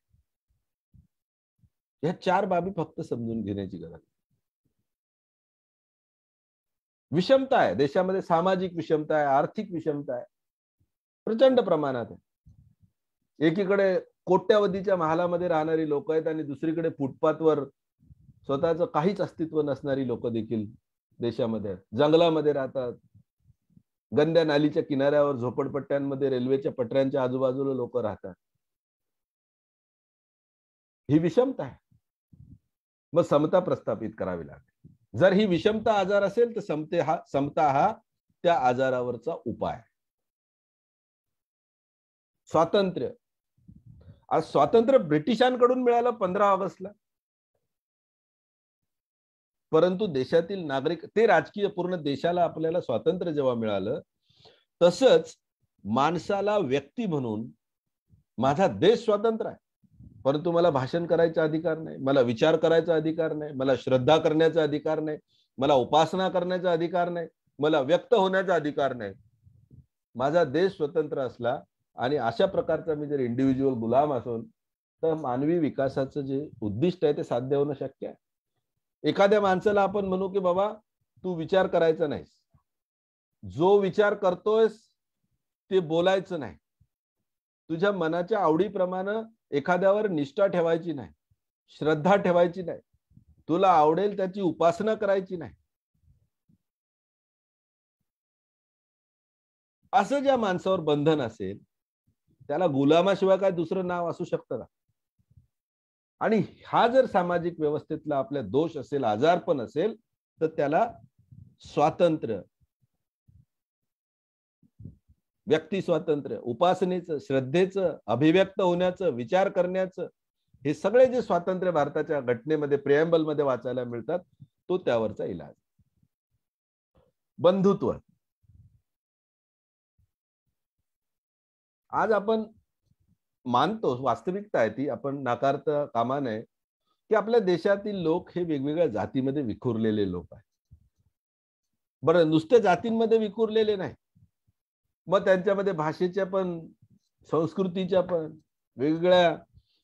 या चार बाबी फक्त समजून घेण्याची गरज. विषमता आहे देशामध्ये, सामाजिक विषमता आहे, आर्थिक विषमता आहे, प्रचंड प्रमाणात आहे. एकीकडे कोट्यावधीच्या महालामध्ये राहणारी लोक आहेत आणि दुसरीकडे फुटपाथवर स्वतःचं काहीच अस्तित्व नसणारी लोक देखील देशामध्ये आहेत. जंगलामध्ये राहतात, गंद्या नालीच्या किनाऱ्यावर, झोपडपट्ट्यांमध्ये, रेल्वेच्या पटऱ्यांच्या आजूबाजूला लोक राहतात. ही विषमता आहे. मग समता प्रस्थापित करावी लागते. जर ही विषमता आजार असेल तर समता हा त्या आजारावरचा उपाय. स्वातंत्र्य, आज स्वातंत्र्य ब्रिटिशांकडून मिळालं 15 ऑगस्टला, परंतु देशातील नागरिक, ते राजकीय पूर्ण देशाला आपल्याला स्वातंत्र्य जेव्हा मिळालं, तसंच माणसाला व्यक्ती म्हणून माझा देश स्वतंत्र आहे, परंतु मला भाषण करायचा अधिकार नाही, मला विचार करायचा अधिकार नाही, मला श्रद्धा करण्याचा अधिकार नाही, मला उपासना करण्याचा अधिकार नाही, मला व्यक्त होण्याचा अधिकार नाही. माझा देश स्वतंत्र असला आणि अशा प्रकारचा मी जर इंडिव्हिज्युअल गुलाम असून, तर मानवी विकासाचं जे उद्दिष्ट आहे ते साध्य होणं शक्य आहे. एखाद्या माणसाला आपण म्हणू की बाबा तू विचार करायचा नाहीस, जो विचार करतोयस ते बोलायचं नाही, तुझ्या मनाच्या आवडीप्रमाणे एखाद्यावर निष्ठा ठेवायची नाही, श्रद्धा ठेवायची नाही, तुला आवडेल त्याची उपासना करायची नाही, असं ज्या माणसावर बंधन असेल त्याला गुलामाशिवाय काय दुसरं नाव असू शकतं का? आणि हा जर सामाजिक व्यवस्थेतला आपल्या दोष असेल, आजारपण असेल, तर त्याला स्वातंत्र्य, व्यक्ती स्वातंत्र्य, उपासनेचं, श्रद्धेचं, अभिव्यक्त होण्याचं, विचार करण्याचं, हे सगळे जे स्वातंत्र्य भारताच्या घटनेमध्ये प्रिएम्बल मध्ये वाचायला मिळतात, तो त्यावरचा इलाज. बंधुत्व. आज आपण मानतो, वास्तविकता आहे ती, आपण नाकारता कामा नये, की आपल्या देशातील लोक हे वेगवेगळ्या जातीमध्ये विखुरलेले लोक आहेत. बरं, नुसत्या जातींमध्ये विखुरलेले नाही, मग त्यांच्यामध्ये भाषेच्या पण, संस्कृतीच्या पण, वेगवेगळ्या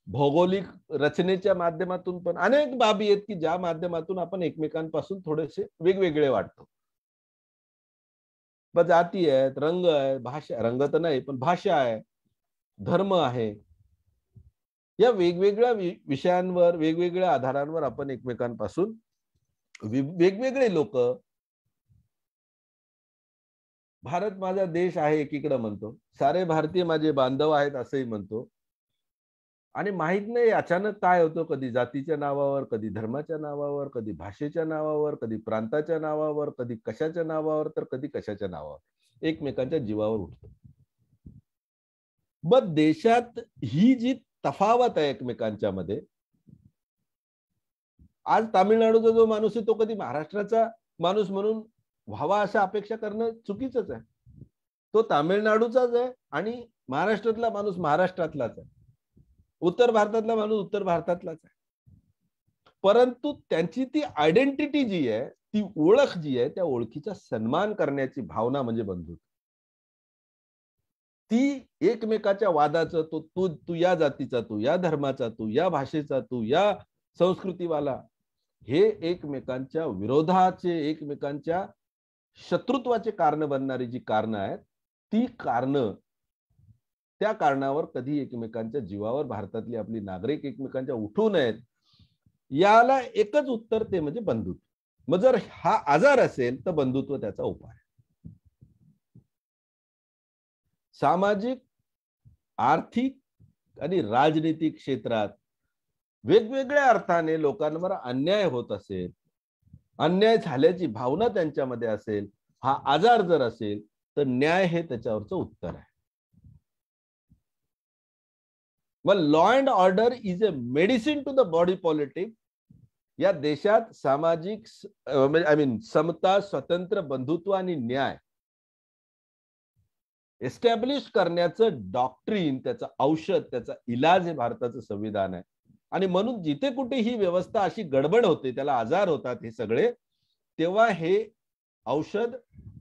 भौगोलिक रचनेच्या माध्यमातून पण अनेक बाबी आहेत की ज्या माध्यमातून आपण एकमेकांपासून थोडेसे वेगवेगळे वाटतो. पण जाती आहेत, रंग आहे, भाषा, रंग तर नाही पण भाषा आहे, धर्म आहे, या वेगवेगळ्या विषयांवर, वेगवेगळ्या आधारांवर आपण एकमेकांपासून वेगवेगळे लोक, भारत माझा देश आहे एकीकडे म्हणतो, सारे भारतीय माझे बांधव आहेत असंही म्हणतो, आणि माहित नाही अचानक काय होतं, कधी जातीच्या नावावर, कधी धर्माच्या नावावर, कधी भाषेच्या नावावर, कधी प्रांताच्या नावावर, कधी कशाच्या नावावर, तर कधी कशाच्या नावावर एकमेकांच्या जीवावर उठतो. मग देशात ही जी तफावत आहे एकमेकांच्या मध्ये, आज तामिळनाडूचा जो माणूस आहे तो कधी महाराष्ट्राचा माणूस म्हणून व्हावा अशा अपेक्षा करणं चुकीचंच आहे. तो तामिळनाडूचाच आहे आणि महाराष्ट्रातला माणूस महाराष्ट्रातलाच आहे, उत्तर भारतातला माणूस उत्तर भारतातलाच आहे. परंतु त्यांची ती आयडेंटिटी जी आहे, ती ओळख जी आहे, त्या ओळखीचा सन्मान करण्याची भावना म्हणजे बंधुत्व. ती एकमेकाच्या वादाचं, तू या जातीचा, तू या धर्माचा, तू या भाषेचा, तू या संस्कृतीवाला, हे एकमेकांच्या विरोधाचे, एकमेकांच्या शत्रुत्वाचे कारण बनणारी जी कारणं आहेत, ती कारणं, त्या कारणावर कधी एकमेकांच्या जीवावर भारतातली आपली नागरिक एकमेकांच्या उठू नयेत. याला एकच उत्तर, ते म्हणजे बंधुत्व. मग जर हा आजार असेल तर बंधुत्व त्याचा उपाय. सामाजिक, आर्थिक आणि राजनीतिक क्षेत्रात वेगवेगळ्या अर्थाने लोकांवर अन्याय होत असेल, अन्याय झाल्याची भावना त्यांच्यामध्ये असेल, हा आजार जर असेल, तर न्याय हे त्याच्यावरचं उत्तर आहे. मग law and order is a medicine to the body politics. या देशात सामाजिक समता, स्वतंत्र, बंधुत्व आणि न्याय एस्टॅब्लिश करण्याचं डॉक्ट्रीन, त्याचं औषध, त्याचा इलाज हे भारताचं संविधान आहे. आणि म्हणून जिथे कुठे ही व्यवस्था अशी गडबड होते, त्याला आजार होतात हे सगळे, तेव्हा हे औषध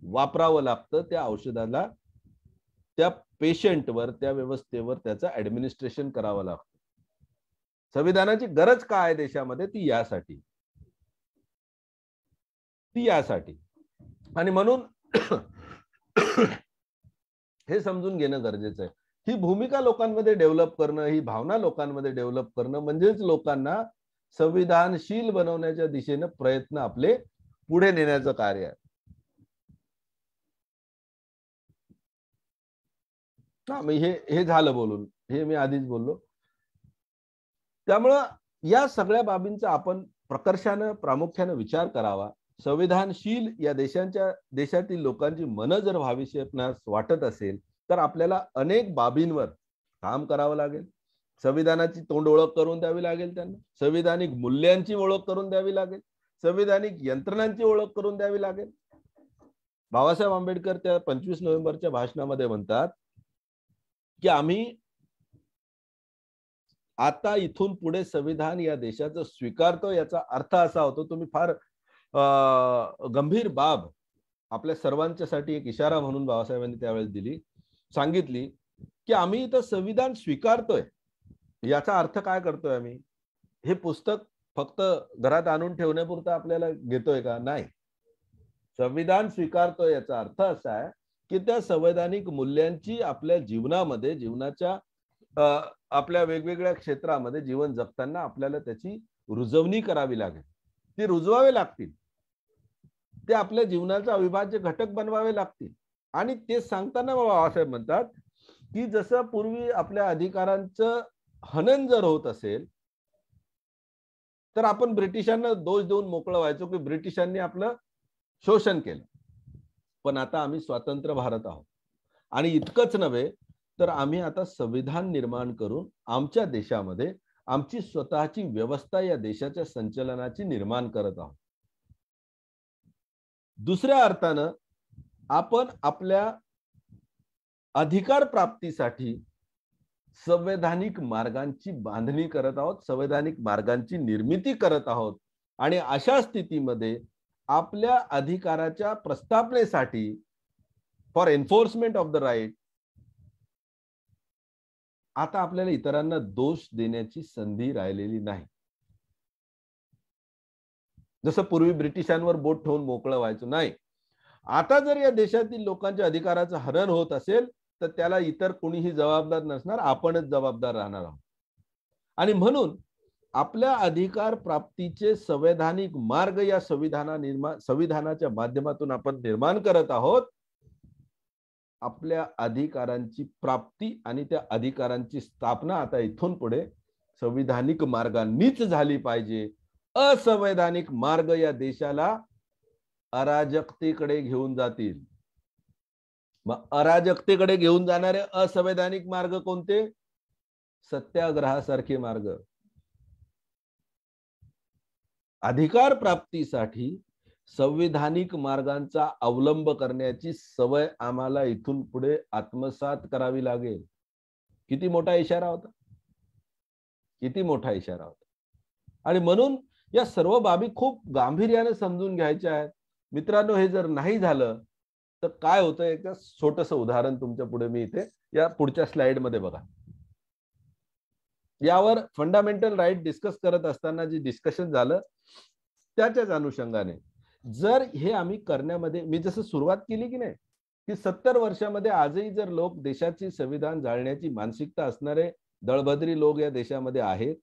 वापरावं लागतं. त्या औषधाला, त्या पेशंटवर, त्या व्यवस्थेवर त्याचं ऍडमिनिस्ट्रेशन करावं लागतं. संविधानाची गरज काय आहे देशामध्ये, ती यासाठी. आणि म्हणून हे समजून घेणं गरजेचं आहे. ही भूमिका लोकांमध्ये डेव्हलप करणं, ही भावना लोकांमध्ये डेव्हलप करणं, म्हणजेच लोकांना संविधानशील बनवण्याच्या दिशेनं प्रयत्न आपले पुढे नेण्याचं कार्य आहे. हे झालं बोलून, हे मी आधीच बोललो. त्यामुळं या सगळ्या बाबींचा आपण प्रकर्षानं, प्रामुख्यानं विचार करावा. संविधानशील या देशातील लोकांची मनं जर व्हावीशी आपणास वाटत असेल, तर आपल्याला अनेक बाबींवर काम करावं लागेल. संविधानाची तोंड ओळख करून द्यावी लागेल त्यांना, संविधानिक मूल्यांची ओळख करून द्यावी लागेल, संविधानिक यंत्रणांची ओळख करून द्यावी लागेल. बाबासाहेब आंबेडकर त्या 25 नोव्हेंबरच्या भाषणामध्ये म्हणतात की आम्ही आता इथून पुढे संविधान या देशाचं स्वीकारतो. याचा अर्थ असा होतो, तुम्ही फार गंभीर बाब आपल्या सर्वांच्यासाठी एक इशारा म्हणून बाबासाहेबांनी त्यावेळेस सांगितली की आम्ही इथं संविधान स्वीकारतोय. याचा अर्थ काय करतोय आम्ही? हे पुस्तक फक्त घरात आणून ठेवण्यापुरतं आपल्याला घेतोय का? नाही. संविधान स्वीकारतोय याचा अर्थ असा आहे की त्या संवैधानिक मूल्यांची आपल्या जीवनामध्ये, जीवनाच्या आपल्या वेगवेगळ्या क्षेत्रामध्ये जीवन जगताना आपल्याला त्याची रुजवणी करावी लागेल. ते रुजवावे लागतील, ते आपल्या जीवनाचा अविभाज्य घटक बनवावे लागतील. आणि ते सांगताना बाबासाहेब म्हणतात की जसं पूर्वी आपल्या अधिकारांचं हनन जर होत असेल तर आपण ब्रिटिशांना दोष देऊन मोकळं व्हायचो की ब्रिटिशांनी आपलं शोषण केलं. पण आता आम्ही स्वतंत्र भारत आहोत आणि इतकंच नव्हे तर आम्ही आता संविधान निर्माण करून आमच्या देशामध्ये आमची स्वतःची व्यवस्था या देशाच्या संचलनाची निर्माण करत आहोत. दुसऱ्या अर्थानं आपण आपल्या अधिकार प्राप्तीसाठी संवैधानिक मार्गांची बांधणी करत आहोत, संवैधानिक मार्गांची निर्मिती करत आहोत. आणि अशा स्थितीमध्ये आपल्या अधिकाराच्या प्रस्थापनेसाठी for enforcement of the right आता आपल्याला इतरांना दोष देण्याची संधी राहिलेली नाही. जसं पूर्वी ब्रिटिशांवर बोट ठेवून मोकळं व्हायचं नाही. आता जर या देशातील लोकांच्या अधिकाराचं हनन होत असेल तर त्याला इतर कोणीही जबाबदार नसणार, आपणच जबाबदार राहणार आहोत. आणि म्हणून आपल्या अधिकार प्राप्तीचे संवैधानिक मार्ग या संविधानाच्या माध्यमातून आपण निर्माण करत आहोत. आपल्या अधिकारांची प्राप्ती आणि त्या अधिकारांची स्थापना आता इथून पुढे संविधानिक मार्गांनीच झाली पाहिजे. असंवैधानिक मार्ग या देशाला अराजकतेकडे घेऊन जातील. मग अराजकतेकडे घेऊन जाणारे असंवैधानिक मार्ग कोणते? सत्याग्रहासारखे मार्ग. अधिकार प्राप्तीसाठी संविधानिक मार्गांचा अवलंब करण्याची सवय आम्हाला इथून पुढे आत्मसात करावी लागेल. किती मोठा इशारा होता, किती मोठा इशारा होता. आणि म्हणून या सर्व बाबी खूप गांभीर्याने समजून घ्यायच्या आहेत. मित्रांनो, हे जर नाही झालं तर काय होतं एक छोटंसं उदाहरण तुमच्या पुढे मी इथे या पुढच्या स्लाइड मध्ये बघा. यावर फंडामेंटल राईट डिस्कस करत असताना जे डिस्कशन झालं त्याच्याच अनुषंगाने जर हे आम्ही करण्यामध्ये मी जसं सुरुवात केली की नाही की 70 वर्षामध्ये आजही जर लोक देशाची संविधान जाळण्याची मानसिकता असणारे दळभद्री लोक या देशामध्ये आहेत,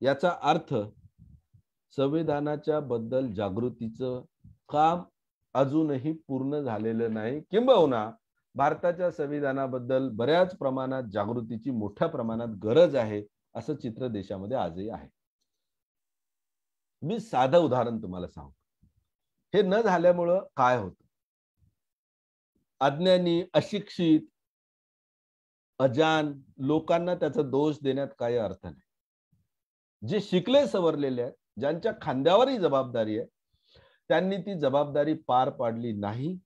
याचा अर्थ संविधानाच्या बद्दल जागृतीचं काम अजूनही पूर्ण झालेलं नाही. किंबहुना भारताच्या संविधानाबद्दल बऱ्याच प्रमाणात जागृतीची मोठ्या प्रमाणात गरज आहे असं चित्र देशामध्ये आजही आहे. मी साधं उदाहरण तुम्हाला सांगतो. हे न झाल्यामुळं काय होतं? अज्ञानी, अशिक्षित, अजान लोकांना त्याचा दोष देण्यात काही अर्थ नाही. जे शिकले सवरलेले आहेत, ज्यांच्या खांद्यावरही जबाबदारी आहे, त्यांनी ती जबाबदारी पार पाडली नाही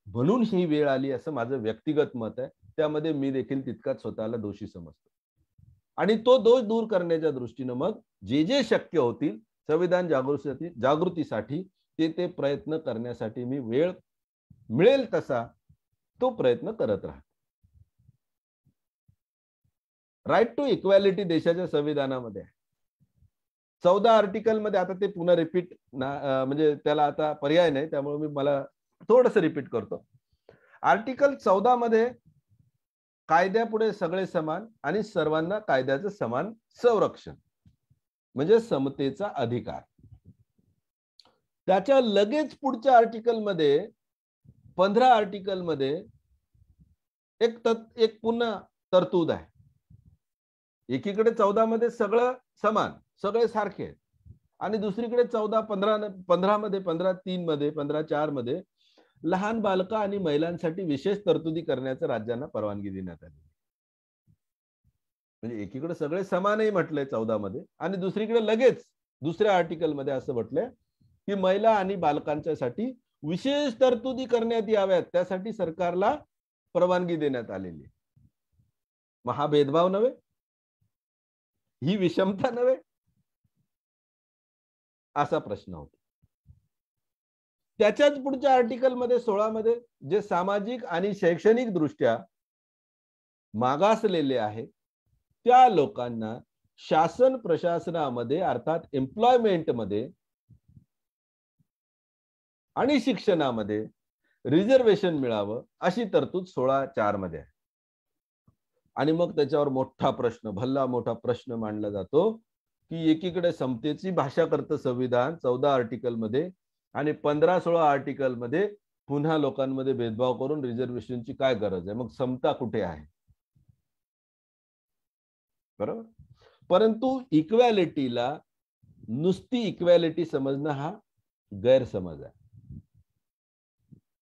म्हणून ही वेळ आली असं माझं व्यक्तिगत मत आहे. त्यामध्ये मी देखील तितकाच स्वतःला दोषी समजतो. आणि तो दोष दूर करण्याच्या दृष्टीनं मग जे शक्य होतील संविधान जागृतीसाठी ते प्रयत्न करण्यासाठी मी वेळ मिळेल तसा तो प्रयत्न करत राहतो. राईट टू इक्वॅलिटी देशाच्या संविधानामध्ये आहे. 14 आर्टिकल मध्ये, आता ते पुन्हा रिपीट म्हणजे त्याला आता पर्याय नाही त्यामुळे मी मला थोडंसं रिपीट करतो. आर्टिकल 14 मध्ये कायद्यापुढे सगळे समान आणि सर्वांना कायद्याचं समान संरक्षण म्हणजे समतेचा अधिकार. त्याच्या लगेच पुढच्या आर्टिकल मध्ये 15 आर्टिकल मध्ये एक पुन्हा तरतूद आहे. एकीकडे 14 मध्ये सगळं समान, सगळे सारखे आहेत आणि दुसरीकडे 15 मध्ये 15(3) मध्ये 15(4) मध्ये लहान बालका आणि महिलांसाठी विशेष तरतुदी करण्याचं राज्यांना परवानगी देण्यात आली. म्हणजे एकीकडे सगळे समानही म्हटलंय 14 मध्ये आणि दुसरीकडे लगेच दुसऱ्या आर्टिकल मध्ये असं म्हटलंय की महिला आणि बालकांच्यासाठी विशेष तरतुदी करण्यात याव्यात, त्यासाठी सरकारला परवानगी देण्यात आलेली. मग हा भेदभाव नव्हे? ही विषमता नव्हे? असा प्रश्न होता. त्याच्याच पुढच्या आर्टिकल मध्ये 16 मध्ये जे सामाजिक आणि शैक्षणिक दृष्ट्या मागासलेले आहेत त्या लोकांना शासन प्रशासनामध्ये अर्थात एम्प्लॉयमेंट मध्ये आणि शिक्षणामध्ये रिझर्वेशन मिळावं अशी तरतूद 16(4) मध्ये आहे. आणि मग त्याच्यावर मोठा प्रश्न, भल्ला मोठा प्रश्न मांडला जातो की एकीकडे समतेची भाषा करतं संविधान 14 आर्टिकल मध्ये आणि 15-16 आर्टिकल मध्ये पुन्हा लोकांमध्ये भेदभाव करून रिझर्वेशनची काय गरज आहे? मग समता कुठे आहे? बरोबर. परंतु इक्वॅलिटीला नुसती इक्वॅलिटी समजणं हा गैरसमज आहे.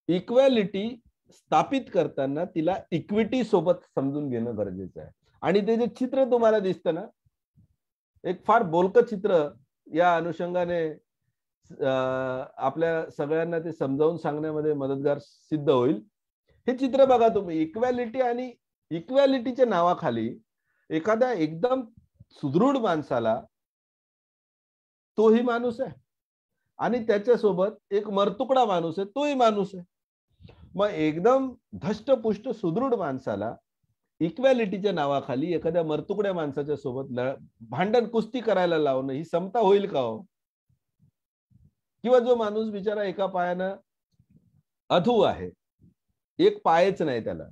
इक्वॅलिटी स्थापित करताना तिला इक्विटी सोबत समजून घेणं गरजेचं आहे. आणि ते जे चित्र तुम्हाला दिसतं ना, एक फार बोलकं चित्र या अनुषंगाने आपल्या सगळ्यांना ते समजावून सांगण्यामध्ये मदतगार सिद्ध होईल. हे चित्र बघा तुम्ही, इक्वॅलिटी आणि इक्वॅलिटीच्या नावाखाली एखाद्या एकदम सुदृढ माणसाला, तोही माणूस आहे, आणि त्याच्यासोबत एक मरतुकडा माणूस आहे, तोही माणूस आहे. मग एकदम धष्टपुष्ट सुदृढ माणसाला इक्वॅलिटीच्या नावाखाली एखाद्या मरतुकड्या माणसाच्या सोबत भांडण कुस्ती करायला लावणं, ही समता होईल का हो? किंवा जो माणूस बिचारा एका पायानं अधू आहे, एक पायच नाही त्याला,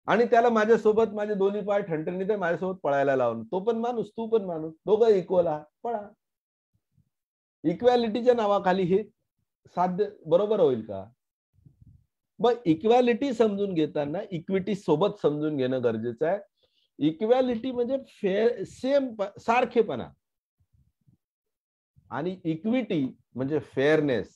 आणि त्याला माझ्यासोबत माझे दोन्ही पाय ठणठणीत आहे, माझ्यासोबत पळायला लावणं, तो पण माणूस, तू पण माणूस, दोघं इक्वल आहात, पळा. इक्वॅलिटीच्या नावाखाली हे साध्य बरोबर होईल का? मग इक्वॅलिटी समजून घेताना इक्विटी सोबत समजून घेणं गरजेचं आहे. इक्वॅलिटी म्हणजे सेम, सारखेपणा, आणि इक्विटी म्हणजे फेअरनेस,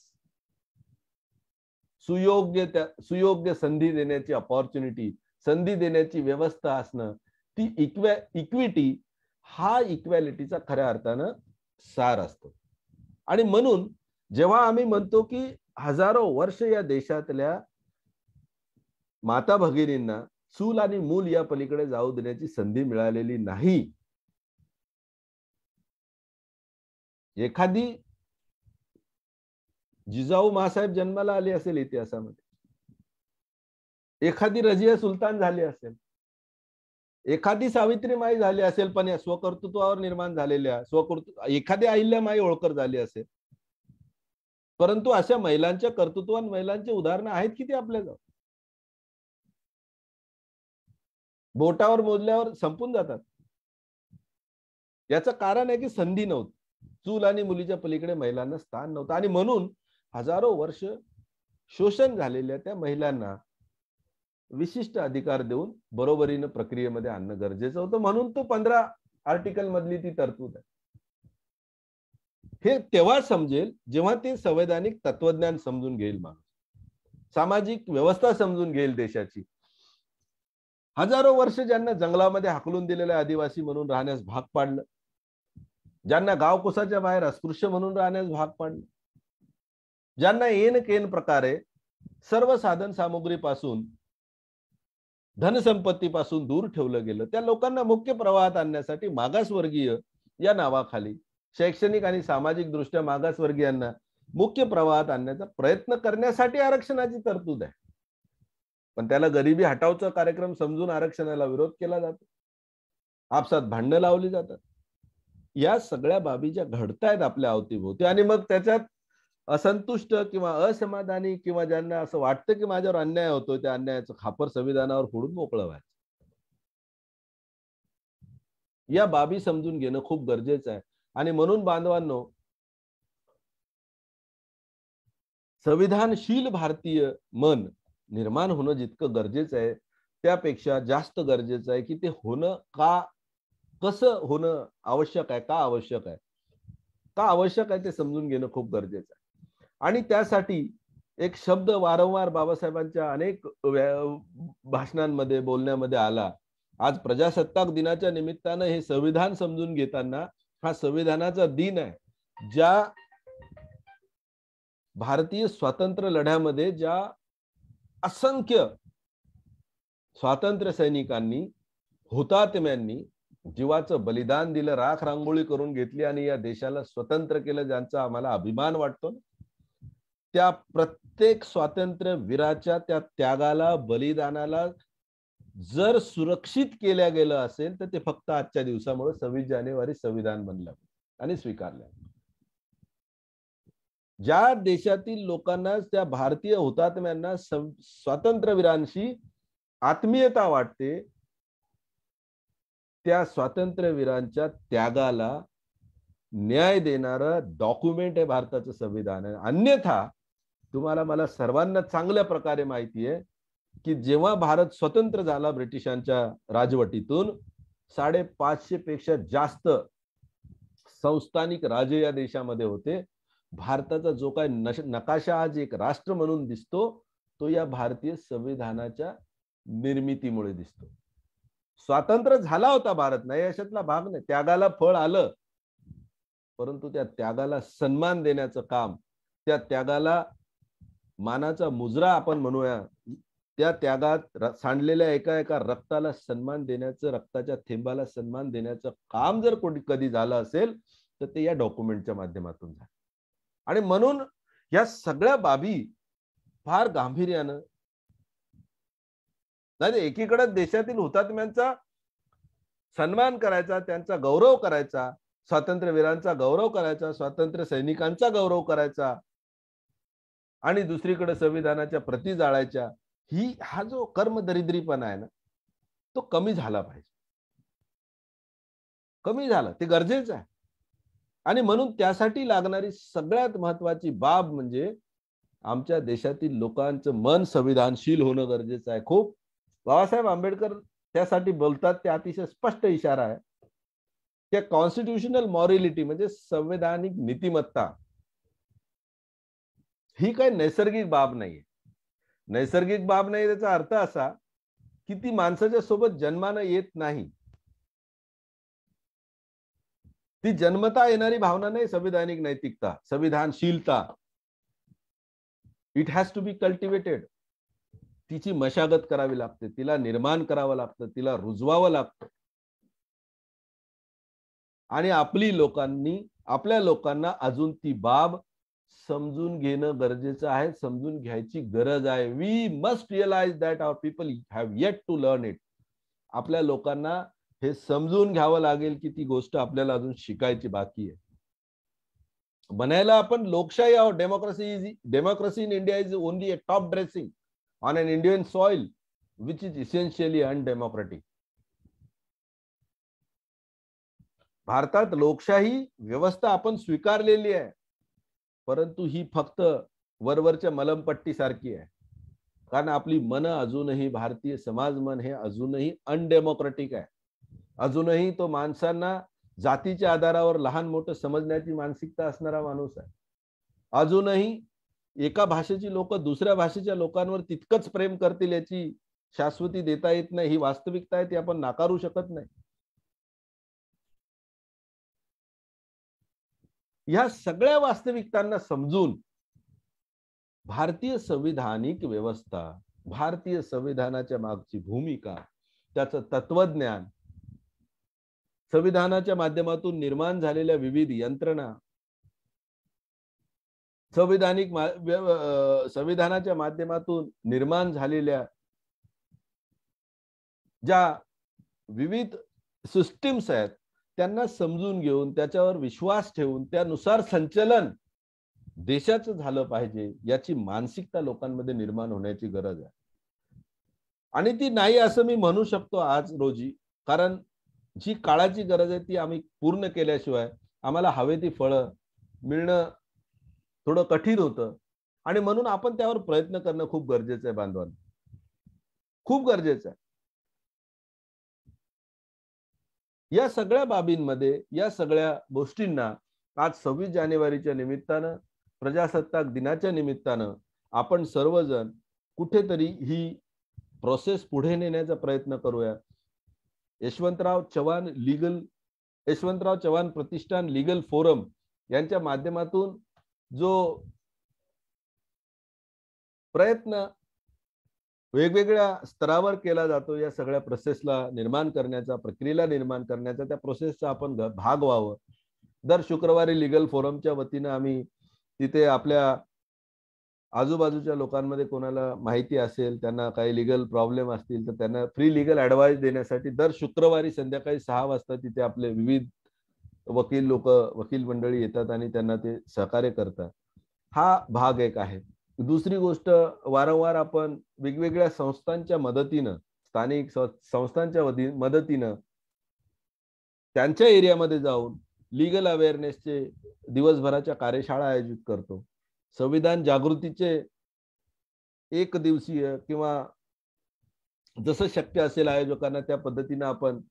सुयोग्य संधी देण्याची अपॉर्च्युनिटी, संधी देण्याची व्यवस्था असणं, ती इक्विटी हा इक्वॅलिटीचा खऱ्या अर्थानं सार असतो. आणि म्हणून जेव्हा आम्ही म्हणतो की हजारो वर्ष या देशातल्या माता भगिनींना चूल आणि मूल या पलीकडे जाऊ देण्याची संधी मिळालेली नाही, एखादी जिजाऊ मासाहेब जन्माला आली असेल इतिहासामध्ये, एखादी रजिया सुलतान झाली असेल, एखादी सावित्रीमाई झाली असेल, पण या स्वकर्तृत्वावर निर्माण झालेल्या एखादी अहिल्यामाई होळकर झाली असेल, परंतु अशा महिलांच्या कर्तृत्वान महिलांचे उदाहरणं आहेत किती आपल्याजवळ? बोटावर मोजल्यावर संपून जातात. याचं कारण आहे की संधी नव्हती, चूल आणि मुलीच्या पलीकडे महिलांना स्थान नव्हतं, आणि म्हणून हजारो वर्ष शोषण झालेल्या त्या महिलांना विशिष्ट अधिकार देऊन बरोबरीनं प्रक्रियेमध्ये आणणं गरजेचं होतं. म्हणून तो 15 आर्टिकल मधली ती तरतूद आहे. हे तेव्हा समजेल जेव्हा ते संवैधानिक तत्वज्ञान समजून घेईल माणूस, सामाजिक व्यवस्था समजून घेईल देशाची. हजारो वर्ष ज्यांना जंगलामध्ये हाकलून दिलेल्या आदिवासी म्हणून राहण्यास भाग पाडलं, ज्यांना गावकुसाच्या बाहेर अस्पृश्य म्हणून राहण्यास भाग पाडलं, ज्यांना येन केन प्रकारे सर्व साधन सामुग्रीपासून, धनसंपत्तीपासून दूर ठेवलं गेलं, त्या लोकांना मुख्य प्रवाहात आणण्यासाठी मागासवर्गीय या नावाखाली, शैक्षणिक आणि सामाजिक दृष्ट्या मागासवर्गीयांना मुख्य प्रवाहात आणण्याचा प्रयत्न करण्यासाठी आरक्षणाची तरतूद आहे. पण त्याला गरिबी हटावचा कार्यक्रम समजून आरक्षणाला विरोध केला जातो, आपसात भांडणं लावली जातात. या सगळ्या बाबी ज्या घडतायत आपल्या अवतीभोवती, आणि मग त्याच्यात असंतुष्ट किंवा असमाधानी किंवा ज्यांना असं वाटतं की माझ्यावर अन्याय होतोय, त्या अन्यायाचं खापर संविधानावर फोडून मोकळं व्हायचं. या बाबी समजून घेणं खूप गरजेचं आहे. आणि म्हणून बांधवांनो, संविधानशील भारतीय मन निर्माण होणं जितकं गरजेचं आहे, त्यापेक्षा जास्त गरजेचं आहे की ते होणं कसं होणं आवश्यक आहे, का आवश्यक आहे ते समजून घेणं खूप गरजेचं आहे. आणि त्यासाठी एक शब्द वारंवार बाबासाहेबांच्या अनेक भाषणांमध्ये, बोलण्यामध्ये आला. आज प्रजासत्ताक दिनाच्या निमित्तानं हे संविधान समजून घेताना हा संविधानाचा दिन आहे, ज्या भारतीय स्वातंत्र्य लढ्यामध्ये ज्या असंख्य स्वातंत्र्य सैनिकांनी, हुतात्म्यांनी जीवाचं बलिदान दिलं, राख रांगोळी करून घेतली आणि या देशाला स्वतंत्र केलं, ज्यांचा आम्हाला अभिमान वाटतो, त्या प्रत्येक स्वातंत्र्य वीराच्या त्या त्यागाला, बलिदानाला जर सुरक्षित केल्या गेलं असेल तर ते फक्त आजच्या दिवसामुळे 26 जानेवारी संविधान बनलं आणि स्वीकारलं. ज्या देशातील लोकांना, त्या भारतीय हुतात्म्यांना, स्वातंत्र्यवीरांशी आत्मीयता वाटते, त्या स्वातंत्र्यवीरांच्या त्यागाला न्याय देणारं डॉक्युमेंट आहे भारताचं संविधान आहे. अन्यथा तुम्हाला, मला सर्वांना चांगल्या प्रकारे माहिती आहे की जेव्हा भारत स्वतंत्र झाला ब्रिटिशांच्या राजवटीतून, 550 पेक्षा जास्त संस्थानिक राजे या देशामध्ये होते. भारताचा जो काय नकाशा आज एक राष्ट्र म्हणून दिसतो तो या भारतीय संविधानाच्या निर्मितीमुळे दिसतो. स्वातंत्र्य झाला होता भारत, नाही अशातला भाग नाही, त्यागाला फळ आलं, परंतु त्या त्यागाला सन्मान देण्याचं काम, त्या त्यागाला मानाचा मुजरा आपण म्हणूया, त्या त्यागात सांडलेल्या एका एका रक्ताला सन्मान देण्याचं, रक्ताच्या थेंबाला सन्मान देण्याचं काम जर कधी झालं असेल तर ते या डॉक्युमेंटच्या माध्यमातून झालं. आणि म्हणून या सगळ्या बाबी फार गांभीर्यानं, नाही एकीकडे देशातील हुतात्म्यांचा सन्मान करायचा, त्यांचा गौरव करायचा, स्वातंत्र्यवीरांचा गौरव करायचा, स्वातंत्र्य सैनिकांचा गौरव करायचा, आणि दुसरीकडे संविधानाच्या प्रती जाळायच्या, हा जो कर्मदरिद्रीपणा आहे ना तो कमी झाला पाहिजे, कमी झाला, ते गरजेचं आहे. आणि म्हणून त्यासाठी लागणारी सगळ्यात महत्वाची बाब म्हणजे आमच्या देशातील लोकांचं मन संविधानशील होणं गरजेचं आहे. खूप बाबासाहेब आंबेडकर त्यासाठी बोलतात, ते अतिशय स्पष्ट इशारा आहे की कॉन्स्टिट्यूशनल मॉरॅलिटी म्हणजे संवैधानिक नीतिमत्ता ही काही नैसर्गिक बाब नाहीये. नैसर्गिक बाब नाही त्याचा अर्थ असा की ती माणसाच्या सोबत जन्मानं येत नाही, ती जन्मता येणारी भावना नाही. संविधानिक नैतिकता, संविधानशीलता, it has to be cultivated. तिची मशागत करावी लागते, तिला निर्माण करावं लागतं, तिला रुजवावं लागतं. आणि आपल्या लोकांना अजून ती बाब समजून घेणं गरजेचं आहे, समजून घ्यायची गरज आहे. We must realise that our people have yet to learn it. आपल्या लोकांना हे समजून घ्यावं लागेल की ती गोष्ट आपल्याला अजून शिकायची बाकी आहे. बनायला आपण लोकशाही आहोत. Democracy in India is only a top dressing on an Indian soil which is essentially undemocratic. भारतात लोकशाही व्यवस्था आपण स्वीकारलेली आहे, परंतु ही फक्त वरवरच्या मलमपट्टी सारखी आहे. कारण आपली मन अजूनही, भारतीय समाज मन हे अजूनही अनडेमोक्रेटिक आहे. अजूनही तो माणसांना जातीच्या आधारावर लहान मोठं समजण्याची मानसिकता असणारा माणूस आहे. अजूनही एका भाषेची लोक दुसऱ्या भाषेच्या लोकांवर तितकंच प्रेम करतील याची शाश्वती देता येत नाही. ही वास्तविकता आहे, ती आपण नाकारू शकत नाही. या सगळ्या वास्तविकतांना समजून भारतीय संविधानिक व्यवस्था, भारतीय संविधानाच्या मागची भूमिका, त्याचं तत्वज्ञान, संविधानाच्या माध्यमातून निर्माण झालेल्या विविध यंत्रणा, संविधानाच्या माध्यमातून निर्माण झालेल्या ज्या विविध सिस्टीम्स आहेत त्यांना समजून घेऊन, त्याच्यावर विश्वास ठेवून त्यानुसार संचलन देशाचं झालं पाहिजे याची मानसिकता लोकांमध्ये निर्माण होण्याची गरज आहे. आणि ती नाही असं मी म्हणू शकतो आज रोजी, कारण जी काळाची गरज आहे ती आम्ही पूर्ण केल्याशिवाय आम्हाला हवे ती फळं मिळणं थोडं कठीण होतं. आणि म्हणून आपण त्यावर प्रयत्न करणं खूप गरजेचं आहे बांधवांनो, खूप गरजेचं आहे. या सगळ्या बाबींमध्ये, या सगळ्या गोष्टींना आज 26 जानेवारीच्या निमित्तानं, प्रजासत्ताक दिनाच्या निमित्तानं आपण सर्वजण कुठेतरी ही प्रोसेस पुढे नेण्याचा प्रयत्न करूया. यशवंतराव चव्हाण प्रतिष्ठान लीगल फोरम यांच्या माध्यमातून जो प्रयत्न वेगवेगळ्या स्तरावर केला जातो, या सगळ्या प्रोसेसला निर्माण करण्याचा, प्रक्रियेला निर्माण करण्याचा, त्या प्रोसेसचा आपण भाग व्हावं. दर शुक्रवारी लीगल फोरमच्या वतीनं आम्ही तिथे आपल्या आजूबाजूच्या लोकांमध्ये कोणाला माहिती असेल, त्यांना काही लीगल प्रॉब्लेम असतील तर त्यांना फ्री लीगल ऍडवाइस देण्यासाठी दर शुक्रवारी संध्याकाळी 6 वाजता तिथे आपले विविध वकील मंडळी येतात आणि त्यांना ते सहकार्य करतात. हा भाग एक आहे. दुसरी गोष्ट, वारंवार आपण वेगवेगळ्या संस्थांच्या मदतीनं, स्थानिक संस्थांच्या मदतीनं त्यांच्या एरियामध्ये जाऊन लीगल अवेअरनेसचे दिवसभराच्या कार्यशाळा आयोजित करतो. संविधान जागृतीचे 1 दिवसीय किंवा जसं शक्य असेल आयोजकांना त्या पद्धतीनं आपण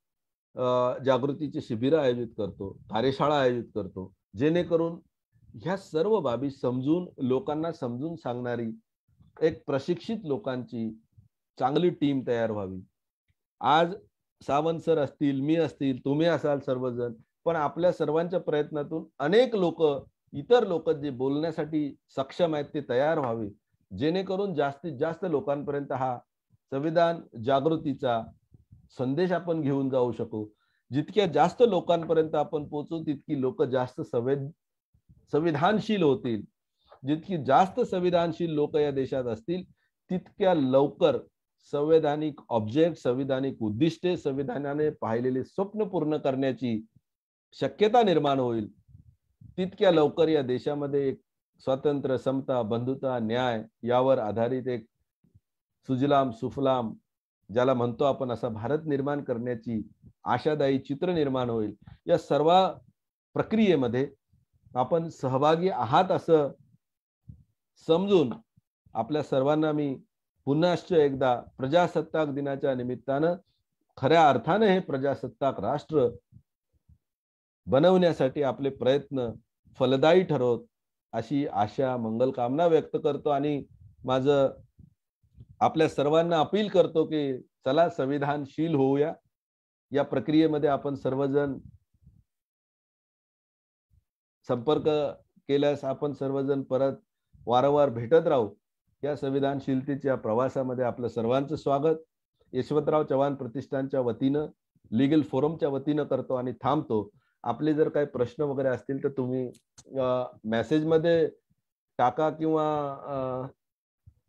जागृतीचे शिबिर आयोजित करतो, कार्यशाळा आयोजित करतो, जेणेकरून ह्या सर्व बाबी समजून लोकांना समजून सांगणारी एक प्रशिक्षित लोकांची चांगली टीम तयार व्हावी. आज सावंत सर असतील, मी असतील, तुम्ही असाल सर्वजण, पण आपल्या सर्वांच्या प्रयत्नातून अनेक लोक, इतर लोक जे बोलण्यासाठी सक्षम आहेत ते तयार व्हावे, जेणेकरून जास्तीत जास्त लोकांपर्यंत हा संविधान जागृतीचा संदेश आपण घेऊन जाऊ शकू. जितक्या जास्त लोकांपर्यंत आपण पोहोचू तितकी लोक जास्त संविधानशील होतील. जितकी जास्त संविधानशील लोक या देशात असतील तितक्या लवकर संवैधानिक ऑब्जेक्ट, संविधानिक उद्दिष्टे, संविधानाने पाहिलेले स्वप्न पूर्ण करण्याची शक्यता निर्माण होईल. तितक्या लवकर या देशामध्ये एक स्वातंत्र्य, समता, बंधुता, न्याय यावर आधारित एक सुजलाम सुफलाम ज्याला म्हणतो आपण असा भारत निर्माण करण्याची आशादायी चित्र निर्माण होईल. या सर्व प्रक्रियेमध्ये आपण सहभागी आहात असं समजून आपल्या सर्वांना मी पुन्हा एकदा प्रजासत्ताक दिनाच्या निमित्तानं खऱ्या अर्थाने हे प्रजासत्ताक राष्ट्र बनवण्यासाठी आपले प्रयत्न फलदायी ठरवत अशी आशा, मंगल कामना व्यक्त करतो आणि माझं आपल्या सर्वांना अपील करतो की चला संविधानशील होऊया. या प्रक्रियेमध्ये आपण सर्वजण संपर्क केल्यास आपण सर्वजण परत वारंवार भेटत राहू. या संविधानशीलतेच्या प्रवासामध्ये आपलं सर्वांचं स्वागत यशवंतराव चव्हाण प्रतिष्ठानच्या वतीनं, लीगल फोरमच्या वतीनं करतो आणि थांबतो. आपले जर काही प्रश्न वगैरे असतील तर तुम्ही मेसेज मध्ये टाका किंवा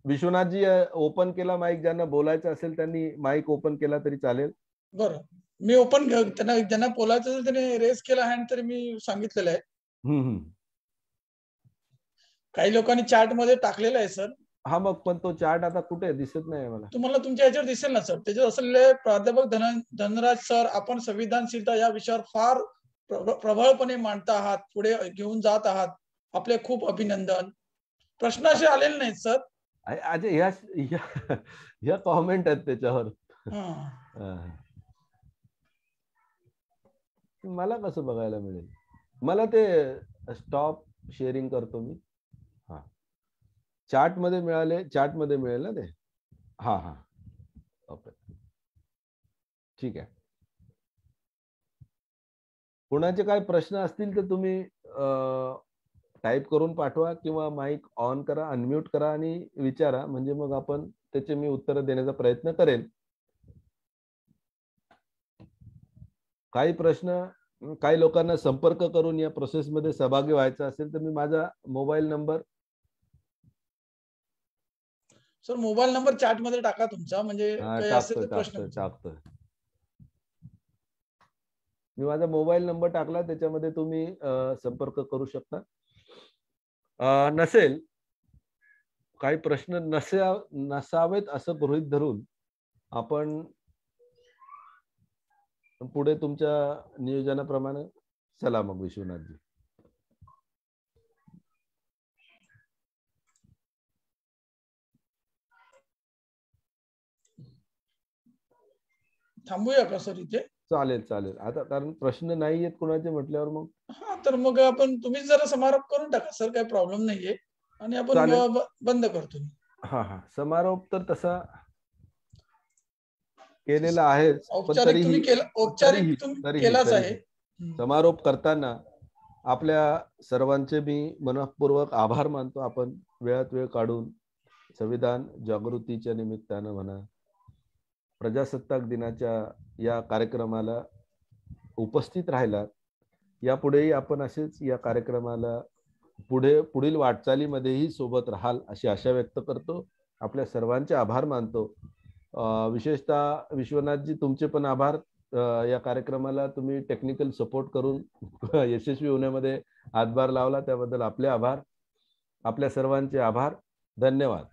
विश्वनाथजी ओपन केला माईक, ज्यांना बोलायचं असेल त्यांनी माईक ओपन केला तरी चालेल. बरं, मी ओपन त्यांना ज्यांना बोलायचं त्याने रेस केला हँड तरी मी सांगितलेलं आहे. काही लोकांनी चार्ट मध्ये टाकलेला आहे सर. हा, मग पण तो चार्ट आता कुठे दिसत नाही मला. तुम्हाला तुमच्या याच्यावर दिसेल ना सर. त्याच्यावर असलेले प्राध्यापक धनराज सर, आपण संविधानशीलता या विषयावर फार प्रबळपणे मांडता आहात, पुढे घेऊन जात आहात. आपले खूप अभिनंदन. प्रश्न असे आलेले नाहीत सर. या कॉमेंट आहेत त्याच्यावर. मला कसं बघायला मिळेल? मला ते स्टॉप शेअरिंग करतो मी. हा, चार्ट मध्ये मिळाले, चार्ट मध्ये मिळेल ना ते. हा हा, ओके, ठीक आहे. कोणाचे काय प्रश्न असतील तर तुम्ही टाईप करून पाठवा किंवा माईक ऑन करा, अनम्यूट करा आणि विचारा, म्हणजे मग आपण त्याचे मी उत्तर देण्याचा प्रयत्न करेल. काही प्रश्न, काही लोकांना संपर्क करून या प्रोसेसमध्ये सहभागी व्हायचं असेल तर मी माझा mobile number, sir mobile number chat मध्ये टाका तुमचा, म्हणजे टाकतोय. मी माझा मोबाईल नंबर टाकला, त्याच्यामध्ये तुम्ही संपर्क करू शकता. नसेल काही प्रश्न नसावेत असं गृहीत धरून आपण पुढे तुमच्या नियोजनाप्रमाणे चला मग. विश्वनाथजी, थांबूया का सर इथे? चालेल चालेल, आता कारण प्रश्न नाही आहेत कुणाचे म्हटल्यावर मग. हा, तर मग आपण तुम्हीच जरा समारोप करून टाका सर, काही प्रॉब्लेम नाहीये आणि आपण बंद करतो. हा हा, समारोप तर तसा केलेला आहे, औपचारिक तुम्ही केलाच आहे. समारोप करताना आपल्या सर्वांचे मी मनःपूर्वक आभार मानतो. आपण वेळात वेळ काढून संविधान जागृतीच्या निमित्तानं म्हणा, प्रजासत्ताक दिनाच्या या कार्यक्रमाला उपस्थित राहिला. यापुढेही आपण असेच या कार्यक्रमाला पुढील वाटचालीमध्येही सोबत राहाल अशी आशा व्यक्त करतो. आपल्या सर्वांचे आभार मानतो. विशेषतः विश्वनाथजी, तुमचे पण आभार. या कार्यक्रमाला तुम्ही टेक्निकल सपोर्ट करून यशस्वी होण्यामध्ये हातभार लावला, त्याबद्दल आपले आभार. आपल्या सर्वांचे आभार. धन्यवाद.